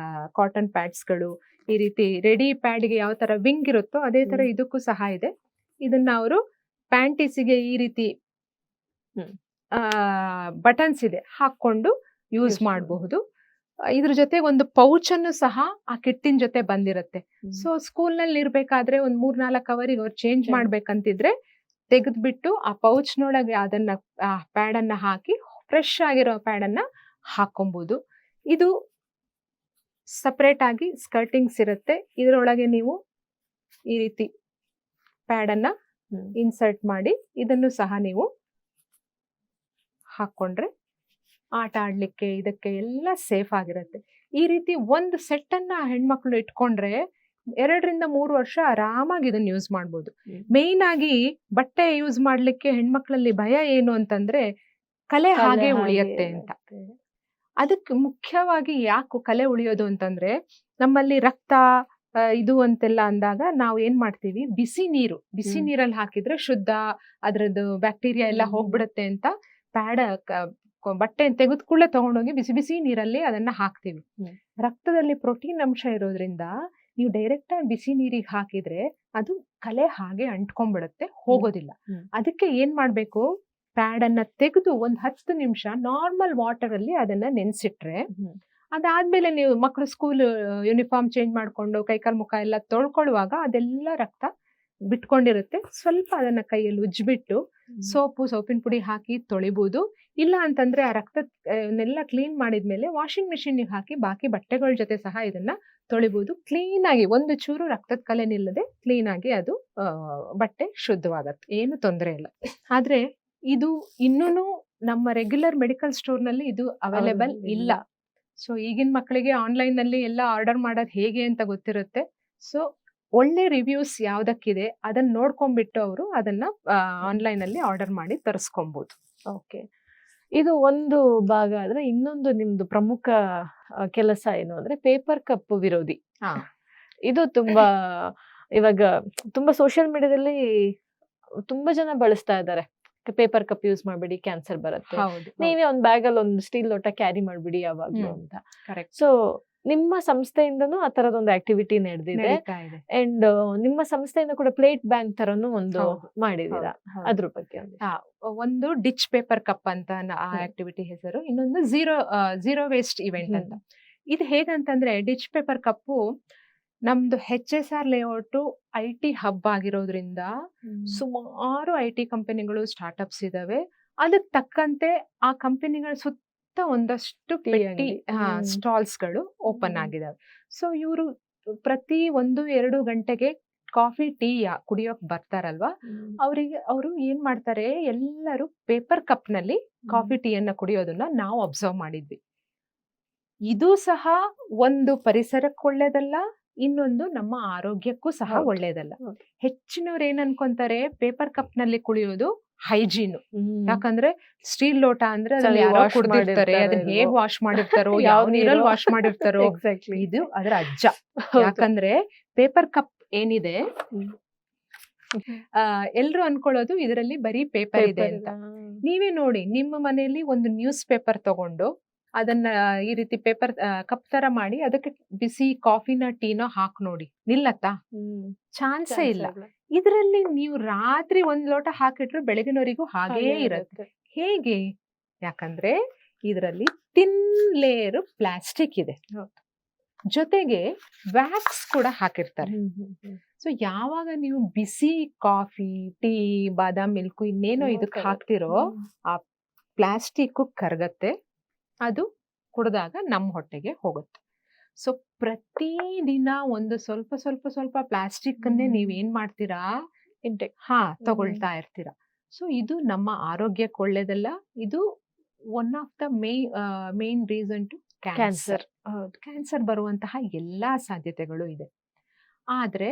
ಕಾಟನ್ ಪ್ಯಾಡ್ಸ್ಗಳು, ಈ ರೀತಿ ರೆಡಿ ಪ್ಯಾಡ್ಗೆ ಯಾವ ತರ ವಿಂಗ್ ಇರುತ್ತೋ ಅದೇ ತರ ಇದಕ್ಕೂ ಸಹ ಇದೆ. ಇದನ್ನ ಅವರು ಪ್ಯಾಂಟೀಸಿಗೆ ಈ ರೀತಿ ಬಟನ್ಸ್ ಇದೆ ಹಾಕೊಂಡು ಯೂಸ್ ಮಾಡಬಹುದು. ಇದ್ರ ಜೊತೆ ಒಂದು ಪೌಚ್ ಅನ್ನು ಸಹ ಆ ಕಿಟ್ಟಿನ ಜೊತೆ ಬಂದಿರುತ್ತೆ. ಸೊ ಸ್ಕೂಲ್ ನಲ್ಲಿ ಇರ್ಬೇಕಾದ್ರೆ ಒಂದ್ 3-4 ಅವರಿಗೆ ಅವ್ರು ಚೇಂಜ್ ಮಾಡ್ಬೇಕಂತಿದ್ರೆ ತೆಗೆದ್ಬಿಟ್ಟು ಆ ಪೌಚ್ ನೊಳಗೆ ಅದನ್ನ ಪ್ಯಾಡ್ ಅನ್ನ ಹಾಕಿ ಫ್ರೆಶ್ ಆಗಿರೋ ಪ್ಯಾಡ್ ಅನ್ನ ಹಾಕೊಬಹುದು. ಇದು ಸಪರೇಟ್ ಆಗಿ ಸ್ಕರ್ಟಿಂಗ್ಸ್ ಇರುತ್ತೆ. ಇದರೊಳಗೆ ನೀವು ಈ ರೀತಿ ಪ್ಯಾಡ್ ಅನ್ನ ಇನ್ಸರ್ಟ್ ಮಾಡಿ ಇದನ್ನು ಸಹ ನೀವು ಹಾಕೊಂಡ್ರೆ ಆಟ ಆಡ್ಲಿಕ್ಕೆ ಇದಕ್ಕೆ ಎಲ್ಲ ಸೇಫ್ ಆಗಿರುತ್ತೆ. ಈ ರೀತಿ ಒಂದು ಸೆಟ್ ಅನ್ನ ಹೆಣ್ಮಕ್ಳು ಇಟ್ಕೊಂಡ್ರೆ 2-3 ವರ್ಷ ಆರಾಮಾಗಿ ಇದನ್ನ ಯೂಸ್ ಮಾಡ್ಬೋದು. ಮೇನ್ ಆಗಿ ಬಟ್ಟೆ ಯೂಸ್ ಮಾಡ್ಲಿಕ್ಕೆ ಹೆಣ್ಮಕ್ಳಲ್ಲಿ ಭಯ ಏನು ಅಂತಂದ್ರೆ ಕಲೆ ಹಾಗೆ ಉಳಿಯತ್ತೆ ಅಂತ. ಅದಕ್ಕೆ ಮುಖ್ಯವಾಗಿ ಯಾಕೆ ಕಲೆ ಉಳಿಯೋದು ಅಂತಂದ್ರೆ ನಮ್ಮಲ್ಲಿ ರಕ್ತ ಇದು ಅಂತೆಲ್ಲ ಅಂದಾಗ ನಾವು ಏನ್ ಮಾಡ್ತೀವಿ, ಬಿಸಿ ನೀರಲ್ಲಿ ಹಾಕಿದ್ರೆ ಶುದ್ಧ, ಅದ್ರದ್ದು ಬ್ಯಾಕ್ಟೀರಿಯಾ ಎಲ್ಲ ಹೋಗ್ಬಿಡುತ್ತೆ ಅಂತ ಪ್ಯಾಡ್ ಬಟ್ಟೆ ತೆಗೆದು ಕೂಡಲೇ ತಗೊಂಡೋಗಿ ಬಿಸಿ ಬಿಸಿ ನೀರಲ್ಲಿ ಅದನ್ನ ಹಾಕ್ತಿವಿ. ರಕ್ತದಲ್ಲಿ ಪ್ರೋಟೀನ್ ಅಂಶ ಇರೋದ್ರಿಂದ ನೀವು ಡೈರೆಕ್ಟ್ ಆಗಿ ಬಿಸಿ ನೀರಿಗೆ ಹಾಕಿದ್ರೆ ಅದು ಕಲೆ ಹಾಗೆ ಅಂಟ್ಕೊಂಡ್ಬಿಡುತ್ತೆ, ಹೋಗೋದಿಲ್ಲ. ಅದಕ್ಕೆ ಏನ್ ಮಾಡ್ಬೇಕು, ಪ್ಯಾಡ್ ಅನ್ನ ತೆಗೆದು 10 ನಿಮಿಷ ನಾರ್ಮಲ್ ವಾಟರ್ ಅಲ್ಲಿ ಅದನ್ನ ನೆನ್ಸಿಟ್ರೆ, ಅದಾದ್ಮೇಲೆ ನೀವು ಮಕ್ಕಳು ಸ್ಕೂಲ್ ಯೂನಿಫಾರ್ಮ್ ಚೇಂಜ್ ಮಾಡ್ಕೊಂಡು ಕೈಕಾಲ್ ಮುಖ ಎಲ್ಲ ತೊಳ್ಕೊಳ್ಳುವಾಗ ಅದೆಲ್ಲ ರಕ್ತ ಬಿಟ್ಕೊಂಡಿರುತ್ತೆ. ಸ್ವಲ್ಪ ಅದನ್ನ ಕೈಯಲ್ಲಿ ಉಜ್ಬಿಟ್ಟು ಸೋಪಿನ ಪುಡಿ ಹಾಕಿ ತೊಳಿಬಹುದು. ಇಲ್ಲ ಅಂತಂದ್ರೆ ಆ ರಕ್ತನೆಲ್ಲ ಕ್ಲೀನ್ ಮಾಡಿದ್ಮೇಲೆ ವಾಷಿಂಗ್ ಮಿಷಿನ್ ಹಾಕಿ ಬಾಕಿ ಬಟ್ಟೆಗಳ ಜೊತೆ ಸಹ ಇದನ್ನ ತೊಳಿಬಹುದು. ಕ್ಲೀನ್ ಆಗಿ ಒಂದು ಚೂರು ರಕ್ತದ ಕಲೆ ನಿಲ್ಲದೆ ಕ್ಲೀನ್ ಆಗಿ ಅದು ಬಟ್ಟೆ ಶುದ್ಧವಾಗತ್ತೆ, ಏನು ತೊಂದರೆ ಇಲ್ಲ. ಆದ್ರೆ ಇದು ಇನ್ನೂ ನಮ್ಮ ರೆಗ್ಯುಲರ್ ಮೆಡಿಕಲ್ ಸ್ಟೋರ್ ನಲ್ಲಿ ಇದು ಅವೈಲೇಬಲ್ ಇಲ್ಲ. ಸೊ ಈಗಿನ ಮಕ್ಕಳಿಗೆ ಆನ್ಲೈನ್ ನಲ್ಲಿ ಎಲ್ಲ ಆರ್ಡರ್ ಮಾಡೋದು ಹೇಗೆ ಅಂತ ಗೊತ್ತಿರುತ್ತೆ. ಸೊ ಒಳ್ಳೆ ರಿವ್ಯೂಸ್ ಯಾವ್ದಕ್ಕಿದೆ ಅದನ್ನ ನೋಡ್ಕೊಂಡ್ಬಿಟ್ಟು ಅವರು ಅದನ್ನ ಆನ್ಲೈನ್ ಅಲ್ಲಿ ಆರ್ಡರ್ ಮಾಡಿ ತರಿಸ್ಕೊಬಹುದು. ಓಕೆ, ಇದು ಒಂದು ಭಾಗ ಆದ್ರೆ ಇನ್ನೊಂದು ನಿಮ್ದು ಪ್ರಮುಖ ಕೆಲಸ ಏನು ಅಂದ್ರೆ ಪೇಪರ್ ಕಪ್ ವಿರೋಧಿ. ಇದು ತುಂಬಾ ಇವಾಗ ತುಂಬಾ ಸೋಷಿಯಲ್ ಮೀಡಿಯಾದಲ್ಲಿ ತುಂಬಾ ಜನ ಬಳಸ್ತಾ ಇದ್ದಾರೆ. ಪೇಪರ್ ಕಪ್ ಯೂಸ್ ಮಾಡ್ಬಿಡಿ, ಕ್ಯಾನ್ಸರ್ ಬರುತ್ತೆ, ನೀವೇ ಒಂದ್ ಬ್ಯಾಗ್ ಅಲ್ಲಿ ಒಂದು ಸ್ಟೀಲ್ ಲೋಟ ಕ್ಯಾರಿ ಮಾಡ್ಬಿಡಿ ಯಾವಾಗ್ಲೂ ಅಂತ. ಸೊ ನಿಮ್ಮ ಸಂಸ್ಥೆಯಿಂದನೂ ಆ ತರದೊಂದು ಆಕ್ಟಿವಿಟಿ ನಡೆದಿದೆ. ಅಂಡ್ ನಿಮ್ಮ ಸಂಸ್ಥೆಯಿಂದ ಕೂಡ ಪ್ಲೇಟ್ ಬ್ಯಾಂಕ್ ತರನು ಒಂದು ಮಾಡಿದೀರಾ, ಅದ್ರ ಬಗ್ಗೆ ಒಂದು ಡಿಚ್ ಪೇಪರ್ ಕಪ್ ಅಂತ ಆ ಆಕ್ಟಿವಿಟಿ ಹೆಸರು, ಇನ್ನೊಂದು ಝೀರೋ ವೇಸ್ಟ್ ಇವೆಂಟ್ ಅಂತ. ಇದು ಹೇಗಂತಂದ್ರೆ ಡಿಚ್ ಪೇಪರ್ ಕಪ್ಪು ನಮ್ದು HSR ಲೇಔಟ್ IT ಹಬ್ ಆಗಿರೋದ್ರಿಂದ ಸುಮಾರು IT ಕಂಪನಿಗಳು ಸ್ಟಾರ್ಟ್ಅಪ್ಸ್ ಇದಾವೆ. ಅದಕ್ಕೆ ತಕ್ಕಂತೆ ಆ ಕಂಪನಿಗಳ ಸುತ್ತ ಒಂದಷ್ಟು ಪೆಟ್ಟಿ ಸ್ಟಾಲ್ಸ್ ಗಳು ಓಪನ್ ಆಗಿದಾವೆ. ಸೊ ಇವರು ಪ್ರತಿ 1-2 ಗಂಟೆಗೆ ಕಾಫಿ ಟೀ ಕುಡಿಯೋಕ್ ಬರ್ತಾರಲ್ವಾ, ಅವರು ಏನ್ ಮಾಡ್ತಾರೆ, ಎಲ್ಲರೂ ಪೇಪರ್ ಕಪ್ ನಲ್ಲಿ ಕಾಫಿ ಟೀಯನ್ನ ಕುಡಿಯೋದನ್ನ ನಾವು ಅಬ್ಸರ್ವ್ ಮಾಡಿದ್ವಿ. ಇದು ಸಹ ಒಂದು ಪರಿಸರಕ್ಕೆ ಒಳ್ಳೇದಲ್ಲ, ಇನ್ನೊಂದು ನಮ್ಮ ಆರೋಗ್ಯಕ್ಕೂ ಸಹ ಒಳ್ಳೇದಲ್ಲ. ಹೆಚ್ಚಿನವ್ರು ಏನ್ ಅನ್ಕೊಂತಾರೆ, ಪೇಪರ್ ಕಪ್ ನಲ್ಲಿ ಕುಡಿಯೋದು ಹೈಜೀನ್. ಯಾಕಂದ್ರೆ ಸ್ಟೀಲ್ ಲೋಟ ಅಂದ್ರೆ ಯಾರೋ ಕುಡ್ದಿರ್ತಾರೆ, ಅದನ್ನ ಹೇಗ್ ವಾಶ್ ಮಾಡಿರ್ತಾರೋ, ಯಾವ ನೀರಲ್ಲಿ ವಾಶ್ ಮಾಡಿರ್ತಾರೋ, ಇದು ಅದರ ಅಜ್ಜ. ಯಾಕಂದ್ರೆ ಪೇಪರ್ ಕಪ್ ಏನಿದೆ, ಎಲ್ರು ಅನ್ಕೊಳ್ಳೋದು ಇದರಲ್ಲಿ ಬರೀ ಪೇಪರ್ ಇದೆ ಅಂತ. ನೀವೇ ನೋಡಿ, ನಿಮ್ಮ ಮನೆಯಲ್ಲಿ ಒಂದು ನ್ಯೂಸ್ ಪೇಪರ್ ತಗೊಂಡು ಅದನ್ನ ಈ ರೀತಿ ಪೇಪರ್ ಕಪ್ ತರ ಮಾಡಿ ಅದಕ್ಕೆ ಬಿಸಿ ಕಾಫಿನ ಟೀನೋ ಹಾಕ್ ನೋಡಿ, ನಿಲ್ಲತ್ತಾ? ಚಾನ್ಸೇ ಇಲ್ಲ. ಇದರಲ್ಲಿ ನೀವು ರಾತ್ರಿ 1 ಲೋಟ ಹಾಕಿಟ್ರು ಬೆಳಗಿನವರೆಗೂ ಹಾಗೇ ಇರುತ್ತೆ. ಹೇಗೆ? ಯಾಕಂದ್ರೆ ಇದರಲ್ಲಿ ತಿನ್ ಲೇಯರ್ ಪ್ಲಾಸ್ಟಿಕ್ ಇದೆ, ಜೊತೆಗೆ ವ್ಯಾಕ್ಸ್ ಕೂಡ ಹಾಕಿರ್ತಾರೆ. ಸೊ ಯಾವಾಗ ನೀವು ಬಿಸಿ ಕಾಫಿ, ಟೀ, ಬಾದಾಮ್ ಮಿಲ್ಕ್ ಇನ್ನೇನೋ ಇದಕ್ಕೆ ಹಾಕ್ತಿರೋ, ಆ ಪ್ಲಾಸ್ಟಿಕ್ ಕರಗತ್ತೆ, ಅದು ಕುಡಿದಾಗ ನಮ್ಮ ಹೊಟ್ಟೆಗೆ ಹೋಗುತ್ತೆ. ಸೊ ಪ್ರತಿದಿನ ಒಂದು ಸ್ವಲ್ಪ ಪ್ಲಾಸ್ಟಿಕ್ ಅನ್ನೇ ನೀವೇನ್ ಮಾಡ್ತೀರಾ, ತಗೊಳ್ತಾ ಇರ್ತೀರಾ. ಸೊ ಇದು ನಮ್ಮ ಆರೋಗ್ಯಕ್ಕೆ ಒಳ್ಳೇದಲ್ಲ. ಇದು one of the main reason to cancer. Cancer ಬರುವಂತಹ ಎಲ್ಲಾ ಸಾಧ್ಯತೆಗಳು ಇದೆ. ಆದ್ರೆ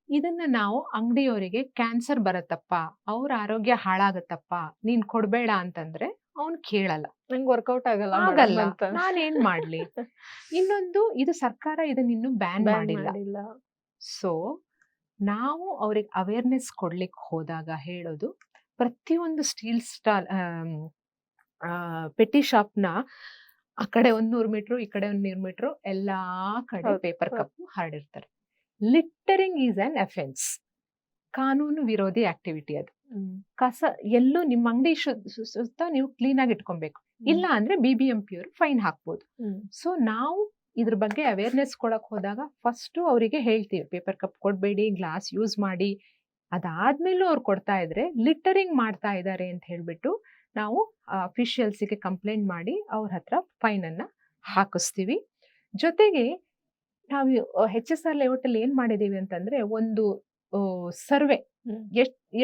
ಇದನ್ನ ನಾವು ಅಂಗಡಿಯವರಿಗೆ ಕ್ಯಾನ್ಸರ್ ಬರತ್ತಪ್ಪ, ಅವ್ರ ಆರೋಗ್ಯ ಹಾಳಾಗತ್ತಪ್ಪ, ನೀನ್ ಕೊಡ್ಬೇಡ ಅಂತಂದ್ರೆ ಅವ್ನ್ ಕೇಳಲ್ಲ, ನಂಗೆ ವರ್ಕೌಟ್ ಆಗಲ್ಲ, ನಾನೇನ್ ಮಾಡ್ಲಿ. ಇನ್ನೊಂದು, ಇದು ಸರ್ಕಾರ ಇದನ್ನ ಇನ್ನು ಬ್ಯಾನ್ ಮಾಡಿಲ್ಲ. ಸೊ ನಾವು ಅವ್ರಿಗೆ ಅವೇರ್ನೆಸ್ ಕೊಡ್ಲಿಕ್ಕೆ ಹೋದಾಗ ಹೇಳೋದು, ಪ್ರತಿಯೊಂದು ಸ್ಟೀಲ್ ಸ್ಟಾಲ್ ಪೆಟ್ಟಿ ಶಾಪ್ನ ಆ ಕಡೆ 100 ಮೀಟ್ರು, ಈ ಕಡೆ 100 ಮೀಟ್ರು ಎಲ್ಲಾ ಕಡೆ ಹೌದು, ಪೇಪರ್ ಹೌದು. ಕಪ್ ಹರಡಿರ್ತಾರೆ. ಲಿಟ್ಟರಿಂಗ್ ಈಸ್ ಆನ್ ಅಫೆನ್ಸ್, ಕಾನೂನು ವಿರೋಧಿ ಆಕ್ಟಿವಿಟಿ ಅದು. ಕಸ ಎಲ್ಲೂ ನಿಮ್ಮ ಅಂಗಡಿ ಸುತ್ತ ನೀವು ಕ್ಲೀನ್ ಆಗಿ ಇಟ್ಕೊಬೇಕು. ಇಲ್ಲ ಅಂದ್ರೆ BBMP ಅವರು ಫೈನ್ ಹಾಕ್ಬೋದು. ಸೊ ನಾವು ಇದ್ರ ಬಗ್ಗೆ ಅವೇರ್ನೆಸ್ ಕೊಡಕ್ ಹೋದಾಗ ಫಸ್ಟ್ ಅವರಿಗೆ ಹೇಳ್ತೀವಿ, ಪೇಪರ್ ಕಪ್ ಕೊಡ್ಬೇಡಿ, ಗ್ಲಾಸ್ ಯೂಸ್ ಮಾಡಿ. ಅದಾದ್ಮೇಲೂ ಅವ್ರು ಕೊಡ್ತಾ ಇದ್ರೆ ಲಿಟ್ಟರಿಂಗ್ ಮಾಡ್ತಾ ಇದ್ದಾರೆ ಅಂತ ಹೇಳ್ಬಿಟ್ಟು ನಾವು ಅಫಿಷಿಯಲ್ಸಿಗೆ ಕಂಪ್ಲೇಂಟ್ ಮಾಡಿ ಅವ್ರ ಹತ್ರ ಫೈನ್ ಅನ್ನ ಹಾಕಿಸ್ತೀವಿ. ಜೊತೆಗೆ ನಾವು HSR ಲೇಔಟ್ ಅಲ್ಲಿ ಏನ್ ಮಾಡಿದೀವಿ ಅಂತಂದ್ರೆ, ಒಂದು ಸರ್ವೆ,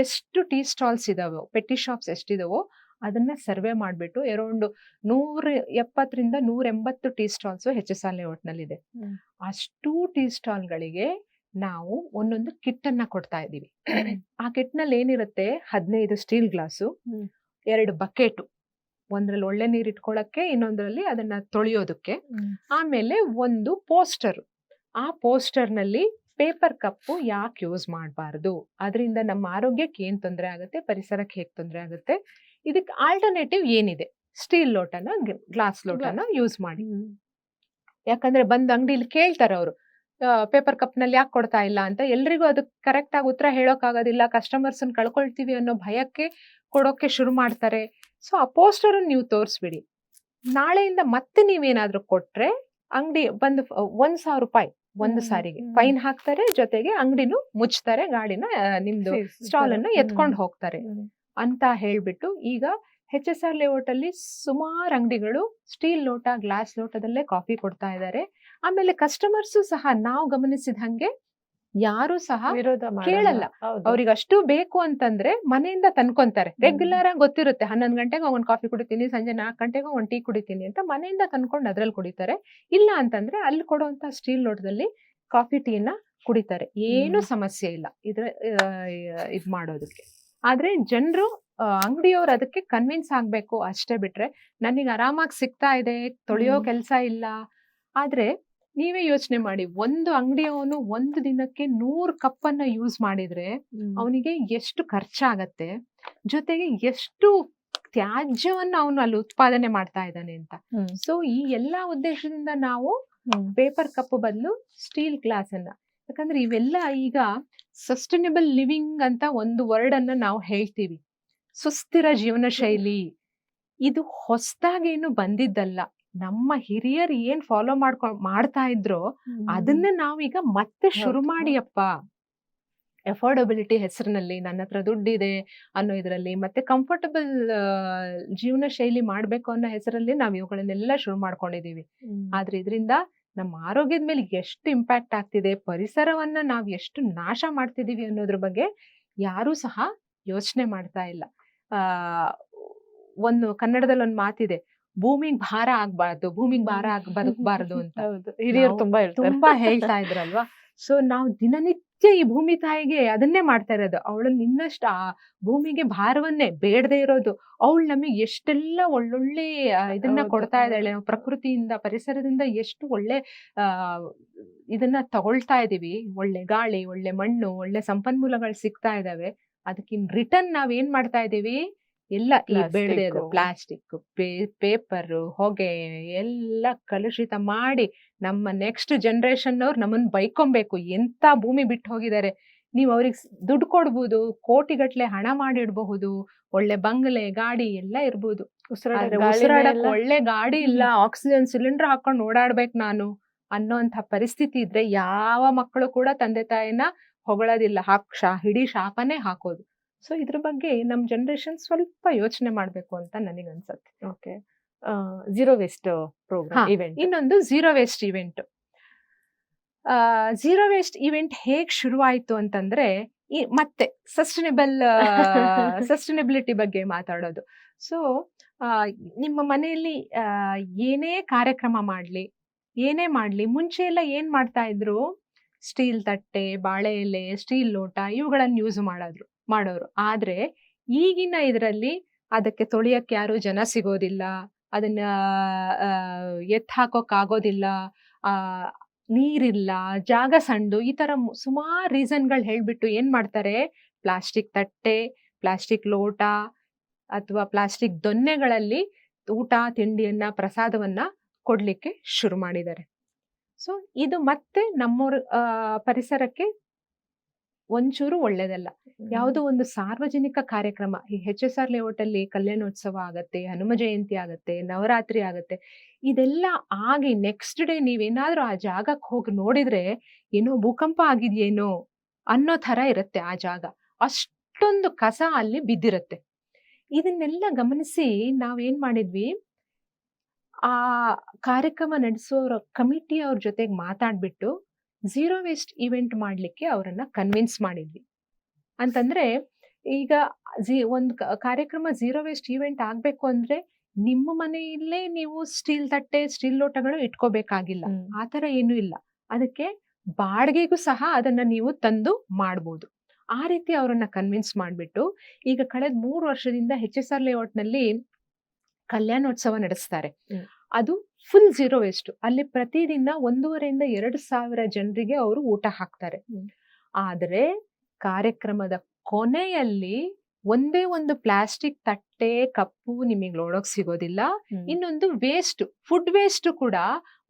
ಎಷ್ಟು ಟೀ ಸ್ಟಾಲ್ಸ್ ಇದಾವೋ, ಪೆಟ್ಟಿ ಶಾಪ್ಸ್ ಎಷ್ಟಿದಾವೋ ಅದನ್ನ ಸರ್ವೆ ಮಾಡ್ಬಿಟ್ಟು ಅರೌಂಡ್ 170 ರಿಂದ 180 ಟೀ ಸ್ಟಾಲ್ಸ್ HSR ಲೇಔಟ್ ನಲ್ಲಿ ಇದೆ. ಅಷ್ಟು ಟೀ ಸ್ಟಾಲ್ಗಳಿಗೆ ನಾವು ಒಂದೊಂದು ಕಿಟ್ ಅನ್ನ ಕೊಡ್ತಾ ಇದೀವಿ. ಆ ಕಿಟ್ ನಲ್ಲಿ ಏನಿರುತ್ತೆ, 15 ಸ್ಟೀಲ್ ಗ್ಲಾಸು, 2 ಬಕೆಟು, ಒಂದ್ರಲ್ಲಿ ಒಳ್ಳೆ ನೀರು ಇಟ್ಕೊಳಕ್ಕೆ, ಇನ್ನೊಂದ್ರಲ್ಲಿ ಅದನ್ನ ತೊಳೆಯೋದಕ್ಕೆ, ಆಮೇಲೆ ಒಂದು ಪೋಸ್ಟರ್. ಆ ಪೋಸ್ಟರ್ ನಲ್ಲಿ ಪೇಪರ್ ಕಪ್ಪು ಯಾಕೆ ಯೂಸ್ ಮಾಡಬಾರ್ದು, ಅದರಿಂದ ನಮ್ಮ ಆರೋಗ್ಯಕ್ಕೆ ಏನ್ ತೊಂದರೆ ಆಗುತ್ತೆ, ಪರಿಸರಕ್ಕೆ ಹೇಗೆ ತೊಂದರೆ ಆಗುತ್ತೆ, ಇದಕ್ಕೆ ಆಲ್ಟರ್ನೇಟಿವ್ ಏನಿದೆ, ಸ್ಟೀಲ್ ಲೋಟನ ಗ್ಲಾಸ್ ಲೋಟನ ಯೂಸ್ ಮಾಡಿ. ಯಾಕಂದ್ರೆ ಬಂದ್ ಅಂಗಡಿಲಿ ಕೇಳ್ತಾರೆ ಅವರು, ಪೇಪರ್ ಕಪ್ ನಲ್ಲಿ ಯಾಕೆ ಕೊಡ್ತಾ ಇಲ್ಲ ಅಂತ. ಎಲ್ರಿಗೂ ಅದಕ್ಕೆ ಕರೆಕ್ಟ್ ಆಗಿ ಉತ್ತರ ಹೇಳೋಕ್ ಆಗೋದಿಲ್ಲ, ಕಸ್ಟಮರ್ಸ್ ಕಳ್ಕೊಳ್ತೀವಿ ಅನ್ನೋ ಭಯಕ್ಕೆ ಕೊಡೋಕೆ ಶುರು ಮಾಡ್ತಾರೆ. ಸೊ ಆ ಪೋಸ್ಟರ್ ನೀವು ತೋರಿಸ್ಬಿಡಿ. ನಾಳೆಯಿಂದ ಮತ್ತೆ ನೀವೇನಾದ್ರೂ ಕೊಟ್ರೆ ಅಂಗಡಿ ಬಂದು 1,000 ರೂಪಾಯಿ ಒಂದು ಸಾರಿಗೆ ಫೈನ್ ಹಾಕ್ತಾರೆ. ಜೊತೆಗೆ ಅಂಗಡಿನೂ ಮುಚ್ತಾರೆ, ಗಾಡಿನ ನಿಮ್ದು ಸ್ಟಾಲ್ ಅನ್ನ ಎತ್ಕೊಂಡು ಹೋಗ್ತಾರೆ ಅಂತ ಹೇಳ್ಬಿಟ್ಟು ಈಗ HSR ಲೇಔಟ್ ಅಲ್ಲಿ ಸುಮಾರು ಅಂಗಡಿಗಳು ಸ್ಟೀಲ್ ಲೋಟ, ಗ್ಲಾಸ್ ಲೋಟದಲ್ಲೇ ಕಾಫಿ ಕೊಡ್ತಾ ಇದ್ದಾರೆ. ಆಮೇಲೆ ಕಸ್ಟಮರ್ಸು ಸಹ ನಾವು ಗಮನಿಸಿದ ಹಂಗೆ ಯಾರು ಸಹ ವಿರೋಧ ಕೇಳಲ್ಲ. ಅವ್ರಿಗೆ ಅಷ್ಟು ಬೇಕು ಅಂತಂದ್ರೆ ಮನೆಯಿಂದ ತಂದ್ಕೊಂತಾರೆ. ರೆಗ್ಯುಲರ್ ಆಗಿ ಗೊತ್ತಿರುತ್ತೆ, 11 ಗಂಟೆಗೆ ಒಂದು ಕಾಫಿ ಕುಡಿತೀನಿ, ಸಂಜೆ 4 ಗಂಟೆಗೆ ಒಂದು ಟೀ ಕುಡಿತೀನಿ ಅಂತ ಮನೆಯಿಂದ ತಂದ್ಕೊಂಡು ಅದ್ರಲ್ಲಿ ಕುಡಿತಾರೆ. ಇಲ್ಲ ಅಂತಂದ್ರೆ ಅಲ್ಲಿ ಕೊಡುವಂತ ಸ್ಟೀಲ್ ಲೋಟದಲ್ಲಿ ಕಾಫಿ ಟೀನ ಕುಡಿತಾರೆ. ಏನು ಸಮಸ್ಯೆ ಇಲ್ಲ ಇದ್ ಮಾಡೋದಕ್ಕೆ. ಆದ್ರೆ ಜನರು, ಅಂಗಡಿಯವ್ರು ಅದಕ್ಕೆ ಕನ್ವಿನ್ಸ್ ಆಗ್ಬೇಕು ಅಷ್ಟೇ. ಬಿಟ್ರೆ ನನಗೆ ಆರಾಮಾಗಿ ಸಿಗ್ತಾ ಇದೆ, ತೊಳೆಯೋ ಕೆಲಸ ಇಲ್ಲ. ಆದ್ರೆ ನೀವೇ ಯೋಚನೆ ಮಾಡಿ, ಒಂದು ಅಂಗಡಿಯವನು ಒಂದು ದಿನಕ್ಕೆ 100 ಕಪ್ಪನ್ನ ಯೂಸ್ ಮಾಡಿದ್ರೆ ಅವನಿಗೆ ಎಷ್ಟು ಖರ್ಚಾಗತ್ತೆ, ಜೊತೆಗೆ ಎಷ್ಟು ತ್ಯಾಜ್ಯವನ್ನ ಅವನು ಅಲ್ಲಿ ಉತ್ಪಾದನೆ ಮಾಡ್ತಾ ಇದ್ದಾನೆ ಅಂತ. ಸೊ ಈ ಎಲ್ಲಾ ಉದ್ದೇಶದಿಂದ ನಾವು ಪೇಪರ್ ಕಪ್ ಬದಲು ಸ್ಟೀಲ್ ಗ್ಲಾಸ್ ಅನ್ನ, ಯಾಕಂದ್ರೆ ಇವೆಲ್ಲ ಈಗ ಸಸ್ಟೈನಬಲ್ ಲಿವಿಂಗ್ ಅಂತ ಒಂದು ವರ್ಡ್ ಅನ್ನ ನಾವು ಹೇಳ್ತೀವಿ, ಸುಸ್ಥಿರ ಜೀವನ ಶೈಲಿ. ಇದು ಹೊಸದಾಗೇನು ಬಂದಿದ್ದಲ್ಲ. ನಮ್ಮ ಹಿರಿಯರು ಏನ್ ಫಾಲೋ ಮಾಡ್ತಾ ಇದ್ರೋ ಅದನ್ನ ನಾವೀಗ ಮತ್ತೆ ಶುರು ಮಾಡಿಯಪ್ಪ. ಅಫೋರ್ಡಬಿಲಿಟಿ ಹೆಸರಿನಲ್ಲಿ, ನನ್ನ ಹತ್ರ ದುಡ್ಡಿದೆ ಅನ್ನೋ ಇದರಲ್ಲಿ, ಮತ್ತೆ ಕಂಫರ್ಟಬಲ್ ಜೀವನ ಶೈಲಿ ಮಾಡ್ಬೇಕು ಅನ್ನೋ ಹೆಸರಲ್ಲಿ ನಾವು ಇವುಗಳನ್ನೆಲ್ಲ ಶುರು ಮಾಡ್ಕೊಂಡಿದೀವಿ. ಆದ್ರೆ ಇದರಿಂದ ನಮ್ಮ ಆರೋಗ್ಯದ ಮೇಲೆ ಎಷ್ಟು ಇಂಪ್ಯಾಕ್ಟ್ ಆಗ್ತಿದೆ, ಪರಿಸರವನ್ನ ನಾವು ಎಷ್ಟು ನಾಶ ಮಾಡ್ತಿದೀವಿ ಅನ್ನೋದ್ರ ಬಗ್ಗೆ ಯಾರೂ ಸಹ ಯೋಚನೆ ಮಾಡ್ತಾ ಇಲ್ಲ. ಒಂದು ಕನ್ನಡದಲ್ಲಿ ಒಂದು ಮಾತಿದೆ, ಭೂಮಿಗೆ ಭಾರ ಆಗ್ಬಾರ್ದು, ಭೂಮಿಗೆ ಭಾರ ಬದುಕಬಾರ್ದು ಅಂತ ಹಿರಿಯರು ತುಂಬಾ ಹೇಳ್ತಾ ಇದ್ರಲ್ವಾ. ಸೊ ನಾವು ದಿನನಿತ್ಯ ಈ ಭೂಮಿ ತಾಯಿಗೆ ಅದನ್ನೇ ಮಾಡ್ತಾ ಇರೋದು. ಅವಳು ನಿನ್ನಷ್ಟು ಆ ಭೂಮಿಗೆ ಭಾರವನ್ನೇ ಬೇಡದೆ ಇರೋದು. ಅವಳು ನಮಗೆ ಎಷ್ಟೆಲ್ಲ ಒಳ್ಳೊಳ್ಳೆ ಇದನ್ನ ಕೊಡ್ತಾ ಇದ್ದಾಳೆ. ನಾವು ಪ್ರಕೃತಿಯಿಂದ, ಪರಿಸರದಿಂದ ಎಷ್ಟು ಒಳ್ಳೆ ಇದನ್ನ ತಗೊಳ್ತಾ ಇದೀವಿ. ಒಳ್ಳೆ ಗಾಳಿ, ಒಳ್ಳೆ ಮಣ್ಣು, ಒಳ್ಳೆ ಸಂಪನ್ಮೂಲಗಳು ಸಿಗ್ತಾ ಇದಾವೆ. ಅದಕ್ಕಿನ್ ರಿಟರ್ನ್ ನಾವ್ ಏನ್ ಮಾಡ್ತಾ ಇದೀವಿ, ಎಲ್ಲ ಈ ಬೇಡದೆ ಪ್ಲಾಸ್ಟಿಕ್, ಪೇಪರ್, ಹೊಗೆ ಎಲ್ಲ ಕಲುಷಿತ ಮಾಡಿ ನಮ್ಮ ನೆಕ್ಸ್ಟ್ ಜನರೇಷನ್ ಅವ್ರು ನಮ್ಮನ್ನ ಬೈಕೊಬೇಕು. ಎಂತ ಭೂಮಿ ಬಿಟ್ಟು ಹೋಗಿದ್ದಾರೆ. ನೀವ್ ಅವ್ರಿಗೆ ದುಡ್ಡು ಕೊಡ್ಬೋದು, ಕೋಟಿಗಟ್ಲೆ ಹಣ ಮಾಡಿಡ್ಬಹುದು, ಒಳ್ಳೆ ಬಂಗ್ಲೆ, ಗಾಡಿ ಎಲ್ಲ ಇರ್ಬೋದು. ಉಸಿರಾಡಕ್ ಒಳ್ಳೆ ಗಾಡಿ ಇಲ್ಲ, ಆಕ್ಸಿಜನ್ ಸಿಲಿಂಡರ್ ಹಾಕೊಂಡು ಓಡಾಡ್ಬೇಕು ನಾನು ಅನ್ನೋಂಥ ಪರಿಸ್ಥಿತಿ ಇದ್ರೆ ಯಾವ ಮಕ್ಕಳು ಕೂಡ ತಂದೆ ತಾಯಿನ ಹೊಗಳೋದಿಲ್ಲ, ಹಿಡೀ ಶಾಪನೇ ಹಾಕೋದು. ಸೊ ಇದ್ರ ಬಗ್ಗೆ ನಮ್ ಜನರೇಷನ್ ಸ್ವಲ್ಪ ಯೋಚನೆ ಮಾಡ್ಬೇಕು ಅಂತ ನನಗೆ ಅನ್ಸತ್ತೆ. Okay, zero waste program event. ಇನ್ನೊಂದು zero waste event. Zero waste event ಹೇಗ್ ಶುರುವಾಯ್ತು ಅಂತಂದ್ರೆ, ಮತ್ತೆ ಸಸ್ಟೈನಬಿಲಿಟಿ ಬಗ್ಗೆ ಮಾತಾಡೋದು. ಸೊ ನಿಮ್ಮ ಮನೆಯಲ್ಲಿ ಏನೇ ಕಾರ್ಯಕ್ರಮ ಮಾಡ್ಲಿ, ಏನೇ ಮಾಡ್ಲಿ, ಮುಂಚೆ ಎಲ್ಲ ಏನ್ ಮಾಡ್ತಾ ಇದ್ರು, ಸ್ಟೀಲ್ ತಟ್ಟೆ, ಬಾಳೆ ಎಲೆ, ಸ್ಟೀಲ್ ಲೋಟ ಇವುಗಳನ್ನ ಯೂಸ್ ಮಾಡೋರು. ಆದ್ರೆ ಈಗಿನ ಇದರಲ್ಲಿ ಅದಕ್ಕೆ ತೊಳೆಯಕ್ಕೆ ಯಾರು ಜನ ಸಿಗೋದಿಲ್ಲ, ಅದನ್ನ ಹಾಕೋಕ್ ಆಗೋದಿಲ್ಲ, ನೀರಿಲ್ಲ, ಜಾಗ ಸಣ್ಣ, ಈ ತರ ಸುಮಾರು ರೀಸನ್ಗಳು ಹೇಳ್ಬಿಟ್ಟು ಏನ್ ಮಾಡ್ತಾರೆ, ಪ್ಲಾಸ್ಟಿಕ್ ತಟ್ಟೆ, ಪ್ಲಾಸ್ಟಿಕ್ ಲೋಟ ಅಥವಾ ಪ್ಲಾಸ್ಟಿಕ್ ದೊನ್ನೆಗಳಲ್ಲಿ ಊಟ ತಿಂಡಿಯನ್ನ ಪ್ರಸಾದವನ್ನ ಕೊಡ್ಲಿಕ್ಕೆ ಶುರು ಮಾಡಿದ್ದಾರೆ. ಸೊ ಇದು ಮತ್ತೆ ನಮ್ಮೂರ ಪರಿಸರಕ್ಕೆ ಒಂಚೂರು ಒಳ್ಳೇದಲ್ಲ. ಯಾವುದೋ ಒಂದು ಸಾರ್ವಜನಿಕ ಕಾರ್ಯಕ್ರಮ, ಈ HSR ಲೇಔಟ್ ಅಲ್ಲಿ ಕಲ್ಯಾಣೋತ್ಸವ ಆಗತ್ತೆ, ಹನುಮ ಜಯಂತಿ ಆಗತ್ತೆ, ನವರಾತ್ರಿ ಆಗತ್ತೆ, ಇದೆಲ್ಲ ಆಗಿ ನೆಕ್ಸ್ಟ್ ಡೇ ನೀವೇನಾದ್ರೂ ಆ ಜಾಗಕ್ಕೆ ಹೋಗಿ ನೋಡಿದ್ರೆ ಏನೋ ಭೂಕಂಪ ಆಗಿದೆಯೇನೋ ಅನ್ನೋ ತರ ಇರುತ್ತೆ ಆ ಜಾಗ. ಅಷ್ಟೊಂದು ಕಸ ಅಲ್ಲಿ ಬಿದ್ದಿರತ್ತೆ. ಇದನ್ನೆಲ್ಲ ಗಮನಿಸಿ ನಾವೇನ್ ಮಾಡಿದ್ವಿ, ಆ ಕಾರ್ಯಕ್ರಮ ನಡೆಸೋರ ಕಮಿಟಿ ಅವ್ರ ಜೊತೆಗೆ ಮಾತಾಡ್ಬಿಟ್ಟು ಝೀರೋ ವೇಸ್ಟ್ ಇವೆಂಟ್ ಮಾಡ್ಲಿಕ್ಕೆ ಅವರನ್ನ ಕನ್ವಿನ್ಸ್ ಮಾಡಿದ್ವಿ. ಅಂತಂದ್ರೆ ಈಗ ಒಂದು ಕಾರ್ಯಕ್ರಮ ಝೀರೋ ವೇಸ್ಟ್ ಇವೆಂಟ್ ಆಗ್ಬೇಕು ಅಂದ್ರೆ ನಿಮ್ಮ ಮನೆಯಲ್ಲೇ ನೀವು ಸ್ಟೀಲ್ ತಟ್ಟೆ, ಸ್ಟೀಲ್ ಲೋಟಗಳು ಇಟ್ಕೋಬೇಕಾಗಿಲ್ಲ. ಆತರ ಏನೂ ಇಲ್ಲ. ಅದಕ್ಕೆ ಬಾಡಿಗೆಗೂ ಸಹ ಅದನ್ನ ನೀವು ತಂದು ಮಾಡ್ಬೋದು. ಆ ರೀತಿ ಅವರನ್ನ ಕನ್ವಿನ್ಸ್ ಮಾಡ್ಬಿಟ್ಟು ಈಗ ಕಳೆದ 3 ವರ್ಷದಿಂದ HSR ಲೇಔಟ್ ನಲ್ಲಿ ಕಲ್ಯಾಣೋತ್ಸವ ನಡೆಸ್ತಾರೆ. ಅದು ಫುಲ್ ಝೀರೋ ವೇಸ್ಟ್. ಅಲ್ಲಿ ಪ್ರತಿದಿನ 1,500 to 2,000 ಜನರಿಗೆ ಅವರು ಊಟ ಹಾಕ್ತಾರೆ. ಆದ್ರೆ ಕಾರ್ಯಕ್ರಮದ ಕೊನೆಯಲ್ಲಿ ಒಂದೇ ಒಂದು ಪ್ಲಾಸ್ಟಿಕ್ ತಟ್ಟೆ, ಕಪ್ಪು ನಿಮಗೆ ನೋಡೋಕ್ ಸಿಗೋದಿಲ್ಲ. ಇನ್ನೊಂದು ವೇಸ್ಟ್, ಫುಡ್ ವೇಸ್ಟ್ ಕೂಡ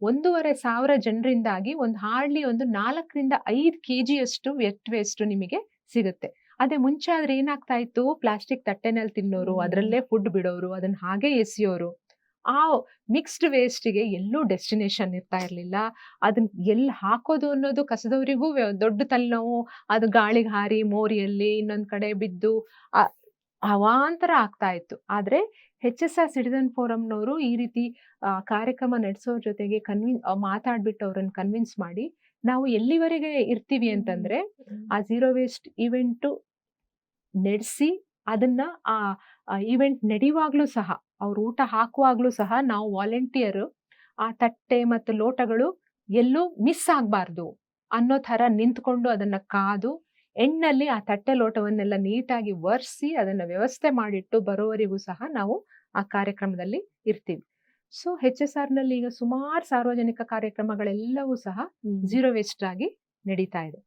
1,500 ಜನರಿಂದಾಗಿ hardly 4 to 5 kg wet waste ನಿಮಗೆ ಸಿಗುತ್ತೆ. ಅದೇ ಮುಂಚೆ ಆದ್ರೆ ಏನಾಗ್ತಾ ಇತ್ತು, ಪ್ಲಾಸ್ಟಿಕ್ ತಟ್ಟೆನಲ್ಲಿ ತಿನ್ನೋರು, ಅದರಲ್ಲೇ ಫುಡ್ ಬಿಡೋರು, ಅದನ್ನ ಹಾಗೆ ಎಸೆಯೋರು. ಆ ಮಿಕ್ಸ್ಡ್ ವೇಸ್ಟ್ಗೆ ಎಲ್ಲೂ ಡೆಸ್ಟಿನೇಷನ್ ಇರ್ತಾ ಇರ್ಲಿಲ್ಲ. ಅದನ್ನ ಎಲ್ಲಿ ಹಾಕೋದು ಅನ್ನೋದು ಕಸದವರಿಗೂ ದೊಡ್ಡ ತಲೆನೋವು. ಅದು ಗಾಳಿಗೆ ಹಾರಿ ಮೋರಿಯಲ್ಲಿ ಇನ್ನೊಂದ್ ಕಡೆ ಬಿದ್ದು ಅವಾಂತರ ಆಗ್ತಾ ಇತ್ತು. ಆದ್ರೆ HSR ಸಿಟಿಸನ್ ಫೋರಂನವರು ಈ ರೀತಿ ಕಾರ್ಯಕ್ರಮ ನಡೆಸೋರ್ ಜೊತೆಗೆ ಮಾತಾಡ್ಬಿಟ್ಟು ಅವ್ರನ್ನ ಕನ್ವಿನ್ಸ್ ಮಾಡಿ, ನಾವು ಎಲ್ಲಿವರೆಗೆ ಇರ್ತೀವಿ ಅಂತಂದ್ರೆ ಆ ಝೀರೋ ವೇಸ್ಟ್ ಇವೆಂಟ್ ನಡೆಸಿ ಅದನ್ನ ಆ ಇವೆಂಟ್ ನಡೆಯುವಾಗ್ಲೂ ಸಹ, ಅವ್ರು ಊಟ ಹಾಕುವಾಗ್ಲೂ ಸಹ ನಾವು ವಾಲಂಟಿಯರ್ ಆ ತಟ್ಟೆ ಮತ್ತು ಲೋಟಗಳು ಎಲ್ಲೂ ಮಿಸ್ ಆಗ್ಬಾರ್ದು ಅನ್ನೋ ತರ ನಿಂತ್ಕೊಂಡು ಅದನ್ನ ಕಾದು ಎಣ್ಣಲ್ಲಿ ಆ ತಟ್ಟೆ ಲೋಟವನ್ನೆಲ್ಲ ನೀಟಾಗಿ ಒರೆಸಿ ಅದನ್ನ ವ್ಯವಸ್ಥೆ ಮಾಡಿಟ್ಟು ಬರೋವರೆಗೂ ಸಹ ನಾವು ಆ ಕಾರ್ಯಕ್ರಮದಲ್ಲಿ ಇರ್ತೀವಿ. ಸೊ HSR ನಲ್ಲಿ ಈಗ ಸುಮಾರು ಸಾರ್ವಜನಿಕ ಕಾರ್ಯಕ್ರಮಗಳೆಲ್ಲವೂ ಸಹ ಝೀರೋ ವೇಸ್ಟ್ ಆಗಿ ನಡೀತಾ ಇದೆ.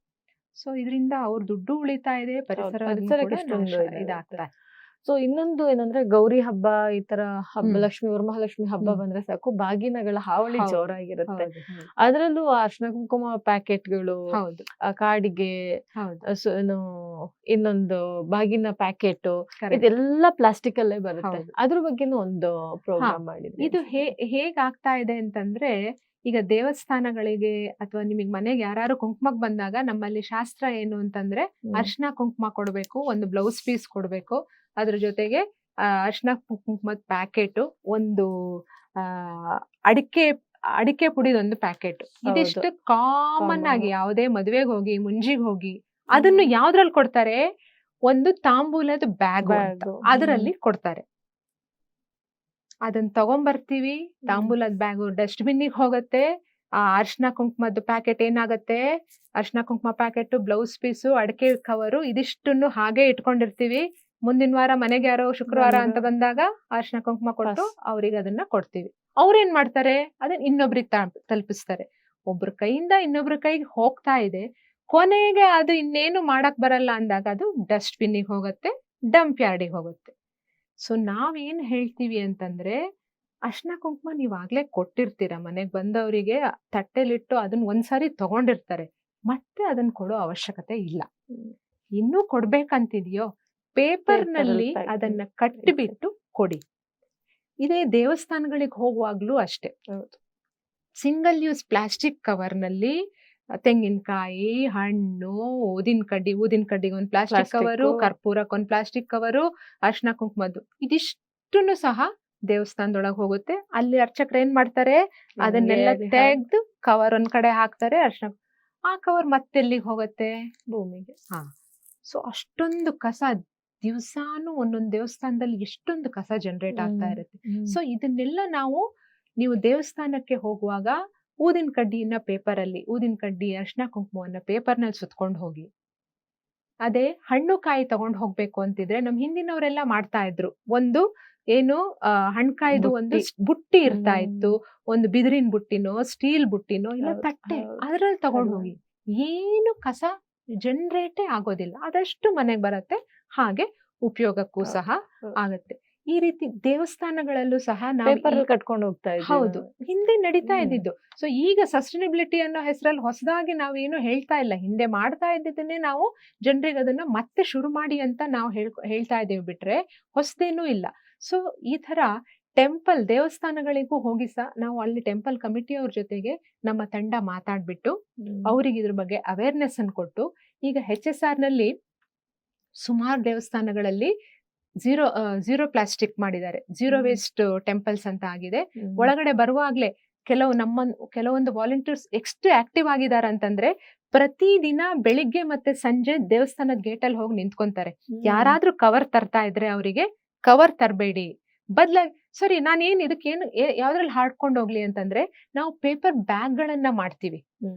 ಸೊ ಇದರಿಂದ ಅವ್ರ ದುಡ್ಡು ಉಳಿತಾ ಇದೆ, ಪರಿಸರಕ್ಕೆ ಇದಾಗ್ತಾ ಇದೆ. ಸೊ ಇನ್ನೊಂದು ಏನಂದ್ರೆ ಗೌರಿ ಹಬ್ಬ, ಈ ತರ ಹಬ್ಬ, ಲಕ್ಷ್ಮಿ ವರಮಹಾಲಕ್ಷ್ಮಿ ಹಬ್ಬ ಬಂದ್ರೆ ಸಾಕು, ಬಾಗಿನಗಳ ಹಾವಳಿ ಜೋರಾಗಿರುತ್ತೆ. ಅದ್ರಲ್ಲೂ ಅರ್ಶಿನ ಕುಂಕುಮ ಪ್ಯಾಕೆಟ್ಗಳು, ಕಾಡಿಗೆ, ಇನ್ನೊಂದು ಬಾಗಿನ ಪ್ಯಾಕೆಟ್, ಇದೆಲ್ಲ ಪ್ಲಾಸ್ಟಿಕ್ ಅಲ್ಲೇ ಬರುತ್ತೆ. ಅದ್ರ ಬಗ್ಗೆನೂ ಒಂದು ಪ್ರೋಗ್ರಾಮ್ ಮಾಡಿದ್ವಿ. ಇದು ಹೇಗಾಗ್ತಾ ಇದೆ ಅಂತಂದ್ರೆ, ಈಗ ದೇವಸ್ಥಾನಗಳಿಗೆ ಅಥವಾ ನಿಮಗೆ ಮನೆಗೆ ಯಾರು ಕುಂಕುಮಕ್ ಬಂದಾಗ ನಮ್ಮಲ್ಲಿ ಶಾಸ್ತ್ರ ಏನು ಅಂತಂದ್ರೆ ಅರ್ಶಿನ ಕುಂಕುಮ ಕೊಡ್ಬೇಕು, ಒಂದು ಬ್ಲೌಸ್ ಪೀಸ್ ಕೊಡ್ಬೇಕು, ಅದ್ರ ಜೊತೆಗೆ ಅರ್ಶಿನ ಕುಂಕುಮದ ಪ್ಯಾಕೆಟ್, ಒಂದು ಅಡಿಕೆ ಪುಡಿದೊಂದು ಪ್ಯಾಕೆಟ್. ಇದಿಷ್ಟು ಕಾಮನ್ ಆಗಿ ಯಾವುದೇ ಮದುವೆಗೆ ಹೋಗಿ, ಮುಂಜಿಗೆ ಹೋಗಿ ಅದನ್ನು ಯಾವ್ದ್ರಲ್ಲಿ ಕೊಡ್ತಾರೆ, ಒಂದು ತಾಂಬೂಲದ ಬ್ಯಾಗ್ ಅದರಲ್ಲಿ ಕೊಡ್ತಾರೆ. ಅದನ್ನ ತಗೊಂಡ್ಬರ್ತೀವಿ, ತಾಂಬೂಲದ ಬ್ಯಾಗು ಡಸ್ಟ್ಬಿನ್ನಿಗೆ ಹೋಗತ್ತೆ. ಆ ಅರ್ಶಿನ ಕುಂಕುಮದ ಪ್ಯಾಕೆಟ್ ಏನಾಗತ್ತೆ, ಅರ್ಶಿನ ಕುಂಕುಮ ಪ್ಯಾಕೆಟ್, ಬ್ಲೌಸ್ ಪೀಸು, ಅಡಿಕೆ ಕವರು, ಇದಿಷ್ಟನ್ನು ಹಾಗೆ ಇಟ್ಕೊಂಡಿರ್ತೀವಿ. ಮುಂದಿನ ವಾರ ಮನೆಗೆ ಯಾರೋ ಶುಕ್ರವಾರ ಅಂತ ಬಂದಾಗ ಅರ್ಶಿನ ಕುಂಕುಮ ಕೊಟ್ಟು ಅವ್ರಿಗೆ ಅದನ್ನ ಕೊಡ್ತೀವಿ. ಅವ್ರೇನ್ ಮಾಡ್ತಾರೆ, ಅದನ್ನ ಇನ್ನೊಬ್ರಿಗೆ ತಲುಪಿಸ್ತಾರೆ. ಒಬ್ರ ಕೈಯಿಂದ ಇನ್ನೊಬ್ರ ಕೈಗೆ ಹೋಗ್ತಾ ಇದೆ. ಕೊನೆಗೆ ಅದು ಇನ್ನೇನು ಮಾಡಕ್ ಬರಲ್ಲ ಅಂದಾಗ ಅದು ಡಸ್ಟ್ಬಿನ್ನಿಗೆ ಹೋಗತ್ತೆ, ಡಂಪ್ ಯಾರ್ಡಿಗೆ ಹೋಗುತ್ತೆ. ಸೊ ನಾವೇನ್ ಹೇಳ್ತೀವಿ ಅಂತಂದ್ರೆ, ಅರ್ಶಿನ ಕುಂಕುಮ ನೀವಾಗ್ಲೇ ಕೊಟ್ಟಿರ್ತೀರ, ಮನೆಗ್ ಬಂದವರಿಗೆ ತಟ್ಟೆಲಿಟ್ಟು ಅದನ್ನ ಒಂದ್ಸಾರಿ ತಗೊಂಡಿರ್ತಾರೆ, ಮತ್ತೆ ಅದನ್ನ ಕೊಡೋ ಅವಶ್ಯಕತೆ ಇಲ್ಲ. ಇನ್ನೂ ಕೊಡ್ಬೇಕಂತಿದ್ಯೋ ಪೇಪರ್ ನಲ್ಲಿ ಅದನ್ನ ಕಟ್ಟಿಬಿಟ್ಟು ಕೊಡಿ. ಇದೇ ದೇವಸ್ಥಾನಗಳಿಗೆ ಹೋಗುವಾಗ್ಲೂ ಅಷ್ಟೇ, ಸಿಂಗಲ್ ಯೂಸ್ ಪ್ಲಾಸ್ಟಿಕ್ ಕವರ್ ನಲ್ಲಿ ತೆಂಗಿನಕಾಯಿ, ಹಣ್ಣು, ಊದಿನ ಕಡ್ಡಿಗೆ ಒಂದು ಪ್ಲಾಸ್ಟಿಕ್ ಕವರು, ಕರ್ಪೂರಕ್ಕೆ ಒಂದು ಪ್ಲಾಸ್ಟಿಕ್ ಕವರು, ಅರ್ಶಿನ ಕುಂಕುಮದ್ದು ಇದಿಷ್ಟನ್ನು ಸಹ ದೇವಸ್ಥಾನದೊಳಗೆ ಹೋಗುತ್ತೆ. ಅಲ್ಲಿ ಅರ್ಚಕರು ಏನ್ ಮಾಡ್ತಾರೆ, ಅದನ್ನೆಲ್ಲ ತೆಗೆದು ಕವರ್ ಒಂದ್ ಕಡೆ ಹಾಕ್ತಾರೆ. ಅರ್ಶಿನ ಆ ಕವರ್ ಮತ್ತೆಲ್ಲಿಗೆ ಹೋಗುತ್ತೆ, ಭೂಮಿಗೆ. ಸೊ ಅಷ್ಟೊಂದು ಕಸ ದಿವ್ಸಾನು ಒಂದೊಂದು ದೇವಸ್ಥಾನದಲ್ಲಿ ಎಷ್ಟೊಂದು ಕಸ ಜನರೇಟ್ ಆಗ್ತಾ ಇರುತ್ತೆ. ಸೊ ಇದನ್ನೆಲ್ಲ ನೀವು ದೇವಸ್ಥಾನಕ್ಕೆ ಹೋಗುವಾಗ ಊದಿನ ಕಡ್ಡಿಯನ್ನ ಪೇಪರಲ್ಲಿ, ಊದಿನ ಕಡ್ಡಿ ಅರ್ಶಿನ ಕುಂಕುಮವನ್ನ ಪೇಪರ್ನಲ್ಲಿ ಸುತ್ಕೊಂಡು ಹೋಗಿ. ಅದೇ ಹಣ್ಣು ಕಾಯಿ ತಗೊಂಡು ಹೋಗ್ಬೇಕು ಅಂತಿದ್ರೆ ನಮ್ ಹಿಂದಿನವರೆಲ್ಲ ಮಾಡ್ತಾ ಇದ್ರು, ಒಂದು ಏನು ಹಣ್ಕಾಯ್ದು ಒಂದು ಬುಟ್ಟಿ ಇರ್ತಾ ಇತ್ತು, ಒಂದು ಬಿದಿರಿನ ಬುಟ್ಟಿನೋ ಸ್ಟೀಲ್ ಬುಟ್ಟಿನೋ ಇಲ್ಲ ತಟ್ಟೆ, ಅದ್ರಲ್ಲಿ ತಗೊಂಡು ಹೋಗಿ. ಏನು ಕಸ ಜನರೇಟೇ ಆಗೋದಿಲ್ಲ, ಅದಷ್ಟು ಮನೆಗೆ ಬರತ್ತೆ. ಹಾಗೆ ಉಪಯೋಗಕ್ಕೂ ಹೌದು. ಸಹ ಹೌದು. ಆಗತ್ತೆ. ಈ ರೀತಿ ದೇವಸ್ಥಾನಗಳಲ್ಲೂ ಸಹ ಪೇಪರ್ ನಾವು ಕಟ್ಕೊಂಡು ಹೋಗ್ತಾ ಇದ್ದೀವಿ ಹೌದು ನಾವು. ಹಿಂದೆ ನಡೀತಾ ಹ್ಮ್. ಇದ್ದಿದ್ದು. ಸೊ ಈಗ ಸಸ್ಟೈನಬಿಲಿಟಿ ಅನ್ನೋ ಹೆಸರಲ್ಲಿ ಹೊಸದಾಗಿ ನಾವೇನು ಹೇಳ್ತಾ ಇಲ್ಲ, ಹಿಂದೆ ಮಾಡ್ತಾ ಇದ್ದಿದ್ದನ್ನೇ ನಾವು ಜನರಿಗೆ ಅದನ್ನ ಮತ್ತೆ ಶುರು ಮಾಡಿ ಅಂತ ನಾವು ಹೇಳ್ತಾ ಇದ್ದೀವಿ ಬಿಟ್ರೆ ಹೊಸದೇನೂ ಇಲ್ಲ. ಸೊ ಈ ತರ ಟೆಂಪಲ್ ದೇವಸ್ಥಾನಗಳಿಗೂ ಹೋಗಿ ಸಹ ನಾವು ಅಲ್ಲಿ ಟೆಂಪಲ್ ಕಮಿಟಿಯವ್ರ ಜೊತೆಗೆ ನಮ್ಮ ತಂಡ ಮಾತಾಡ್ಬಿಟ್ಟು ಅವ್ರಿಗೆ ಇದ್ರ ಬಗ್ಗೆ ಅವೇರ್ನೆಸ್ ಅನ್ನು ಕೊಟ್ಟು, ಈಗ HSR ನಲ್ಲಿ ಸುಮಾರು ದೇವಸ್ಥಾನಗಳಲ್ಲಿ ಝೀರೋ ಪ್ಲಾಸ್ಟಿಕ್ ಮಾಡಿದ್ದಾರೆ, ಝೀರೋ ವೇಸ್ಟ್ ಟೆಂಪಲ್ಸ್ ಅಂತ ಆಗಿದೆ. ಒಳಗಡೆ ಬರುವಾಗ್ಲೇ ಕೆಲವೊಂದು ವಾಲಂಟಿಯರ್ಸ್ ಎಷ್ಟು ಆಕ್ಟಿವ್ ಆಗಿದ್ದಾರೆ ಅಂತಂದ್ರೆ ಪ್ರತಿದಿನ ಬೆಳಿಗ್ಗೆ ಮತ್ತೆ ಸಂಜೆ ದೇವಸ್ಥಾನದ ಗೇಟ್ ಅಲ್ಲಿ ಹೋಗಿ ನಿಂತ್ಕೊಂತಾರೆ. ಯಾರಾದ್ರೂ ಕವರ್ ತರ್ತಾ ಇದ್ರೆ ಅವರಿಗೆ ಕವರ್ ತರಬೇಡಿ, ಬದಲಾಗಿ ಸರಿ ನಾನೇನ್ ಇದಕ್ಕೇನು ಯಾವ್ದ್ರಲ್ಲಿ ಹಾಡ್ಕೊಂಡು ಹೋಗ್ಲಿ ಅಂತಂದ್ರೆ ನಾವು ಪೇಪರ್ ಬ್ಯಾಗ್ ಗಳನ್ನ ಮಾಡ್ತೀವಿ.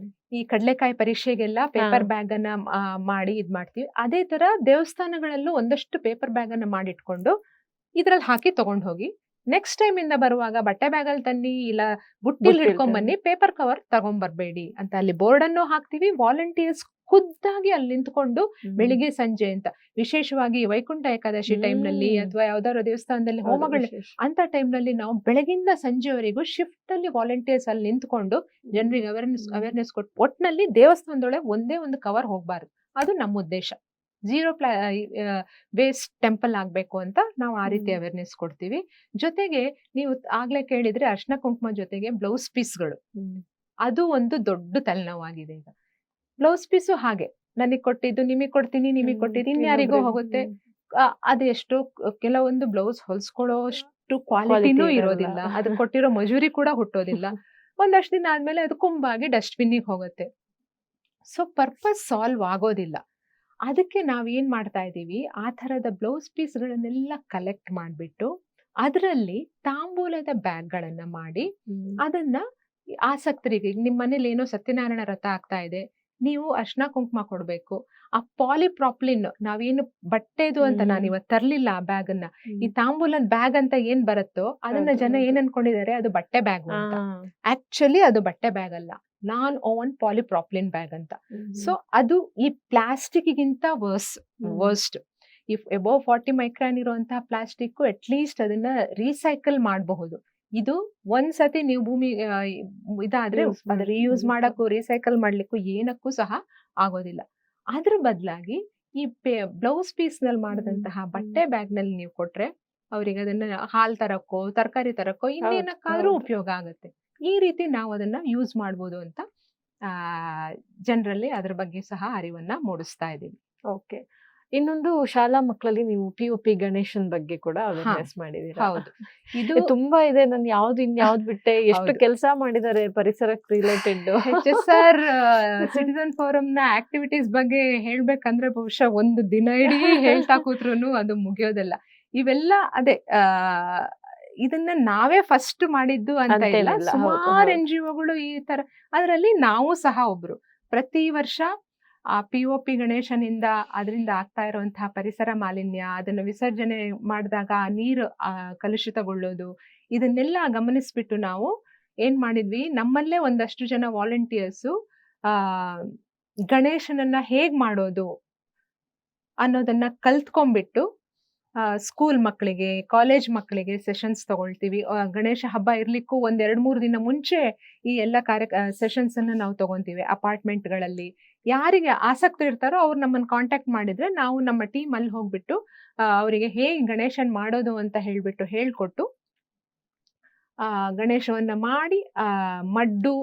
ಈ ಕಡ್ಲೆಕಾಯಿ ಪರೀಕ್ಷೆಗೆಲ್ಲ ಪೇಪರ್ ಬ್ಯಾಗ್ ಅನ್ನ ಮಾಡಿ ಇದ್ ಮಾಡ್ತೀವಿ. ಅದೇ ತರ ದೇವಸ್ಥಾನಗಳಲ್ಲೂ ಒಂದಷ್ಟು ಪೇಪರ್ ಬ್ಯಾಗ್ ಅನ್ನ ಮಾಡಿಟ್ಕೊಂಡು ಇದ್ರಲ್ಲಿ ಹಾಕಿ ತಗೊಂಡ್ ಹೋಗಿ ನೆಕ್ಸ್ಟ್ ಟೈಮ್ ಇಂದ ಬರುವಾಗ ಬಟ್ಟೆ ಬ್ಯಾಗ್ ಅಲ್ಲಿ ತನ್ನಿ, ಇಲ್ಲ ಬುಟ್ಟಿಲ್ ಇಟ್ಕೊಂಡ್ ಬನ್ನಿ, ಪೇಪರ್ ಕವರ್ ತಗೊಂಡ್ಬರ್ಬೇಡಿ ಅಂತ ಅಲ್ಲಿ ಬೋರ್ಡ್ ಅನ್ನು ಹಾಕ್ತಿವಿ. ವಾಲಂಟಿಯರ್ಸ್ ಖುದ್ದಾಗಿ ಅಲ್ಲಿ ನಿಂತ್ಕೊಂಡು ಬೆಳಿಗ್ಗೆ ಸಂಜೆ ಅಂತ, ವಿಶೇಷವಾಗಿ ವೈಕುಂಠ ಏಕಾದಶಿ ಟೈಮ್ ನಲ್ಲಿ ಅಥವಾ ಯಾವ್ದಾದ್ರು ದೇವಸ್ಥಾನದಲ್ಲಿ ಹೋಮಗಳು ಅಂತ ಟೈಮ್ ನಲ್ಲಿ ನಾವು ಬೆಳಗಿಂದ ಸಂಜೆವರೆಗೂ ಶಿಫ್ಟ್ ಅಲ್ಲಿ ವಾಲಂಟಿಯರ್ಸ್ ಅಲ್ಲಿ ನಿಂತ್ಕೊಂಡು ಜನರಿಗೆ ಅವೇರ್ನೆಸ್ ಕೊಟ್ಟು, ಒಟ್ನಲ್ಲಿ ದೇವಸ್ಥಾನದೊಳಗೆ ಒಂದೇ ಒಂದು ಕವರ್ ಹೋಗ್ಬಾರ್ದು, ಅದು ನಮ್ಮ ಉದ್ದೇಶ. ಝೀರೋ ವೇಸ್ಟ್ ಟೆಂಪಲ್ ಆಗ್ಬೇಕು ಅಂತ ನಾವು ಆ ರೀತಿ ಅವೇರ್ನೆಸ್ ಕೊಡ್ತೀವಿ. ಜೊತೆಗೆ ನೀವು ಆಗ್ಲೇ ಕೇಳಿದ್ರೆ ಅರ್ಶನ ಕುಂಕುಮ ಜೊತೆಗೆ ಬ್ಲೌಸ್ ಪೀಸ್ಗಳು, ಅದು ಒಂದು ದೊಡ್ಡ ತಲೆನೋವಾಗಿದೆ. ಈಗ ಬ್ಲೌಸ್ ಪೀಸು ಹಾಗೆ ನನಗ್ ಕೊಟ್ಟಿದ್ದು ನಿಮಗ್ ಕೊಡ್ತೀನಿ, ನಿಮಗ್ ಕೊಟ್ಟಿದ್ದು ಇನ್ಯಾರಿಗೋ ಹೋಗುತ್ತೆ. ಅದೆಷ್ಟೋ ಕೆಲವೊಂದು ಬ್ಲೌಸ್ ಹೊಲ್ಸ್ಕೊಳ್ಳೋಷ್ಟು ಕ್ವಾಲಿಟಿನೂ ಇರೋದಿಲ್ಲ, ಅದಕ್ಕೆ ಕೊಟ್ಟಿರೋ ಮಜೂರಿ ಕೂಡ ಹುಟ್ಟೋದಿಲ್ಲ. ಒಂದಷ್ಟು ದಿನ ಆದ್ಮೇಲೆ ಅದು ಕುಂಬಾಗಿ ಡಸ್ಟ್ಬಿನ್ನಿಗೆ ಹೋಗುತ್ತೆ. ಸೊ ಪರ್ಪಸ್ ಸಾಲ್ವ್ ಆಗೋದಿಲ್ಲ. ಅದಕ್ಕೆ ನಾವೇನ್ ಮಾಡ್ತಾ ಇದ್ದೀವಿ, ಆ ಥರದ ಬ್ಲೌಸ್ ಪೀಸ್ಗಳನ್ನೆಲ್ಲ ಕಲೆಕ್ಟ್ ಮಾಡಿಬಿಟ್ಟು ಅದರಲ್ಲಿ ತಾಂಬೂಲದ ಬ್ಯಾಗ್ಗಳನ್ನ ಮಾಡಿ ಅದನ್ನ ಆಸಕ್ತರಿಗೆ, ಈಗ ನಿಮ್ಮ ಮನೇಲಿ ಏನೋ ಸತ್ಯನಾರಾಯಣ ವ್ರತ ಆಗ್ತಾ ಇದೆ, ನೀವು ಅರ್ಶನ ಕುಂಕುಮ ಕೊಡ್ಬೇಕು, ಆ ಪಾಲಿಪ್ರಾಪ್ಲಿನ್ ನಾವೇನು ಬಟ್ಟೆದು ಅಂತ ನಾನು ಇವತ್ತು ತರ್ಲಿಲ್ಲ ಆ ಬ್ಯಾಗ್ ಅನ್ನ, ಈ ತಾಂಬೂಲದ ಬ್ಯಾಗ್ ಅಂತ ಏನ್ ಬರುತ್ತೋ ಅದನ್ನ ಜನ ಏನ್ ಅನ್ಕೊಂಡಿದ್ದಾರೆ ಅದು ಬಟ್ಟೆ ಬ್ಯಾಗ್ ಅಂತ. ಆಕ್ಚುಲಿ ಅದು ಬಟ್ಟೆ ಬ್ಯಾಗ್ ಅಲ್ಲ, ನಾನ್ ಓನ್ ಪಾಲಿಪ್ರಾಪ್ಲಿನ್ ಬ್ಯಾಗ್ ಅಂತ. ಸೊ ಅದು ಈ ಪ್ಲಾಸ್ಟಿಕ್ ಗಿಂತ ವರ್ಸ್ಟ್. ಇಫ್ ಅಬೌವ್ 40 ಮೈಕ್ರಾನ್ ಇರುವಂತಹ ಪ್ಲಾಸ್ಟಿಕ್ ಅಟ್ ಲೀಸ್ಟ್ ಅದನ್ನ ರೀಸೈಕಲ್ ಮಾಡಬಹುದು. ಇದು ಒಂದ್ಸತಿ ನೀವು ಭೂಮಿ ಇದಾದ್ರೆ ಅದ್ರ ರೀಯೂಸ್ ಮಾಡಕ್ಕೂ ರೀಸೈಕಲ್ ಮಾಡ್ಲಿಕ್ಕೂ ಏನಕ್ಕೂ ಸಹ ಆಗೋದಿಲ್ಲ. ಅದ್ರ ಬದಲಾಗಿ ಈ ಬ್ಲೌಸ್ ಪೀಸ್ ನಲ್ಲಿ ಮಾಡಿದಂತಹ ಬಟ್ಟೆ ಬ್ಯಾಗ್ ನಲ್ಲಿ ನೀವು ಕೊಟ್ರೆ ಅವ್ರಿಗೆ ಅದನ್ನ ಹಾಲ್ ತರಕ್ಕೋ ತರಕಾರಿ ತರಕ್ಕೋ ಇನ್ನೇನಕ್ಕಾದ್ರೂ ಉಪಯೋಗ ಆಗುತ್ತೆ. ಈ ರೀತಿ ನಾವು ಅದನ್ನ ಯೂಸ್ ಮಾಡ್ಬೋದು ಅಂತ ಜನರಲ್ಲಿ ಅದ್ರ ಬಗ್ಗೆ ಸಹ ಅರಿವನ್ನ ಮೂಡಿಸ್ತಾ ಇದ್ದೀವಿ. ಓಕೆ. ಇನ್ನೊಂದು ಶಾಲಾ ಮಕ್ಕಳಲ್ಲಿ ನೀವು POP ಗಣೇಶನ್ ಬಗ್ಗೆ ಕೂಡ ಅವೇರ್ನೆಸ್ ಮಾಡಿದೀರಾ. ಹೌದು, ಇದು ತುಂಬಾ ಇದೆ. ನಾನು ಇನ್ಯಾವ್ದು ಬಿಟ್ಟೆ, ಎಷ್ಟು ಕೆಲಸ ಮಾಡಿದ್ದಾರೆ ಪರಿಸರಕ್ಕೆ ರಿಲೇಟೆಡ್. HSR ಸಿಟಿಸನ್ ಫೋರಂ ನ ಆಕ್ಟಿವಿಟೀಸ್ ಬಗ್ಗೆ ಹೇಳ್ಬೇಕಂದ್ರೆ ಬಹುಶಃ ಒಂದು ದಿನ ಇಡೀ ಹೇಳ್ತಾ ಕೂತ್ರು ಅದು ಮುಗಿಯೋದಿಲ್ಲ. ಇವೆಲ್ಲ ಅದೇ ಇದನ್ನ ನಾವೇ ಫಸ್ಟ್ ಮಾಡಿದ್ದು ಅಂತ ಇಲ್ಲ, ಸುಮಾರು NGOಗಳು ಈ ತರ, ಅದರಲ್ಲಿ ನಾವು ಸಹ ಒಬ್ರು. ಪ್ರತಿ ವರ್ಷ ಆ POP ಗಣೇಶನಿಂದ ಅದರಿಂದ ಆಗ್ತಾ ಇರುವಂತಹ ಪರಿಸರ ಮಾಲಿನ್ಯ, ಅದನ್ನ ವಿಸರ್ಜನೆ ಮಾಡಿದಾಗ ನೀರು ಕಲುಷಿತಗೊಳ್ಳೋದು, ಇದನ್ನೆಲ್ಲ ಗಮನಿಸ್ಬಿಟ್ಟು ನಾವು ಏನ್ ಮಾಡಿದ್ವಿ, ನಮ್ಮಲ್ಲೇ ಒಂದಷ್ಟು ಜನ ವಾಲಂಟಿಯರ್ಸು ಗಣೇಶನನ್ನ ಹೇಗ್ ಮಾಡೋದು ಅನ್ನೋದನ್ನ ಕಲ್ತ್ಕೊಂಡ್ಬಿಟ್ಟು ಸ್ಕೂಲ್ ಮಕ್ಕಳಿಗೆ, ಕಾಲೇಜ್ ಮಕ್ಕಳಿಗೆ ಸೆಷನ್ಸ್ ತಗೊಳ್ತೀವಿ. ಗಣೇಶ ಹಬ್ಬ ಇರ್ಲಿಕ್ಕೂ 1-2-3 ದಿನ ಮುಂಚೆ ಈ ಎಲ್ಲ ಸೆಷನ್ಸ್ ಅನ್ನ ನಾವು ತಗೊಂತೀವಿ. ಅಪಾರ್ಟ್ಮೆಂಟ್ಗಳಲ್ಲಿ ಯಾರಿಗೆ ಆಸಕ್ತಿ ಇರ್ತಾರೋ ಅವ್ರು ನಮ್ಮನ್ನು ಕಾಂಟ್ಯಾಕ್ಟ್ ಮಾಡಿದ್ರೆ ನಾವು ನಮ್ಮ ಟೀಮ್ ಅಲ್ಲಿ ಹೋಗ್ಬಿಟ್ಟು ಅವರಿಗೆ ಹೇಗೆ ಗಣೇಶನ್ ಮಾಡೋದು ಅಂತ ಹೇಳ್ಕೊಟ್ಟು ಗಣೇಶವನ್ನ ಮಾಡಿ ಮಡ್ಡು,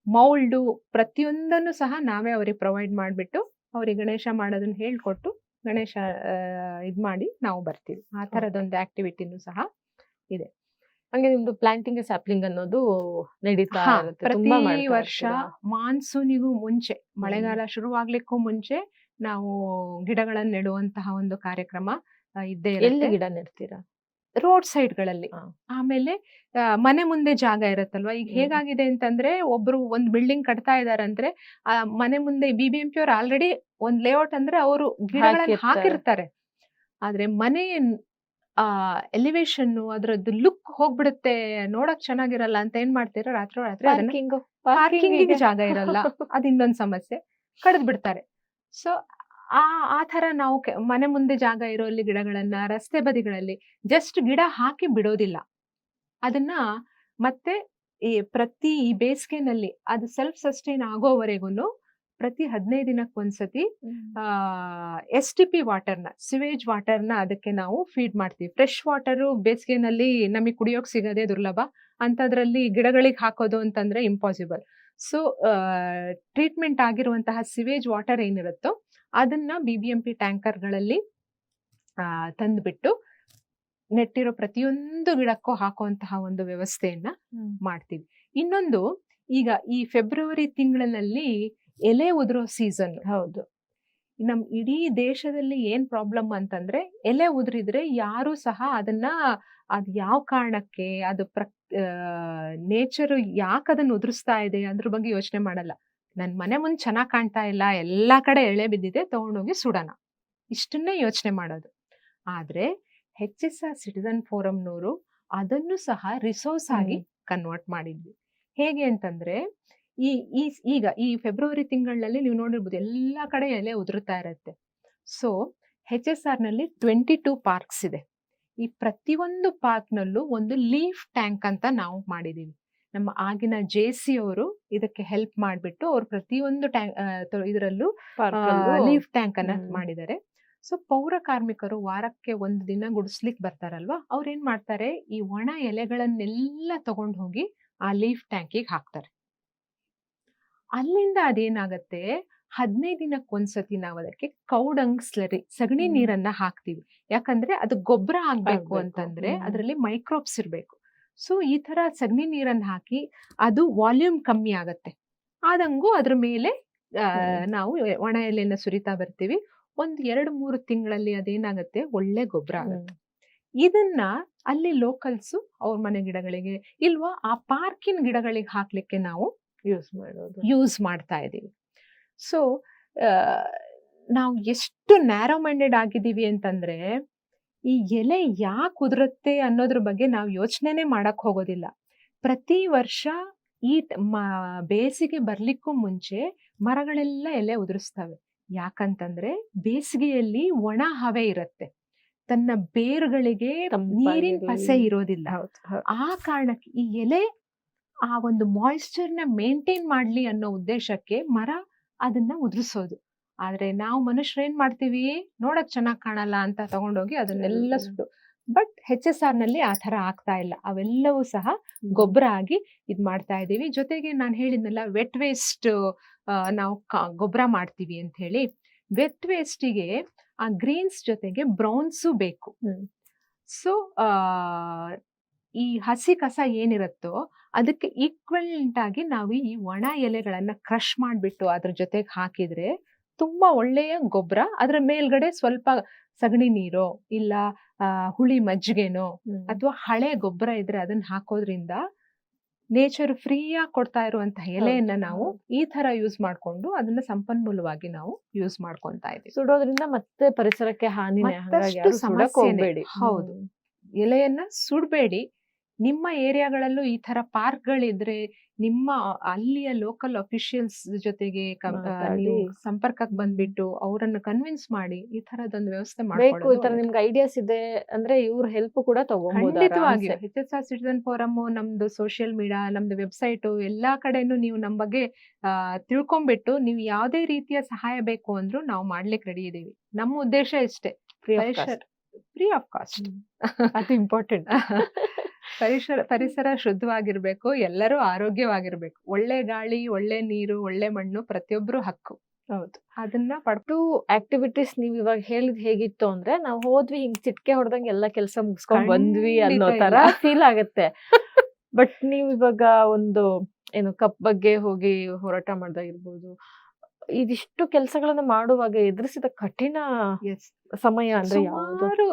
ಮೌಲ್ಡು ಪ್ರತಿಯೊಂದನ್ನು ಸಹ ನಾವೇ ಅವ್ರಿಗೆ ಪ್ರೊವೈಡ್ ಮಾಡಿಬಿಟ್ಟು ಅವ್ರಿಗೆ ಗಣೇಶ ಮಾಡೋದನ್ನ ಹೇಳ್ಕೊಟ್ಟು ಗಣೇಶ ಇದ್ ಮಾಡಿ ನಾವು ಬರ್ತೀವಿ. ಆ ತರದೊಂದು ಆಕ್ಟಿವಿಟಿನೂ ಸಹ ಇದೆ. ಹಂಗೆ ನಿಮ್ದು ಪ್ಲಾಂಟಿಂಗ್ ಸ್ಯಾಪ್ಲಿಂಗ್ ಅನ್ನೋದು ನಡೀತಾ ಇರುತ್ತೆ. ಪ್ರತಿ ವರ್ಷ ಮಾನ್ಸೂನಿಗೂ ಮುಂಚೆ, ಮಳೆಗಾಲ ಶುರುವಾಗ್ಲಿಕ್ಕೂ ಮುಂಚೆ ನಾವು ಗಿಡಗಳನ್ನ ನೆಡುವಂತಹ ಒಂದು ಕಾರ್ಯಕ್ರಮ ಇದ್ದೇ ಇರುತ್ತೆ. ಎಲ್ಲಿ ಗಿಡ ನೆಡ್ತೀರಾ? ರೋಡ್ ಸೈಡ್ ಗಳಲ್ಲಿ. ಆಮೇಲೆ ಮನೆ ಮುಂದೆ ಜಾಗ ಇರತ್ತಲ್ವಾ, ಈಗ ಹೇಗಾಗಿದೆ ಅಂತಂದ್ರೆ ಒಬ್ರು ಒಂದ್ ಬಿಲ್ಡಿಂಗ್ ಕಟ್ತಾ ಇದಾರಂದ್ರೆ ಆ ಮನೆ ಮುಂದೆ BBMP ಅವ್ರು ಆಲ್ರೆಡಿ ಒಂದ್ ಲೇಔಟ್ ಅಂದ್ರೆ ಅವರು ಗಿಡಗಳನ್ನ ಹಾಕಿರ್ತಾರೆ. ಆದ್ರೆ ಮನೆ ಎಲಿವೇಶನ್ ಅದ್ರದ್ದು ಲುಕ್ ಹೋಗ್ಬಿಡುತ್ತೆ, ನೋಡಕ್ ಚೆನ್ನಾಗಿರಲ್ಲ ಅಂತ ಏನ್ ಮಾಡ್ತೀರಾ, ರಾತ್ರಿ ಪಾರ್ಕಿಂಗ್ ಜಾಗ ಇರಲ್ಲ, ಅದ್ ಇನ್ನೊಂದ್ ಸಮಸ್ಯೆ, ಕಡ್ದ್ ಬಿಡ್ತಾರೆ. ಸೊ ಆ ತರ ನಾವು ಮನೆ ಮುಂದೆ ಜಾಗ ಇರೋಲ್ಲಿ ಗಿಡಗಳನ್ನ, ರಸ್ತೆ ಬದಿಗಳಲ್ಲಿ ಜಸ್ಟ್ ಗಿಡ ಹಾಕಿ ಬಿಡೋದಿಲ್ಲ. ಅದನ್ನ ಮತ್ತೆ ಈ ಬೇಸಿಗೆನಲ್ಲಿ ಅದು ಸೆಲ್ಫ್ ಸಸ್ಟೈನ್ ಆಗೋವರೆಗೂ ಪ್ರತಿ 15 ದಿನಕ್ಕೊಂದ್ಸತಿ STP ವಾಟರ್ನ, ಸಿವೇಜ್ ವಾಟರ್ನ ಅದಕ್ಕೆ ನಾವು ಫೀಡ್ ಮಾಡ್ತೀವಿ. ಫ್ರೆಶ್ ವಾಟರು ಬೇಸಿಗೆನಲ್ಲಿ ನಮಗೆ ಕುಡಿಯೋಕ್ ಸಿಗೋದೇ ದುರ್ಲಭ. ಅಂಥದ್ರಲ್ಲಿ ಗಿಡಗಳಿಗೆ ಹಾಕೋದು ಅಂತಂದ್ರೆ ಇಂಪಾಸಿಬಲ್. ಸೊ ಟ್ರೀಟ್ಮೆಂಟ್ ಆಗಿರುವಂತಹ ಸಿವೇಜ್ ವಾಟರ್ ಏನಿರುತ್ತೋ ಅದನ್ನ BBMP ಟ್ಯಾಂಕರ್ಗಳಲ್ಲಿ ತಂದ್ಬಿಟ್ಟು ನೆಟ್ಟಿರೋ ಪ್ರತಿಯೊಂದು ಗಿಡಕ್ಕೂ ಹಾಕುವಂತಹ ಒಂದು ವ್ಯವಸ್ಥೆಯನ್ನ ಮಾಡ್ತೀವಿ. ಇನ್ನೊಂದು, ಈಗ ಈ ಫೆಬ್ರವರಿ ತಿಂಗಳಿನಲ್ಲಿ ಎಲೆ ಉದುರೋ ಸೀಸನ್. ಹೌದು. ನಮ್ ಇಡೀ ದೇಶದಲ್ಲಿ ಏನ್ ಪ್ರಾಬ್ಲಮ್ ಅಂತಂದ್ರೆ, ಎಲೆ ಉದುರಿದ್ರೆ ಯಾರು ಸಹ ಅದನ್ನ ಅದ್ ಯಾವ ಕಾರಣಕ್ಕೆ, ಅದು ನೇಚರ್ ಯಾಕೆ ಅದನ್ನ ಉದುರಿಸ್ತಾ ಇದೆ ಅದ್ರ ಬಗ್ಗೆ ಯೋಚನೆ ಮಾಡಲ್ಲ. ನನ್ ಮನೆ ಮುಂದೆ ಚೆನ್ನಾಗ್ ಕಾಣ್ತಾ ಇಲ್ಲ, ಎಲ್ಲಾ ಕಡೆ ಎಳೆ ಬಿದ್ದಿದೆ, ತಗೊಂಡೋಗಿ ಸುಡೋಣ, ಇಷ್ಟನ್ನೇ ಯೋಚನೆ ಮಾಡೋದು. ಆದ್ರೆ HSR ಸಿಟಿಸನ್ ಫೋರಂನವರು ಅದನ್ನು ಸಹ ರಿಸೋರ್ಸ್ ಆಗಿ ಕನ್ವರ್ಟ್ ಮಾಡಿದ್ವಿ. ಹೇಗೆ ಅಂತಂದ್ರೆ, ಈಗ ಈ ಫೆಬ್ರವರಿ ತಿಂಗಳಲ್ಲಿ ನೀವು ನೋಡಿರ್ಬೋದು ಎಲ್ಲಾ ಕಡೆ ಎಲೆ ಉದುರುತ್ತಾ ಇರತ್ತೆ. ಸೊ HSR ನಲ್ಲಿ 22 ಪಾರ್ಕ್ಸ್ ಇದೆ. ಈ ಪ್ರತಿಯೊಂದು ಪಾರ್ಕ್ ನಲ್ಲೂ ಒಂದು ಲೀಫ್ ಟ್ಯಾಂಕ್ ಅಂತ ನಾವು ಮಾಡಿದೀವಿ. ನಮ್ಮ ಆಗಿನ JC ಅವರು ಇದಕ್ಕೆ ಹೆಲ್ಪ್ ಮಾಡ್ಬಿಟ್ಟು ಅವ್ರು ಪ್ರತಿಯೊಂದು ಇದರಲ್ಲೂ ಲೀಫ್ ಟ್ಯಾಂಕ್ ಅನ್ನ ಮಾಡಿದ್ದಾರೆ. ಸೊ ಪೌರ ಕಾರ್ಮಿಕರು ವಾರಕ್ಕೆ 1 ದಿನ ಗುಡಿಸ್ಲಿಕ್ಕೆ ಬರ್ತಾರಲ್ವಾ, ಅವ್ರು ಏನ್ ಮಾಡ್ತಾರೆ, ಈ ಒಣ ಎಲೆಗಳನ್ನೆಲ್ಲ ತಗೊಂಡು ಹೋಗಿ ಆ ಲೀಫ್ ಟ್ಯಾಂಕಿಗೆ ಹಾಕ್ತಾರೆ. ಅಲ್ಲಿಂದ ಅದೇನಾಗತ್ತೆ, 15 ದಿನಕ್ಕೊಂದ್ಸತಿ ನಾವು ಅದಕ್ಕೆ ಕೌಡಂಗ್ ಸ್ಲರಿ, ಸಗಣಿ ನೀರನ್ನ ಹಾಕ್ತಿವಿ. ಯಾಕಂದ್ರೆ ಅದು ಗೊಬ್ಬರ ಆಗ್ಬೇಕು ಅಂತಂದ್ರೆ ಅದರಲ್ಲಿ ಮೈಕ್ರೋಬ್ಸ್ ಇರ್ಬೇಕು. ಸೊ ಈ ತರ ಸಗಣಿ ನೀರನ್ನ ಹಾಕಿ ಅದು ವಾಲ್ಯೂಮ್ ಕಮ್ಮಿ ಆಗತ್ತೆ. ಆದಂಗೂ ಅದ್ರ ಮೇಲೆ ನಾವು ಒಣ ಎಲೆನ ಸುರಿತಾ ಬರ್ತೀವಿ. 1-2-3 ತಿಂಗಳಲ್ಲಿ ಅದೇನಾಗತ್ತೆ, ಒಳ್ಳೆ ಗೊಬ್ಬರ ಆಗುತ್ತೆ. ಇದನ್ನ ಅಲ್ಲಿ ಲೋಕಲ್ಸ್ ಅವ್ರ ಮನೆ ಗಿಡಗಳಿಗೆ ಇಲ್ವಾ ಆ ಪಾರ್ಕಿನ ಗಿಡಗಳಿಗೆ ಹಾಕ್ಲಿಕ್ಕೆ ನಾವು ಯೂಸ್ ಮಾಡ್ತಾ ಇದೀವಿ. ಸೊ ನಾವು ಎಷ್ಟು ನ್ಯಾರೋ ಮೈಂಡೆಡ್ ಆಗಿದ್ದೀವಿ ಅಂತಂದ್ರೆ, ಈ ಎಲೆ ಯಾಕೆ ಉದುರುತ್ತೆ ಅನ್ನೋದ್ರ ಬಗ್ಗೆ ನಾವು ಯೋಚನೆನೇ ಮಾಡಕ್ ಹೋಗೋದಿಲ್ಲ. ಪ್ರತಿ ವರ್ಷ ಈ ಬೇಸಿಗೆ ಬರ್ಲಿಕ್ಕೂ ಮುಂಚೆ ಮರಗಳೆಲ್ಲ ಎಲೆ ಉದುರಿಸ್ತವೆ. ಯಾಕಂತಂದ್ರೆ ಬೇಸಿಗೆಯಲ್ಲಿ ಒಣ ಹವೆ ಇರತ್ತೆ, ತನ್ನ ಬೇರುಗಳಿಗೆ ನೀರಿನ ಪಸೆ ಇರೋದಿಲ್ಲ. ಆ ಕಾರಣಕ್ಕೆ ಈ ಎಲೆ ಆ ಒಂದು ಮಾಯಿಶ್ಚರ್ನ ಮೇಂಟೈನ್ ಮಾಡ್ಲಿ ಅನ್ನೋ ಉದ್ದೇಶಕ್ಕೆ ಮರ ಅದನ್ನ ಉದುರಿಸೋದು. ಆದ್ರೆ ನಾವು ಮನುಷ್ಯರು ಏನ್ ಮಾಡ್ತೀವಿ, ನೋಡಕ್ ಚೆನ್ನಾಗ್ ಕಾಣಲ್ಲ ಅಂತ ತಗೊಂಡೋಗಿ ಅದನ್ನೆಲ್ಲ ಸುಟ್ಟು. ಬಟ್ HSR ನಲ್ಲಿ ಆ ತರ ಆಗ್ತಾ ಇಲ್ಲ. ಅವೆಲ್ಲವೂ ಸಹ ಗೊಬ್ಬರ ಆಗಿ ಇದ್ ಮಾಡ್ತಾ ಇದೀವಿ. ಜೊತೆಗೆ ನಾನು ಹೇಳಿದ್ನಲ್ಲ, ವೆಟ್ ವೇಸ್ಟ್ ನಾವು ಗೊಬ್ಬರ ಮಾಡ್ತೀವಿ ಅಂತ ಹೇಳಿ. ವೆಟ್ ವೇಸ್ಟಿಗೆ ಆ ಗ್ರೀನ್ಸ್ ಜೊತೆಗೆ ಬ್ರೌನ್ಸು ಬೇಕು. ಸೊ ಈ ಹಸಿ ಕಸ ಏನಿರುತ್ತೋ ಅದಕ್ಕೆ ಈಕ್ವಲೆಂಟ್ ಆಗಿ ನಾವು ಈ ಒಣ ಎಲೆಗಳನ್ನ ಕ್ರಷ್ ಮಾಡ್ಬಿಟ್ಟು ಅದ್ರ ಜೊತೆಗೆ ಹಾಕಿದ್ರೆ ತುಂಬಾ ಒಳ್ಳೆಯ ಗೊಬ್ಬರ. ಅದ್ರ ಮೇಲ್ಗಡೆ ಸ್ವಲ್ಪ ಸಗಣಿ ನೀರೋ ಇಲ್ಲ ಹುಳಿ ಮಜ್ಜಿಗೆನೋ ಅಥವಾ ಹಳೆ ಗೊಬ್ಬರ ಇದ್ರೆ ಅದನ್ನ ಹಾಕೋದ್ರಿಂದ ನೇಚರ್ ಫ್ರೀಯಾಗಿ ಕೊಡ್ತಾ ಇರುವಂತಹ ಎಲೆಯನ್ನ ನಾವು ಈ ತರ ಯೂಸ್ ಮಾಡ್ಕೊಂಡು ಅದನ್ನ ಸಂಪನ್ಮೂಲವಾಗಿ ನಾವು ಯೂಸ್ ಮಾಡ್ಕೊಂತಾ ಇದೀವಿ. ಸುಡೋದ್ರಿಂದ ಮತ್ತೆ ಪರಿಸರಕ್ಕೆ ಹಾನಿ. ಹೌದು, ಎಲೆಯನ್ನ ಸುಡ್ಬೇಡಿ. ನಿಮ್ಮ ಏರಿಯಾಗಳಲ್ಲೂ ಈ ತರ ಪಾರ್ಕ್ಗಳಿದ್ರೆ ನಿಮ್ಮ ಅಲ್ಲಿಯ ಲೋಕಲ್ ಅಫಿಷಿಯಲ್ಸ್ ಜೊತೆಗೆ ನೀವು ಸಂಪರ್ಕಕ್ಕೆ ಬಂದ್ಬಿಟ್ಟು ಅವರನ್ನು ಕನ್ವಿನ್ಸ್ ಮಾಡಿ ಈ ತರದೊಂದು ವ್ಯವಸ್ಥೆ ಮಾಡಬೇಕು. ಈ ತರ ನಿಮ್ಗೆ ಐಡಿಯಾಸ್ ಇದೆ ಅಂದ್ರೆ ಇವ್ರ ಹೆಲ್ಪ್ ಕೂಡ ತಗೊಬಹುದು. ಖಂಡಿತವಾಗಿ HSR ಸಿಟಿಸನ್ ಫೋರಮ್, ನಮ್ದು ಸೋಷಿಯಲ್ ಮೀಡಿಯಾ, ನಮ್ದು ವೆಬ್ಸೈಟ್ ಎಲ್ಲಾ ಕಡೆನೂ ನೀವು ನಮ್ ಬಗ್ಗೆ ತಿಳ್ಕೊಂಡ್ಬಿಟ್ಟು ನೀವು ಯಾವ್ದೇ ರೀತಿಯ ಸಹಾಯ ಬೇಕು ಅಂದ್ರೂ ನಾವು ಮಾಡ್ಲಿಕ್ಕೆ ರೆಡಿ ಇದೀವಿ. ನಮ್ಮ ಉದ್ದೇಶ ಇಷ್ಟೇ, ಫ್ರೀ ಆಫ್ ಕಾಸ್ಟ್. ಅದು ಇಂಪಾರ್ಟೆಂಟ್. ಪರಿಸರ ಶುದ್ಧವಾಗಿರ್ಬೇಕು, ಎಲ್ಲರೂ ಆರೋಗ್ಯವಾಗಿರ್ಬೇಕು. ಒಳ್ಳೆ ಗಾಳಿ, ಒಳ್ಳೆ ನೀರು, ಒಳ್ಳೆ ಮಣ್ಣು ಪ್ರತಿಯೊಬ್ರು ಹಕ್ಕು. ಹೌದು, ಅದನ್ನ ಪಡ್ತು. ಆಕ್ಟಿವಿಟೀಸ್ ನೀವ್ ಇವಾಗ ಹೇಳಿದ್ ಹೇಗಿತ್ತು ಅಂದ್ರೆ, ನಾವು ಹೋದ್ವಿ ಹಿಂಗ್ ಚಿಟ್ಕೆ ಹೊಡೆದಂಗೆ ಎಲ್ಲಾ ಕೆಲಸ ಮುಗಿಸ್ಕೊಂಡ್ ಬಂದ್ವಿ ಅನ್ನೋ ತರ ಫೀಲ್ ಆಗತ್ತೆ. ಬಟ್ ನೀವ್ ಇವಾಗ ಒಂದು ಏನು ಕಪ್ ಬಗ್ಗೆ ಹೋಗಿ ಹೋರಾಟ ಮಾಡ್ದಾಗಿರ್ಬೋದು, ಇದಿಷ್ಟು ಕೆಲಸಗಳನ್ನ ಮಾಡುವಾಗ ಎದುರಿಸಿದ ಕಠಿಣ ಸಮಯ ಅಂದ್ರೆ ಸುಮಾರು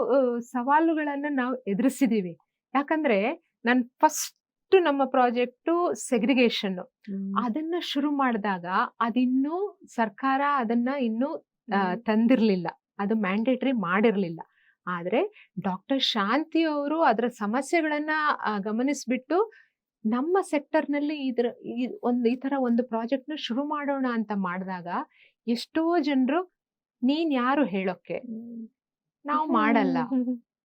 ಸವಾಲುಗಳನ್ನ ನಾವು ಎದುರಿಸಿದೀವಿ. ಯಾಕಂದ್ರೆ ನನ್ ಫಸ್ಟ್ ನಮ್ಮ ಪ್ರಾಜೆಕ್ಟ್ ಸೆಗ್ರಿಗೇಷನ್ ಅದನ್ನ ಶುರು ಮಾಡಿದಾಗ ಅದಿನ್ನೂ ಸರ್ಕಾರ ಅದನ್ನ ಇನ್ನೂ ತಂದಿರ್ಲಿಲ್ಲ, ಅದು ಮ್ಯಾಂಡೇಟರಿ ಮಾಡಿರ್ಲಿಲ್ಲ. ಆದ್ರೆ ಡಾಕ್ಟರ್ ಶಾಂತಿ ಅವರು ಅದರ ಸಮಸ್ಯೆಗಳನ್ನ ಗಮನಿಸ್ಬಿಟ್ಟು ನಮ್ಮ ಸೆಕ್ಟರ್ ನಲ್ಲಿ ಈ ತರ ಒಂದು ಪ್ರಾಜೆಕ್ಟ್ ನ ಶುರು ಮಾಡೋಣ ಅಂತ ಮಾಡಿದಾಗ ಎಷ್ಟೋ ಜನರು ನೀನ್ ಯಾರು ಹೇಳೋಕೆ, ನಾವು ಮಾಡಲ್ಲ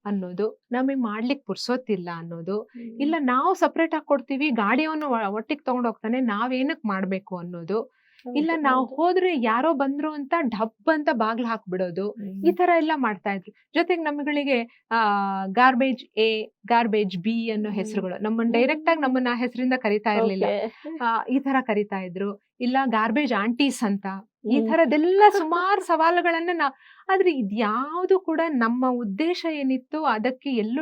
ಅನ್ನೋದು, ನಮಗೆ ಮಾಡ್ಲಿಕ್ಕೆ ಪುರ್ಸೊತ್ತಿಲ್ಲ ಅನ್ನೋದು, ಇಲ್ಲ ನಾವು ಸಪ್ರೇಟ್ ಆಗಿ ಕೊಡ್ತೀವಿ, ಗಾಡಿಯವನು ಒಟ್ಟಿಗೆ ತಗೊಂಡ್ ಹೋಗ್ತಾನೆ, ನಾವೇನಕ್ ಮಾಡ್ಬೇಕು ಅನ್ನೋದು, ಇಲ್ಲ ನಾವು ಹೋದ್ರೆ ಯಾರೋ ಬಂದ್ರು ಅಂತ ಡಬ್ ಅಂತ ಬಾಗ್ಲು ಹಾಕ್ಬಿಡೋದು, ಈ ತರ ಎಲ್ಲ ಮಾಡ್ತಾ ಇದ್ರು. ಜೊತೆಗೆ ನಮ್ಗಳಿಗೆ ಗಾರ್ಬೇಜ್ ಎ, ಗಾರ್ಬೇಜ್ ಬಿ ಅನ್ನೋ ಹೆಸರುಗಳು, ನಮ್ಮನ್ನ ಡೈರೆಕ್ಟ್ ಆಗಿ ನಮ್ಮನ್ನ ಆ ಹೆಸರಿಂದ ಕರಿತಾ ಇರ್ಲಿಲ್ಲ, ಈ ತರ ಕರಿತಾ ಇದ್ರು. ಇಲ್ಲ ಗಾರ್ಬೇಜ್ ಆಂಟೀಸ್ ಅಂತ, ಈ ತರದೆಲ್ಲ ಸುಮಾರು ಸವಾಲುಗಳನ್ನ ಆದ್ರೆ ಇದ್ಯಾವುದು ಕೂಡ ನಮ್ಮ ಉದ್ದೇಶ ಏನಿತ್ತು ಅದಕ್ಕೆ ಎಲ್ಲೂ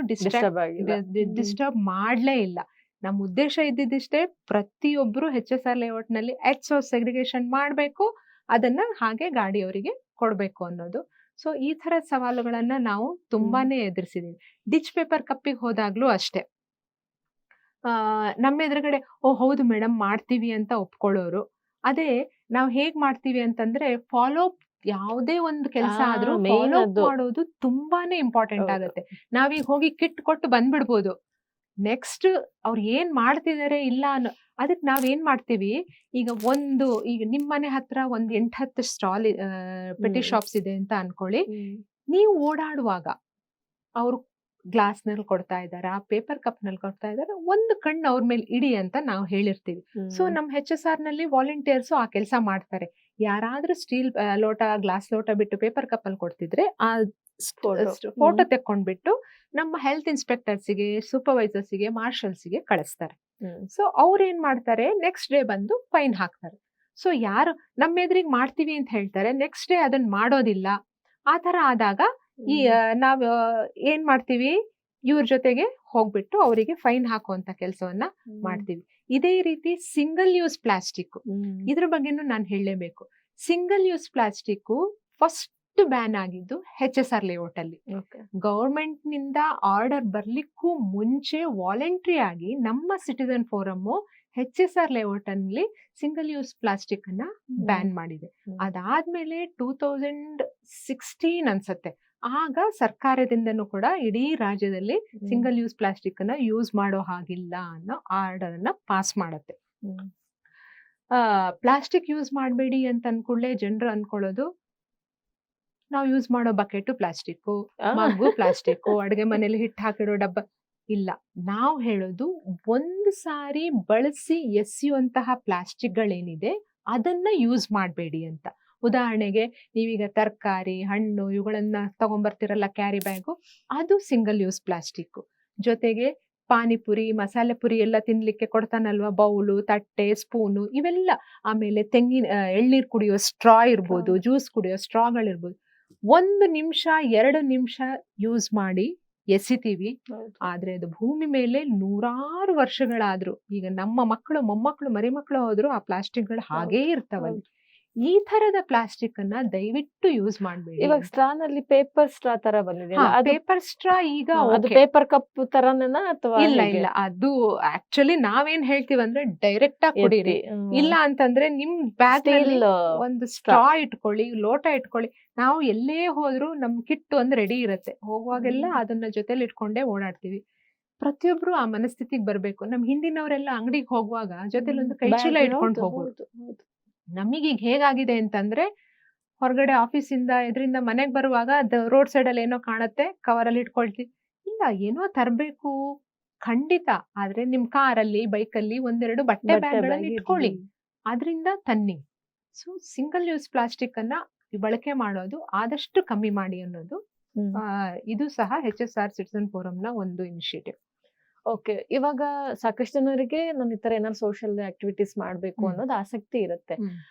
ಡಿಸ್ಟರ್ಬ್ ಮಾಡ್ಲೇ ಇಲ್ಲ. ನಮ್ಮ ಉದ್ದೇಶ ಇದ್ದಿದ್ದಿಷ್ಟೇ, ಪ್ರತಿಯೊಬ್ರು HSR ಲೇಔಟ್ ನಲ್ಲಿ ಸೋರ್ಸ್ ಸೆಗ್ರಿಗೇಷನ್ ಮಾಡ್ಬೇಕು, ಅದನ್ನ ಹಾಗೆ ಗಾಡಿಯವರಿಗೆ ಕೊಡ್ಬೇಕು ಅನ್ನೋದು. ಸೊ ಈ ತರ ಸವಾಲುಗಳನ್ನ ನಾವು ತುಂಬಾನೇ ಎದುರಿಸಿದೀವಿ. ಡಿಚ್ ಪೇಪರ್ ಕಪ್ಪಿಗೆ ಹೋದಾಗ್ಲೂ ಅಷ್ಟೇ, ನಮ್ಮ ಎದುರುಗಡೆ ಓ ಹೌದು ಮೇಡಮ್ ಮಾಡ್ತೀವಿ ಅಂತ ಒಪ್ಕೊಳ್ಳೋರು. ಅದೇ ನಾವ್ ಹೇಗ್ ಮಾಡ್ತೀವಿ ಅಂತಂದ್ರೆ, ಫಾಲೋ ಯಾವುದೇ ಒಂದು ಕೆಲಸ ಆದ್ರೂ ಫಾಲೋ ಮಾಡೋದು ತುಂಬಾನೇ ಇಂಪಾರ್ಟೆಂಟ್ ಆಗುತ್ತೆ. ನಾವೀಗ ಹೋಗಿ ಕಿಟ್ ಕೊಟ್ಟು ಬಂದ್ಬಿಡ್ಬೋದು, ನೆಕ್ಸ್ಟ್ ಅವ್ರು ಏನ್ ಮಾಡ್ತಿದಾರೆ ಇಲ್ಲ ಅನ್ನೋ ಅದಕ್ಕೆ ನಾವೇನ್ ಮಾಡ್ತೀವಿ, ಈಗ ನಿಮ್ ಮನೆ ಹತ್ರ ಒಂದ್ 8-10 ಸ್ಟಾಲ್ ಪೆಟಿ ಶಾಪ್ಸ್ ಇದೆ ಅಂತ ಅನ್ಕೊಳ್ಳಿ. ನೀವು ಓಡಾಡುವಾಗ ಅವ್ರು ಗ್ಲಾಸ್ ನಲ್ಲಿ ಕೊಡ್ತಾ ಇದಾರ, ಪೇಪರ್ ಕಪ್ ನಲ್ಲಿ ಕೊಡ್ತಾ ಇದಾರೆ, ಒಂದು ಕಣ್ಣು ಅವ್ರ ಮೇಲೆ ಇಡಿ ಅಂತ ನಾವು ಹೇಳಿರ್ತೀವಿ. ಸೊ ನಮ್ HSR ನಲ್ಲಿ ವಾಲಂಟಿಯರ್ಸ್ ಆ ಕೆಲಸ ಮಾಡ್ತಾರೆ. ಯಾರಾದ್ರೂ ಸ್ಟೀಲ್ ಲೋಟ, ಗ್ಲಾಸ್ ಲೋಟ ಬಿಟ್ಟು ಪೇಪರ್ ಕಪ್ ಅಲ್ಲಿ ಕೊಡ್ತಿದ್ರೆ ಆ ಫೋಟೋ ತೆಕ್ಕೊಂಡ್ಬಿಟ್ಟು ನಮ್ಮ ಹೆಲ್ತ್ ಇನ್ಸ್ಪೆಕ್ಟರ್ಸ್ಗೆ, ಸೂಪರ್ವೈಸರ್ಸ್ಗೆ, ಮಾರ್ಷಲ್ಸ್ಗೆ ಕಳಿಸ್ತಾರೆ. ಸೊ ಅವ್ರು ಏನ್ ಮಾಡ್ತಾರೆ, ನೆಕ್ಸ್ಟ್ ಡೇ ಬಂದು ಫೈನ್ ಹಾಕ್ತಾರೆ. ಸೊ ಯಾರು ನಮ್ಮ ಎದುರಿಗೆ ಮಾಡ್ತೀವಿ ಅಂತ ಹೇಳ್ತಾರೆ, ನೆಕ್ಸ್ಟ್ ಡೇ ಅದನ್ನ ಮಾಡೋದಿಲ್ಲ, ಆ ತರ ಆದಾಗ ನಾವ್ ಏನ್ ಮಾಡ್ತೀವಿ, ಇವ್ರ ಜೊತೆಗೆ ಹೋಗ್ಬಿಟ್ಟು ಅವರಿಗೆ ಫೈನ್ ಹಾಕುವಂತ ಕೆಲಸವನ್ನ ಮಾಡ್ತೀವಿ. ಇದೇ ರೀತಿ ಸಿಂಗಲ್ ಯೂಸ್ ಪ್ಲಾಸ್ಟಿಕ್, ಇದ್ರ ಬಗ್ಗೆನೂ ನಾನು ಹೇಳಲೇಬೇಕು. Single use plastic first ban ಆಗಿದ್ದು HSR ಲೇಔಟ್ ಅಲ್ಲಿ. ಗವರ್ಮೆಂಟ್ ನಿಂದ ಆರ್ಡರ್ ಬರ್ಲಿಕ್ಕೂ ಮುಂಚೆ ವಾಲಂಟ್ರಿ ಆಗಿ ನಮ್ಮ ಸಿಟಿಜನ್ ಫೋರಮ್ HSR ಲೇಔಟ್ ಅಲ್ಲಿ ಸಿಂಗಲ್ ಯೂಸ್ ಪ್ಲಾಸ್ಟಿಕ್ ಅನ್ನ ಬ್ಯಾನ್ ಮಾಡಿದೆ. ಅದಾದ್ಮೇಲೆ 2016 ಅನ್ಸತ್ತೆ, ಆಗ ಸರ್ಕಾರದಿಂದನೂ ಕೂಡ ಇಡೀ ರಾಜ್ಯದಲ್ಲಿ ಸಿಂಗಲ್ ಯೂಸ್ ಪ್ಲಾಸ್ಟಿಕ್ ಅನ್ನ ಯೂಸ್ ಮಾಡೋ ಹಾಗಿಲ್ಲ ಅನ್ನೋ ಆರ್ಡರ್ ಅನ್ನ ಪಾಸ್ ಮಾಡತ್ತೆ. ಪ್ಲಾಸ್ಟಿಕ್ ಯೂಸ್ ಮಾಡಬೇಡಿ ಅಂತ ಅನ್ಕೊಳ್ಳೆ ಜನರು ಅನ್ಕೊಳ್ಳೋದು, ನಾವು ಯೂಸ್ ಮಾಡೋ ಬಕೆಟ್ ಪ್ಲಾಸ್ಟಿಕ್, ಮಗ್ಗು ಪ್ಲಾಸ್ಟಿಕ್, ಅಡುಗೆ ಮನೇಲಿ ಹಿಟ್ಟು ಹಾಕಿಡೋ ಡಬ್ಬ ಇಲ್ಲ. ನಾವು ಹೇಳೋದು, ಒಂದು ಸಾರಿ ಬಳಸಿ ಎಸೆಯುವಂತಹ ಪ್ಲಾಸ್ಟಿಕ್ಗಳೇನಿದೆ ಅದನ್ನ ಯೂಸ್ ಮಾಡಬೇಡಿ ಅಂತ. ಉದಾಹರಣೆಗೆ ನೀವೀಗ ತರಕಾರಿ, ಹಣ್ಣು ಇವುಗಳನ್ನ ತಗೊಂಡ್ಬರ್ತಿರಲ್ಲ ಕ್ಯಾರಿ ಬ್ಯಾಗು, ಅದು ಸಿಂಗಲ್ ಯೂಸ್ ಪ್ಲಾಸ್ಟಿಕ್. ಜೊತೆಗೆ ಪಾನಿಪುರಿ, ಮಸಾಲೆ ಪುರಿ ಎಲ್ಲ ತಿನ್ಲಿಕ್ಕೆ ಕೊಡ್ತಾನಲ್ವಾ, ಬೌಲು, ತಟ್ಟೆ, ಸ್ಪೂನು ಇವೆಲ್ಲ. ಆಮೇಲೆ ಎಳ್ನೀರು ಕುಡಿಯೋ ಸ್ಟ್ರಾ ಇರ್ಬೋದು, ಜ್ಯೂಸ್ ಕುಡಿಯೋ ಸ್ಟ್ರಾಗಳಿರ್ಬೋದು, 1 ನಿಮಿಷ 2 ನಿಮಿಷ ಯೂಸ್ ಮಾಡಿ ಎಸಿತೀವಿ. ಆದ್ರೆ ಅದು ಭೂಮಿ ಮೇಲೆ 100 ವರ್ಷಗಳಾದ್ರು, ಈಗ ನಮ್ಮ ಮಕ್ಕಳು, ಮೊಮ್ಮಕ್ಕಳು, ಮರಿಮಕ್ಕಳು ಹೋದ್ರು ಆ ಪ್ಲಾಸ್ಟಿಕ್ಗಳು ಹಾಗೇ ಇರ್ತಾವಲ್ಲಿ. ಈ ತರದ ಪ್ಲಾಸ್ಟಿಕ್ ಅನ್ನ ದಯವಿಟ್ಟು ಯೂಸ್ ಮಾಡಬೇಡಿ. ಇವಾಗ ಸ್ಟ್ರಾ ನಲ್ಲಿ ಪೇಪರ್ ಸ್ಟ್ರಾ ತರ ಬಂದಿದೆ, ಪೇಪರ್ ಸ್ಟ್ರಾ ಈಗ ಪೇಪರ್ ಕಪ್ ತರನ ಅಥವಾ ಇಲ್ಲ, ಅದು ಆಕ್ಚುಲಿ ನಾವೇನ್ ಹೇಳ್ತೀವಿ ಅಂದ್ರೆ ಡೈರೆಕ್ಟ್ ಆಗಿ ಕುಡೀರಿ. ಇಲ್ಲ ಅಂತಂದ್ರೆ ನಿಮ್ ಬ್ಯಾಗ್ ಒಂದು ಸ್ಟ್ರಾ ಇಟ್ಕೊಳ್ಳಿ, ಲೋಟ ಇಟ್ಕೊಳ್ಳಿ. ನಾವು ಎಲ್ಲೇ ಹೋದ್ರು ನಮ್ ಕಿಟ್ ಒಂದ್ ರೆಡಿ ಇರತ್ತೆ, ಹೋಗುವಾಗೆಲ್ಲ ಅದನ್ನ ಜೊತೆಲಿ ಇಟ್ಕೊಂಡೇ ಓಡಾಡ್ತೀವಿ. ಪ್ರತಿಯೊಬ್ರು ಆ ಮನಸ್ಥಿತಿಗೆ ಬರ್ಬೇಕು. ನಮ್ ಹಿಂದಿನವರೆಲ್ಲ ಅಂಗಡಿಗೆ ಹೋಗುವಾಗ ಜೊತೆಲಿ ಒಂದು ಕೈ ಚೀಲ ಇಟ್ಕೊಂಡು ಹೋಗೋದು. ನಮಗೀಗ ಹೇಗಾಗಿದೆ ಅಂತಂದ್ರೆ, ಹೊರಗಡೆ ಆಫೀಸಿಂದ ಇದರಿಂದ ಮನೆಗೆ ಬರುವಾಗ ರೋಡ್ ಸೈಡ್ ಅಲ್ಲಿ ಏನೋ ಕಾಣತ್ತೆ, ಕವರಲ್ಲಿ ಇಟ್ಕೊಳ್ತೀವಿ. ಇಲ್ಲ, ಏನೋ ತರಬೇಕು ಖಂಡಿತ, ಆದ್ರೆ ನಿಮ್ ಕಾರಲ್ಲಿ, ಬೈಕಲ್ಲಿ 1-2 ಬಟ್ಟೆ ಬ್ಯಾಗ್ಗಳನ್ನ ಇಟ್ಕೊಳ್ಳಿ, ಅದರಿಂದ ತನ್ನಿ. ಸೊ ಸಿಂಗಲ್ ಯೂಸ್ ಪ್ಲಾಸ್ಟಿಕ್ ಅನ್ನ ಬಳಕೆ ಮಾಡೋದು ಆದಷ್ಟು ಕಮ್ಮಿ ಮಾಡಿ ಅನ್ನೋದು ಇದು ಸಹ HSR ಸಿಟಿಜನ್ ಫೋರಂ ನ ಒಂದು ಇನಿಷಿಯೇಟಿವ್. ಓಕೆ, ಇವಾಗ ಸಾಕಷ್ಟು ಜನರಿಗೆ ನಾನು ಈ ತರ ಏನಾದ್ರು ಸೋಷಿಯಲ್ ಆಕ್ಟಿವಿಟೀಸ್ ಮಾಡ್ಬೇಕು ಅನ್ನೋದು ಆಸಕ್ತಿ ಇರುತ್ತೆ.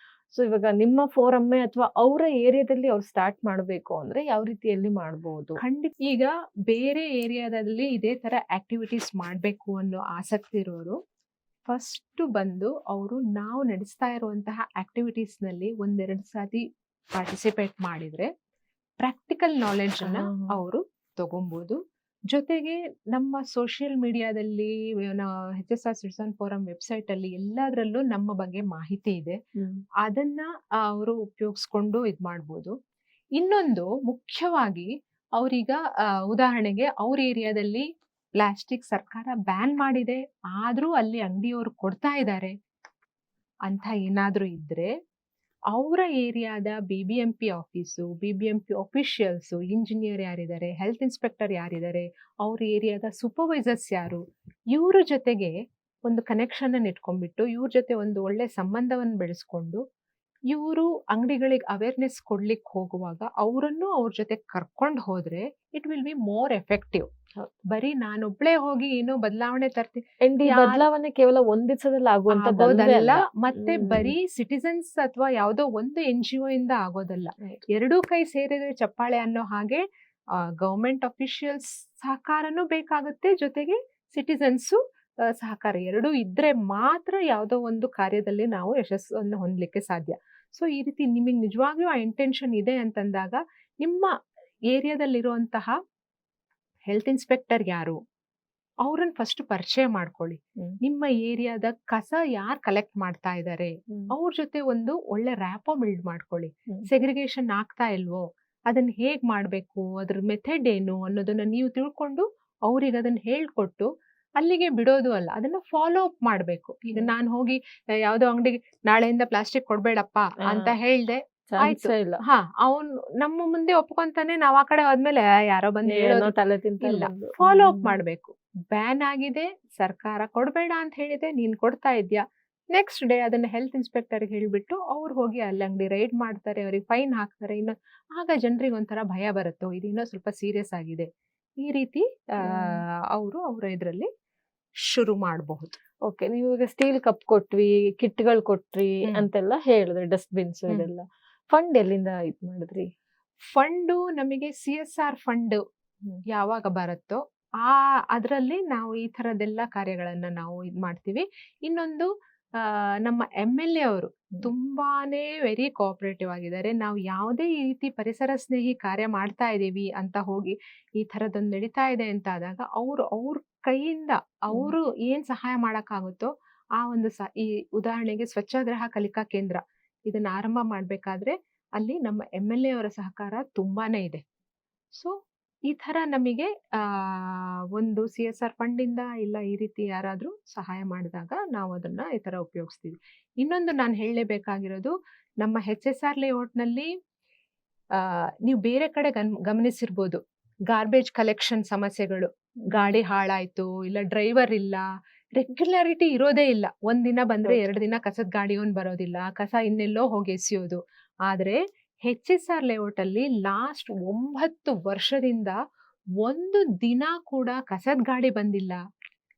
ಸೊ ಇವಾಗ ನಿಮ್ಮ ಫೋರಮ್ಮೆ ಅಥವಾ ಅವರ ಏರಿಯಾದಲ್ಲಿ ಅವ್ರು ಸ್ಟಾರ್ಟ್ ಮಾಡಬೇಕು ಅಂದ್ರೆ ಯಾವ ರೀತಿಯಲ್ಲಿ ಮಾಡಬಹುದು? ಖಂಡಿತ, ಈಗ ಬೇರೆ ಏರಿಯಾದಲ್ಲಿ ಇದೇ ತರ ಆಕ್ಟಿವಿಟೀಸ್ ಮಾಡ್ಬೇಕು ಅನ್ನೋ ಆಸಕ್ತಿ ಇರೋರು ಫಸ್ಟ್ ಬಂದು ಅವರು ನಾವು ನಡೆಸ್ತಾ ಇರುವಂತಹ ಆಕ್ಟಿವಿಟೀಸ್ ನಲ್ಲಿ 1-2 ಸಾರಿ ಪಾರ್ಟಿಸಿಪೇಟ್ ಮಾಡಿದ್ರೆ ಪ್ರಾಕ್ಟಿಕಲ್ ನಾಲೆಡ್ಜ್ ಅನ್ನ ಅವರು ತಗೊಬಹುದು. ಜೊತೆಗೆ ನಮ್ಮ ಸೋಷಿಯಲ್ ಮೀಡಿಯಾದಲ್ಲಿ, HSR ಸಿಟಿಜನ್ ಫೋರಂ ವೆಬ್ಸೈಟ್ ಅಲ್ಲಿ ಎಲ್ಲದರಲ್ಲೂ ನಮ್ಮ ಬಗ್ಗೆ ಮಾಹಿತಿ ಇದೆ, ಅದನ್ನ ಅವರು ಉಪಯೋಗಿಸ್ಕೊಂಡು ಇದ್ ಮಾಡ್ಬೋದು. ಇನ್ನೊಂದು ಮುಖ್ಯವಾಗಿ, ಅವ್ರೀಗ ಉದಾಹರಣೆಗೆ ಅವ್ರ ಏರಿಯಾದಲ್ಲಿ ಪ್ಲಾಸ್ಟಿಕ್ ಸರ್ಕಾರ ಬ್ಯಾನ್ ಮಾಡಿದೆ, ಆದ್ರೂ ಅಲ್ಲಿ ಅಂಗಡಿಯವರು ಕೊಡ್ತಾ ಇದ್ದಾರೆ ಅಂತ ಏನಾದ್ರೂ ಇದ್ರೆ ಅವರ ಏರಿಯಾದ BBMP office, BBMP officials, engineer ಯಾರಿದ್ದಾರೆ, ಹೆಲ್ತ್ ಇನ್ಸ್ಪೆಕ್ಟರ್ ಯಾರಿದ್ದಾರೆ, ಅವ್ರ ಏರಿಯಾದ ಸೂಪರ್ವೈಸರ್ಸ್ ಯಾರು, ಇವ್ರ ಜೊತೆಗೆ ಒಂದು ಕನೆಕ್ಷನ್ ಅನ್ನು ಇಟ್ಕೊಂಡ್ಬಿಟ್ಟು ಇವ್ರ ಜೊತೆ ಒಂದು ಒಳ್ಳೆ ಸಂಬಂಧವನ್ನು ಬೆಳೆಸ್ಕೊಂಡು ಇವರು ಅಂಗಡಿಗಳಿಗೆ ಅವೇರ್ನೆಸ್ ಕೊಡ್ಲಿಕ್ಕೆ ಹೋಗುವಾಗ ಅವರನ್ನು ಅವ್ರ ಜೊತೆ ಕರ್ಕೊಂಡು ಹೋದ್ರೆ it will be more effective. ಬರೀ ನಾನೊಬ್ಳೆ ಹೋಗಿ ಏನೋ ಬದಲಾವಣೆ ತರ್ತೀನಿ, ಬದಲಾವಣೆ ಕೇವಲ ಒಂದ್ ದಿವಸದಲ್ಲಿ ಆಗೋದಲ್ಲ, ಮತ್ತೆ ಬರೀ ಸಿಟಿಸನ್ಸ್ ಅಥವಾ ಯಾವುದೋ ಒಂದು NGO ಇಂದ ಆಗೋದಲ್ಲ. ಎರಡೂ ಕೈ ಸೇರಿದ್ರೆ ಚಪ್ಪಾಳೆ ಅನ್ನೋ ಹಾಗೆ ಗವರ್ಮೆಂಟ್ ಅಫಿಷಿಯಲ್ಸ್ ಸಹಕಾರನೂ ಬೇಕಾಗುತ್ತೆ, ಜೊತೆಗೆ ಸಿಟಿಸನ್ಸು ಸಹಕಾರ ಎರಡೂ ಇದ್ರೆ ಮಾತ್ರ ಯಾವುದೋ ಒಂದು ಕಾರ್ಯದಲ್ಲಿ ನಾವು ಯಶಸ್ಸನ್ನು ಹೊಂದಲಿಕ್ಕೆ ಸಾಧ್ಯ. ಸೊ ಈ ರೀತಿ ನಿಮಗೆ ನಿಜವಾಗ್ಲೂ ಆ ಇಂಟೆನ್ಷನ್ ಇದೆ ಅಂತಂದಾಗ ನಿಮ್ಮ ಏರಿಯಾದಲ್ಲಿರುವಂತಹ ಹೆಲ್ತ್ ಇನ್ಸ್ಪೆಕ್ಟರ್ ಯಾರು ಅವ್ರನ್ನ ಫಸ್ಟ್ ಪರಿಚಯ ಮಾಡ್ಕೊಳ್ಳಿ. ನಿಮ್ಮ ಏರಿಯಾದ ಕಸ ಯಾರು ಕಲೆಕ್ಟ್ ಮಾಡ್ತಾ ಇದ್ದಾರೆ ಅವ್ರ ಜೊತೆ ಒಂದು ಒಳ್ಳೆ ರ್ಯಾಪೋ ಬಿಲ್ಡ್ ಮಾಡ್ಕೊಳ್ಳಿ. ಸೆಗ್ರಿಗೇಷನ್ ಆಗ್ತಾ ಇಲ್ವೋ, ಅದನ್ನ ಹೇಗ್ ಮಾಡ್ಬೇಕು, ಅದ್ರ ಮೆಥಡ್ ಏನು ಅನ್ನೋದನ್ನ ನೀವು ತಿಳ್ಕೊಂಡು ಅವ್ರಿಗೆ ಅದನ್ನ ಹೇಳ್ಕೊಟ್ಟು ಅಲ್ಲಿಗೆ ಬಿಡೋದು ಅಲ್ಲ, ಅದನ್ನ ಫಾಲೋ ಅಪ್ ಮಾಡ್ಬೇಕು. ಈಗ ನಾನು ಹೋಗಿ ಯಾವ್ದೋ ಅಂಗಡಿಗೆ ನಾಳೆಯಿಂದ ಪ್ಲಾಸ್ಟಿಕ್ ಕೊಡ್ಬೇಡಪ್ಪ ಅಂತ ಹೇಳ್ದೆ, ಆಯ್ತು, ಹಾ ಅವ್ನು ನಮ್ಮ ಮುಂದೆ ಒಪ್ಕೊಂತಾನೆ, ನಾವ್ ಆ ಕಡೆ ಹೋದ್ಮೇಲೆ ಯಾರೋ ಬಂದು ಇಲ್ಲ, ಫಾಲೋ ಅಪ್ ಮಾಡ್ಬೇಕು. ಬ್ಯಾನ್ ಆಗಿದೆ, ಸರ್ಕಾರ ಕೊಡ್ಬೇಡ ಅಂತ ಹೇಳಿದೆ, ನೀನ್ ಕೊಡ್ತಾ ಇದ್ಯಾ, ನೆಕ್ಸ್ಟ್ ಡೇ ಅದನ್ನ ಹೆಲ್ತ್ ಇನ್ಸ್ಪೆಕ್ಟರ್ ಹೇಳ್ಬಿಟ್ಟು ಅವ್ರು ಹೋಗಿ ಅಲ್ಲಿ ಅಂಗಡಿ ರೈಡ್ ಮಾಡ್ತಾರೆ, ಅವ್ರಿಗೆ ಫೈನ್ ಹಾಕ್ತಾರೆ. ಇನ್ನು ಆಗ ಜನರಿಗೆ ಒಂಥರ ಭಯ ಬರುತ್ತೋ ಇದು ಇನ್ನೂ ಸ್ವಲ್ಪ ಸೀರಿಯಸ್ ಆಗಿದೆ. ಈ ರೀತಿ ಅವ್ರ ಇದ್ರಲ್ಲಿ ಶುರು ಮಾಡಬಹುದು. ಓಕೆ, ನೀವು ಈಗ ಸ್ಟೀಲ್ ಕಪ್ ಕೊಟ್ವಿ, ಕಿಟ್ಗಳು ಕೊಟ್ರಿ ಅಂತೆಲ್ಲ ಹೇಳಿದ್ರಿ, ಡಸ್ಟ್ಬಿನ್ಸ್ ಇದೆಲ್ಲ ಫಂಡ್ ಎಲ್ಲಿಂದ ಇದ್ ಮಾಡಿದ್ರಿ? ಫಂಡು ನಮಗೆ CSR ಫಂಡ್ ಯಾವಾಗ ಬರುತ್ತೋ ಅದರಲ್ಲಿ ನಾವು ಈ ತರದೆಲ್ಲ ಕಾರ್ಯಗಳನ್ನ ನಾವು ಇದ್ ಮಾಡ್ತೀವಿ. ಇನ್ನೊಂದು ನಮ್ಮ MLA ಅವರು ತುಂಬಾನೇ ವೆರಿ ಕೋಆಪರೇಟಿವ್ ಆಗಿದ್ದಾರೆ. ನಾವು ಯಾವುದೇ ಈ ರೀತಿ ಪರಿಸರ ಸ್ನೇಹಿ ಕಾರ್ಯ ಮಾಡ್ತಾ ಇದೀವಿ ಅಂತ ಹೋಗಿ ಈ ತರದೊಂದು ನಡೀತಾ ಇದೆ ಅಂತ ಆದಾಗ ಅವ್ರ ಕೈಯಿಂದ ಅವರು ಏನ್ ಸಹಾಯ ಮಾಡಕ್ಕಾಗುತ್ತೋ ಆ ಒಂದು ಈ ಉದಾಹರಣೆಗೆ ಸ್ವಚ್ಛಗ್ರಹ ಕಲಿಕಾ ಕೇಂದ್ರ ಇದನ್ನ ಆರಂಭ ಮಾಡ್ಬೇಕಾದ್ರೆ ಅಲ್ಲಿ ನಮ್ಮ MLA ಅವರ ಸಹಕಾರ ತುಂಬಾನೇ ಇದೆ. ಸೊ ಈ ತರ ನಮಗೆ ಒಂದು CSR ಫಂಡ್ ಇಂದ ಇಲ್ಲ ಈ ರೀತಿ ಯಾರಾದ್ರೂ ಸಹಾಯ ಮಾಡಿದಾಗ ನಾವು ಅದನ್ನ ಈ ತರ ಉಪಯೋಗಿಸ್ತೀವಿ. ಇನ್ನೊಂದು ನಾನು ಹೇಳಲೇಬೇಕಾಗಿರೋದು, ನಮ್ಮ HSR ಲೇಔಟ್ ನಲ್ಲಿ ನೀವು ಬೇರೆ ಕಡೆ ಗಮನಿಸಿರ್ಬೋದು, ಗಾರ್ಬೇಜ್ ಕಲೆಕ್ಷನ್ ಸಮಸ್ಯೆಗಳು, ಗಾಡಿ ಹಾಳಾಯ್ತು, ಇಲ್ಲ ಡ್ರೈವರ್ ಇಲ್ಲ, ರೆಗ್ಯುಲಾರಿಟಿ ಇರೋದೇ ಇಲ್ಲ. ಒಂದಿನ ಬಂದ್ರೆ 2 ದಿನ ಕಸದ ಗಾಡಿಯವನ್ ಬರೋದಿಲ್ಲ, ಕಸ ಇನ್ನೆಲ್ಲೋ ಹೋಗಿ ಎಸೆಯೋದು. ಆದ್ರೆ HSR ಲೇಔಟ್ ಅಲ್ಲಿ ಲಾಸ್ಟ್ 9 ವರ್ಷದಿಂದ ಒಂದು ದಿನ ಕೂಡ ಕಸದ ಗಾಡಿ ಬಂದಿಲ್ಲ,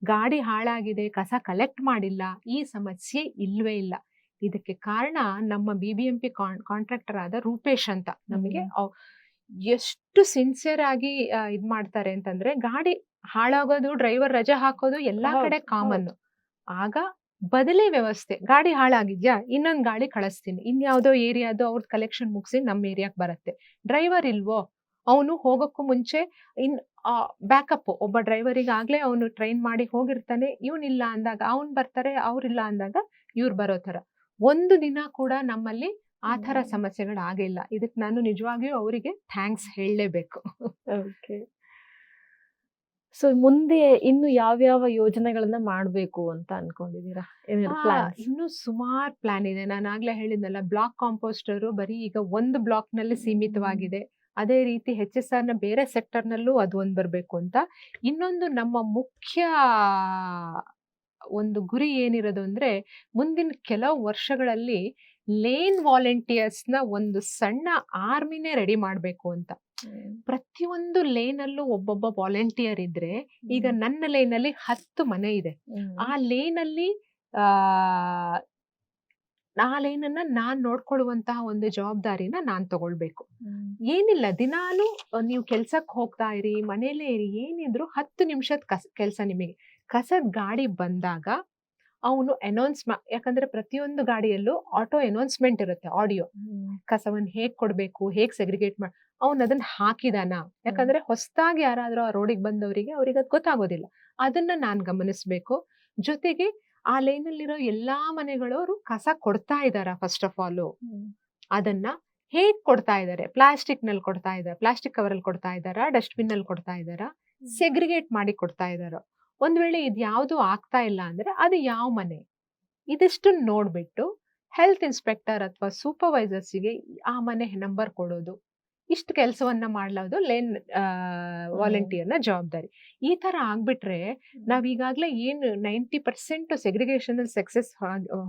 ಗಾಡಿ ಹಾಳಾಗಿದೆ, ಕಸ ಕಲೆಕ್ಟ್ ಮಾಡಿಲ್ಲ, ಈ ಸಮಸ್ಯೆ ಇಲ್ವೇ ಇಲ್ಲ. ಇದಕ್ಕೆ ಕಾರಣ ನಮ್ಮ BBMP ಕಾಂಟ್ರಾಕ್ಟರ್ ಆದ ರೂಪೇಶ್ ಅಂತ. ನಮಗೆ ಎಷ್ಟು ಸಿನ್ಸಿಯರ್ ಆಗಿ ಇದ್ ಮಾಡ್ತಾರೆ ಅಂತಂದ್ರೆ, ಗಾಡಿ ಹಾಳಾಗೋದು, ಡ್ರೈವರ್ ರಜೆ ಹಾಕೋದು ಎಲ್ಲಾ ಕಡೆ ಕಾಮನ್. ಆಗ ಬದಲೇ ವ್ಯವಸ್ಥೆ, ಗಾಡಿ ಹಾಳಾಗಿದ್ಯಾ ಇನ್ನೊಂದು ಗಾಡಿ ಕಳಿಸ್ತೀನಿ, ಇನ್ಯಾವುದೋ ಏರಿಯಾದು ಅವ್ರದ್ದು ಕಲೆಕ್ಷನ್ ಮುಗಿಸಿ ನಮ್ಮ ಏರಿಯಾಕ್ ಬರುತ್ತೆ. ಡ್ರೈವರ್ ಇಲ್ವೋ, ಅವನು ಹೋಗೋಕ್ಕೂ ಮುಂಚೆ ಬ್ಯಾಕಪ್ ಒಬ್ಬ ಡ್ರೈವರಿಗೆ ಆಗ್ಲೇ ಅವನು ಟ್ರೈನ್ ಮಾಡಿ ಹೋಗಿರ್ತಾನೆ, ಇವನಿಲ್ಲ ಅಂದಾಗ ಅವ್ನು ಬರ್ತಾರೆ, ಅವ್ರಿಲ್ಲ ಅಂದಾಗ ಇವ್ರು ಬರೋ ತರ. ಒಂದು ದಿನ ಕೂಡ ನಮ್ಮಲ್ಲಿ ಆ ತರ ಸಮಸ್ಯೆಗಳಾಗಿಲ್ಲ. ಇದಕ್ಕೆ ನಾನು ನಿಜವಾಗಿಯೂ ಅವರಿಗೆ ಥ್ಯಾಂಕ್ಸ್ ಹೇಳಲೇಬೇಕು. ಓಕೆ, ಸೊ ಮುಂದೆ ಇನ್ನು ಯಾವ್ಯಾವ ಯೋಜನೆಗಳನ್ನ ಮಾಡ್ಬೇಕು ಅಂತ ಅನ್ಕೊಂಡಿದೀರಾ? ಇನ್ನು ಸುಮಾರು ಪ್ಲಾನ್ ಇದೆ. ನಾನು ಆಗ್ಲೇ ಹೇಳಿದ್ನಲ್ಲ, ಬ್ಲಾಕ್ ಕಾಂಪೋಸ್ಟರು ಬರೀ ಈಗ ಒಂದು ಬ್ಲಾಕ್ ನಲ್ಲಿ ಸೀಮಿತವಾಗಿದೆ. ಅದೇ ರೀತಿ HSR ನ ಬೇರೆ ಸೆಕ್ಟರ್ ನಲ್ಲೂ ಅದು ಒಂದು ಬರ್ಬೇಕು ಅಂತ. ಇನ್ನೊಂದು ನಮ್ಮ ಮುಖ್ಯ ಒಂದು ಗುರಿ ಏನಿರೋದು ಅಂದ್ರೆ, ಮುಂದಿನ ಕೆಲವು ವರ್ಷಗಳಲ್ಲಿ ಲೇನ್ ವಾಲಂಟಿಯರ್ಸ್ ನ ಒಂದು ಸಣ್ಣ ಆರ್ಮಿನೇ ರೆಡಿ ಮಾಡ್ಬೇಕು ಅಂತ. ಪ್ರತಿಯೊಂದು ಲೇನ್ ಅಲ್ಲೂ ಒಬ್ಬೊಬ್ಬ ವಾಲಂಟಿಯರ್ ಇದ್ರೆ, ಈಗ ನನ್ನ ಲೇನ್ ಅಲ್ಲಿ 10 ಮನೆ ಇದೆ. ಆ ಲೇನ್ ಅಲ್ಲಿ ಆ ಲೇನ್ ಅನ್ನ ನಾನ್ ನೋಡ್ಕೊಳ್ಳುವಂತಹ ಒಂದು ಜವಾಬ್ದಾರಿನ ನಾನ್ ತಗೊಳ್ಬೇಕು. ಏನಿಲ್ಲ, ದಿನಾಲು ನೀವು ಕೆಲ್ಸಕ್ಕೆ ಹೋಗ್ತಾ ಇರಿ, ಮನೇಲೇ ಇರಿ, ಏನಿದ್ರು 10 ನಿಮಿಷದ ಕೆಲ್ಸ. ನಿಮಗೆ ಕಸದ ಗಾಡಿ ಬಂದಾಗ ಅವನು ಅನೌನ್ಸ್ ಯಾಕಂದ್ರೆ ಪ್ರತಿಯೊಂದು ಗಾಡಿಯಲ್ಲೂ ಆಟೋ ಅನೌನ್ಸ್ಮೆಂಟ್ ಇರುತ್ತೆ, ಆಡಿಯೋ. ಕಸವನ್ನ ಹೇಗ್ ಕೊಡ್ಬೇಕು, ಹೇಗ್ ಸೆಗ್ರಿಗೇಟ್ ಅವನ್ ಅದನ್ನ ಹಾಕಿದಾನ, ಯಾಕಂದ್ರೆ ಹೊಸದಾಗಿ ಯಾರಾದ್ರೂ ಆ ರೋಡಿಗೆ ಬಂದವರಿಗೆ ಅವ್ರಿಗೆ ಅದ್ ಗೊತ್ತಾಗೋದಿಲ್ಲ. ಅದನ್ನ ನಾನ್ ಗಮನಿಸ್ಬೇಕು. ಜೊತೆಗೆ ಆ ಲೈನ್ ಅಲ್ಲಿರೋ ಎಲ್ಲಾ ಮನೆಗಳವರು ಕಸ ಕೊಡ್ತಾ ಇದಾರ, ಫಸ್ಟ್ ಆಫ್ ಆಲ್ ಅದನ್ನ ಹೇಗ್ ಕೊಡ್ತಾ ಇದಾರೆ, ಪ್ಲಾಸ್ಟಿಕ್ ನಲ್ಲಿ ಕೊಡ್ತಾ ಇದಾರೆ, ಪ್ಲಾಸ್ಟಿಕ್ ಕವರ್ ಅಲ್ಲಿ ಕೊಡ್ತಾ ಇದಾರ, ಡಸ್ಟ್ಬಿನ್ ಅಲ್ಲಿ ಕೊಡ್ತಾ ಇದಾರ, ಸೆಗ್ರಿಗೇಟ್ ಮಾಡಿ ಕೊಡ್ತಾ ಇದಾರೋ. ಒಂದ್ ವೇಳೆ ಇದು ಯಾವ್ದು ಆಗ್ತಾ ಇಲ್ಲ ಅಂದ್ರೆ ಅದು ಯಾವ ಮನೆ, ಇದಿಷ್ಟು ನೋಡ್ಬಿಟ್ಟು ಹೆಲ್ತ್ ಇನ್ಸ್ಪೆಕ್ಟರ್ ಅಥವಾ ಸೂಪರ್ವೈಸರ್ಸ್ಗೆ ಆ ಮನೆ ನಂಬರ್ ಕೊಡೋದು, ಇಷ್ಟು ಕೆಲಸವನ್ನ ಮಾಡ್ಲೋದು ಲೇನ್ ವಾಲಂಟಿಯರ್ನ ಜವಾಬ್ದಾರಿ. ಈ ತರ ಆಗ್ಬಿಟ್ರೆ ನಾವ್ ಈಗಾಗ್ಲೇ ಏನು 90% ಸೆಗ್ರಿಗೇಷನ್ ಸಕ್ಸಸ್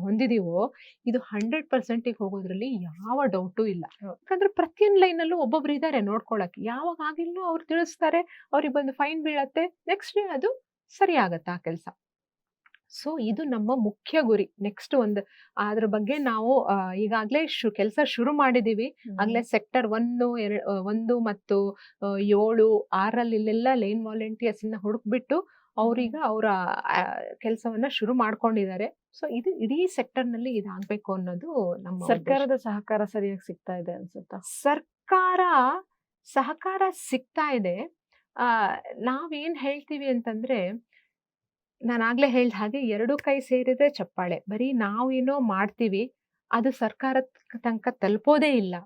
ಹೊಂದಿದೀವೋ ಇದು 100% ಹೋಗೋದ್ರಲ್ಲಿ ಯಾವ ಡೌಟು ಇಲ್ಲ. ಯಾಕಂದ್ರೆ ಪ್ರತಿಯೊಂದು ಲೈನಲ್ಲೂ ಒಬ್ಬೊಬ್ರು ಇದಾರೆ ನೋಡ್ಕೊಳಕ್ಕೆ. ಯಾವಾಗ ಆಗಿಲ್ಲೂ ಅವ್ರು ತಿಳಿಸ್ತಾರೆ, ಅವ್ರಿಗೆ ಬಂದು ಫೈನ್ ಬೀಳತ್ತೆ, ನೆಕ್ಸ್ಟ್ ಡೇ ಅದು ಸರಿ ಆಗತ್ತೆ ಆ ಕೆಲಸ. ಸೊ ಇದು ನಮ್ಮ ಮುಖ್ಯ ಗುರಿ. ನೆಕ್ಸ್ಟ್ ಅದ್ರ ಬಗ್ಗೆ ನಾವು ಈಗಾಗ್ಲೇ ಕೆಲಸ ಶುರು ಮಾಡಿದೀವಿ. ಆಗ್ಲೇ ಸೆಕ್ಟರ್ 1 ಮತ್ತು 7, 6 ಇಲ್ಲೆಲ್ಲ ಲೈನ್ ವಾಲಂಟಿಯರ್ಸ್ ಹುಡುಕ್ಬಿಟ್ಟು ಅವ್ರೀಗ ಅವರ ಕೆಲಸವನ್ನ ಶುರು ಮಾಡ್ಕೊಂಡಿದ್ದಾರೆ. ಸೊ ಇದು ಇಡೀ ಸೆಕ್ಟರ್ ನಲ್ಲಿ ಇದಾಗ್ಬೇಕು ಅನ್ನೋದು ನಮ್ಮ ಸರ್ಕಾರದ ಸಹಕಾರ ಸರಿಯಾಗಿ ಸಿಗ್ತಾ ಇದೆ ಅನ್ಸುತ್ತಾ? ಸಹಕಾರ ಸಿಗ್ತಾ ಇದೆ. ನಾವೇನ್ ಹೇಳ್ತೀವಿ ಅಂತಂದ್ರೆ, ನಾನಾಗ್ಲೇ ಹೇಳ್ದ ಹಾಗೆ 2 ಕೈ ಸೇರಿದ್ರೆ ಚಪ್ಪಾಳೆ. ಬರೀ ನಾವೇನೋ ಮಾಡ್ತೀವಿ, ಅದು ಸರ್ಕಾರ ತನಕ ತಲುಪೋದೇ ಇಲ್ಲ.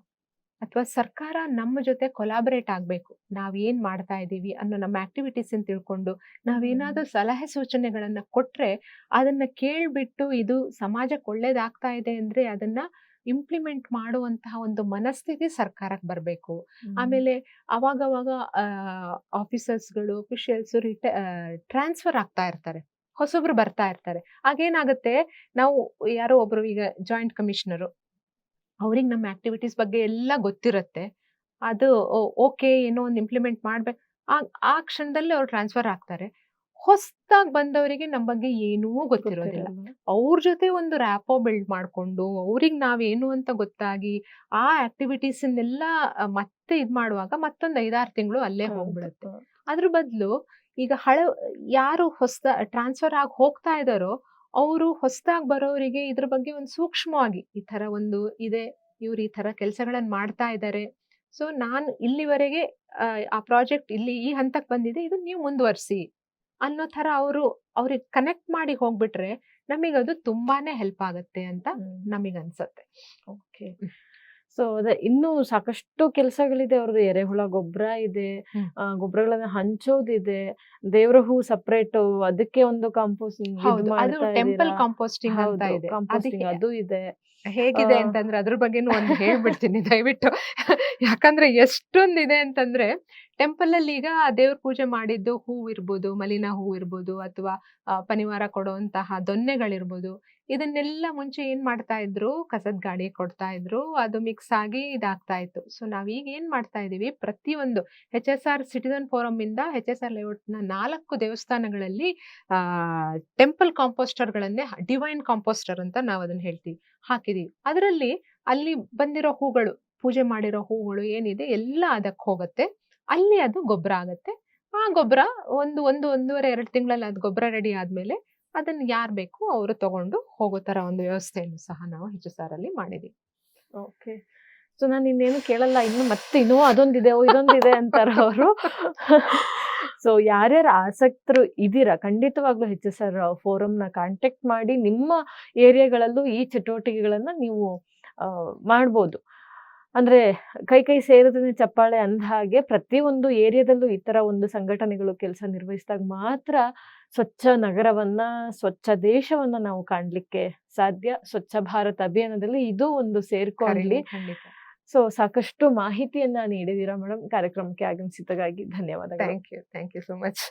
ಅಥವಾ ಸರ್ಕಾರ ನಮ್ಮ ಜೊತೆ ಕೊಲಾಬರೇಟ್ ಆಗ್ಬೇಕು. ನಾವೇನ್ ಮಾಡ್ತಾ ಇದೀವಿ ಅನ್ನೋ ನಮ್ಮ ಆಕ್ಟಿವಿಟೀಸ್ ತಿಳ್ಕೊಂಡು ನಾವೇನಾದ್ರೂ ಸಲಹೆ ಸೂಚನೆಗಳನ್ನ ಕೊಟ್ರೆ ಅದನ್ನ ಕೇಳ್ಬಿಟ್ಟು ಇದು ಸಮಾಜಕ್ಕೆ ಒಳ್ಳೇದಾಗ್ತಾ ಇದೆ ಅಂದ್ರೆ ಅದನ್ನ ಇಂಪ್ಲಿಮೆಂಟ್ ಮಾಡುವಂತಹ ಒಂದು ಮನಸ್ಥಿತಿ ಸರ್ಕಾರಕ್ಕೆ ಬರಬೇಕು. ಆಮೇಲೆ ಅವಾಗವಾಗ ಆಫೀಸರ್ಸ್ಗಳು, ಅಫಿಷಿಯಲ್ಸ್ ಟ್ರಾನ್ಸ್ಫರ್ ಆಗ್ತಾ ಇರ್ತಾರೆ, ಹೊಸಬ್ರು ಬರ್ತಾ ಇರ್ತಾರೆ. ಆಗೇನಾಗುತ್ತೆ, ನಾವು ಯಾರೋ ಒಬ್ರು ಈಗ ಜಾಯಿಂಟ್ ಕಮಿಷನರು, ಅವ್ರಿಗೆ ನಮ್ಮ ಆಕ್ಟಿವಿಟೀಸ್ ಬಗ್ಗೆ ಎಲ್ಲ ಗೊತ್ತಿರುತ್ತೆ. ಅದು ಓಕೆ, ಏನೋ ಒಂದು ಇಂಪ್ಲಿಮೆಂಟ್ ಮಾಡ್ಬೇಕು, ಆ ಕ್ಷಣದಲ್ಲಿ ಅವ್ರು ಟ್ರಾನ್ಸ್ಫರ್ ಆಗ್ತಾರೆ. ಹೊಸದಾಗಿ ಬಂದವರಿಗೆ ನಮ್ಮ ಬಗ್ಗೆ ಏನೂ ಗೊತ್ತಿರೋದಿಲ್ಲ. ಅವ್ರ ಜೊತೆ ಒಂದು ರ್ಯಾಪೋ ಬಿಲ್ಡ್ ಮಾಡ್ಕೊಂಡು ಅವ್ರಿಗೆ ನಾವೇನು ಅಂತ ಗೊತ್ತಾಗಿ ಆ ಆಕ್ಟಿವಿಟೀಸ್ ಎಲ್ಲ ಮತ್ತೆ ಮಾಡುವಾಗ ಮತ್ತೊಂದು 5-6 ತಿಂಗಳು ಅಲ್ಲೇ ಹೋಗ್ಬಿಡುತ್ತೆ. ಅದ್ರ ಬದಲು ಈಗ ಯಾರು ಟ್ರಾನ್ಸ್ಫರ್ ಆಗಿ ಹೋಗ್ತಾ ಇದಾರೋ ಅವರು ಹೊಸದಾಗಿ ಬರೋರಿಗೆ ಇದ್ರ ಬಗ್ಗೆ ಒಂದು ಸೂಕ್ಷ್ಮವಾಗಿ ಈ ತರ ಇದೆ, ಇವ್ರು ಈ ತರ ಕೆಲಸಗಳನ್ನ ಮಾಡ್ತಾ ಇದ್ದಾರೆ, ಸೊ ನಾನು ಇಲ್ಲಿವರೆಗೆ ಆ ಪ್ರಾಜೆಕ್ಟ್ ಈ ಹಂತಕ್ಕೆ ಬಂದಿದೆ, ಇದು ನೀವು ಮುಂದುವರಿಸಿ ಅನ್ನೋ ತರ ಅವ್ರಿಗೆ ಕನೆಕ್ಟ್ ಮಾಡಿ ಹೋಗ್ಬಿಟ್ರೆ ನಮಗದು ತುಂಬಾನೇ ಹೆಲ್ಪ್ ಆಗತ್ತೆ ಅಂತ ನಮಗನ್ಸತ್ತೆ. ಓಕೆ. ಸೊ ಅದೇ ಇನ್ನೂ ಸಾಕಷ್ಟು ಕೆಲಸಗಳಿದೆ ಅವ್ರದ್ದು. ಎರೆಹುಳ ಗೊಬ್ಬರ ಇದೆ, ಗೊಬ್ಬರಗಳನ್ನ ಹಂಚೋದಿದೆ, ದೇವ್ರ ಹೂ ಸಪರೇಟ್, ಅದಕ್ಕೆ ಒಂದು ಕಾಂಪೋಸ್ಟಿಂಗ್ ಟೆಂಪಲ್ ಕಾಂಪೋಸ್ಟಿಂಗ್ ಅಂತ ಇದೆ, ಅದು ಇದೆ. ಹೇಗಿದೆ ಅಂತಂದ್ರೆ ಅದ್ರ ಬಗ್ಗೆನೂ ಒಂದು ಹೇಳ್ಬಿಡ್ತೀನಿ ದಯವಿಟ್ಟು. ಯಾಕಂದ್ರೆ ಎಷ್ಟೊಂದಿದೆ ಅಂತಂದ್ರೆ, ಟೆಂಪಲ್ ಅಲ್ಲಿ ಈಗ ದೇವ್ರ ಪೂಜೆ ಮಾಡಿದ್ದು ಹೂ ಇರ್ಬೋದು, ಮಲಿನ ಹೂ ಇರ್ಬೋದು, ಅಥವಾ ಪನಿವಾರ ಕೊಡುವಂತಹ ದೊನ್ನೆಗಳಿರ್ಬೋದು, ಇದನ್ನೆಲ್ಲ ಮುಂಚೆ ಏನ್ ಮಾಡ್ತಾ ಇದ್ರು, ಕಸದ ಗಾಡಿ ಕೊಡ್ತಾ ಇದ್ರು, ಅದು ಮಿಕ್ಸ್ ಆಗಿ ಇದಾಗ್ತಾ ಇತ್ತು. ಸೊ ನಾವೀಗ ಏನ್ ಮಾಡ್ತಾ ಇದೀವಿ, ಪ್ರತಿಯೊಂದು HSR ಸಿಟಿಜನ್ ಫೋರಂ ಇಂದ HSR ಲೇಔಟ್ ನ 4 ದೇವಸ್ಥಾನಗಳಲ್ಲಿ ಟೆಂಪಲ್ ಕಾಂಪೋಸ್ಟರ್ ಗಳನ್ನೇ ಡಿವೈನ್ ಕಾಂಪೋಸ್ಟರ್ ಅಂತ ನಾವು ಅದನ್ನ ಹೇಳ್ತೀವಿ, ಹಾಕಿದೀವಿ. ಅದರಲ್ಲಿ ಅಲ್ಲಿ ಬಂದಿರೋ ಹೂಗಳು, ಪೂಜೆ ಮಾಡಿರೋ ಹೂಗಳು ಏನಿದೆ ಎಲ್ಲ ಅದಕ್ಕೆ ಹೋಗುತ್ತೆ, ಅಲ್ಲಿ ಅದು ಗೊಬ್ಬರ ಆಗತ್ತೆ. ಆ ಗೊಬ್ಬರ 1-1.5-2 ತಿಂಗಳಲ್ಲಿ ಅದು ಗೊಬ್ಬರ ರೆಡಿ ಆದ್ಮೇಲೆ ಅದನ್ನ ಯಾರು ಬೇಕು ಅವರು ತಗೊಂಡು ಹೋಗೋ ತರ ಒಂದು ವ್ಯವಸ್ಥೆಯನ್ನು ಸಹ ನಾವು HSR ಅಲ್ಲಿ ಮಾಡಿದೀವಿ. ಓಕೆ. ಸೊ ನಾನು ಇನ್ನೇನು ಕೇಳಲ್ಲ, ಇನ್ನೂ ಅದೊಂದಿದೆ ಇದೊಂದಿದೆ ಅಂತಾರ ಅವರು. ಸೊ ಯಾರ್ಯಾರು ಆಸಕ್ತರು ಇದೀರಾ, ಖಂಡಿತವಾಗ್ಲೂ HSR ಫೋರಂನ ಕಾಂಟ್ಯಾಕ್ಟ್ ಮಾಡಿ ನಿಮ್ಮ ಏರಿಯಾಗಳಲ್ಲೂ ಈ ಚಟುವಟಿಕೆಗಳನ್ನ ನೀವು ಮಾಡ್ಬೋದು. ಅಂದ್ರೆ ಕೈ ಸೇರಿದ್ರೆ ಚಪ್ಪಾಳೆ ಅಂದ ಹಾಗೆ ಪ್ರತಿಯೊಂದು ಏರಿಯಾದಲ್ಲೂ ಈ ತರ ಒಂದು ಸಂಘಟನೆಗಳು ಕೆಲಸ ನಿರ್ವಹಿಸಿದಾಗ ಮಾತ್ರ ಸ್ವಚ್ಛ ನಗರವನ್ನ, ಸ್ವಚ್ಛ ದೇಶವನ್ನ ನಾವು ಕಾಣ್ಲಿಕ್ಕೆ ಸಾಧ್ಯ. ಸ್ವಚ್ಛ ಭಾರತ್ ಅಭಿಯಾನದಲ್ಲಿ ಇದು ಒಂದು ಸೇರ್ಕೊಳ್ಳಿ. ಸೊ ಸಾಕಷ್ಟು ಮಾಹಿತಿಯನ್ನ ನೀಡಿದೀರಾ ಮೇಡಮ್. ಕಾರ್ಯಕ್ರಮಕ್ಕೆ ಆಗಮಿಸಿದ್ದಕ್ಕಾಗಿ ಧನ್ಯವಾದಗಳು. Thank you so much.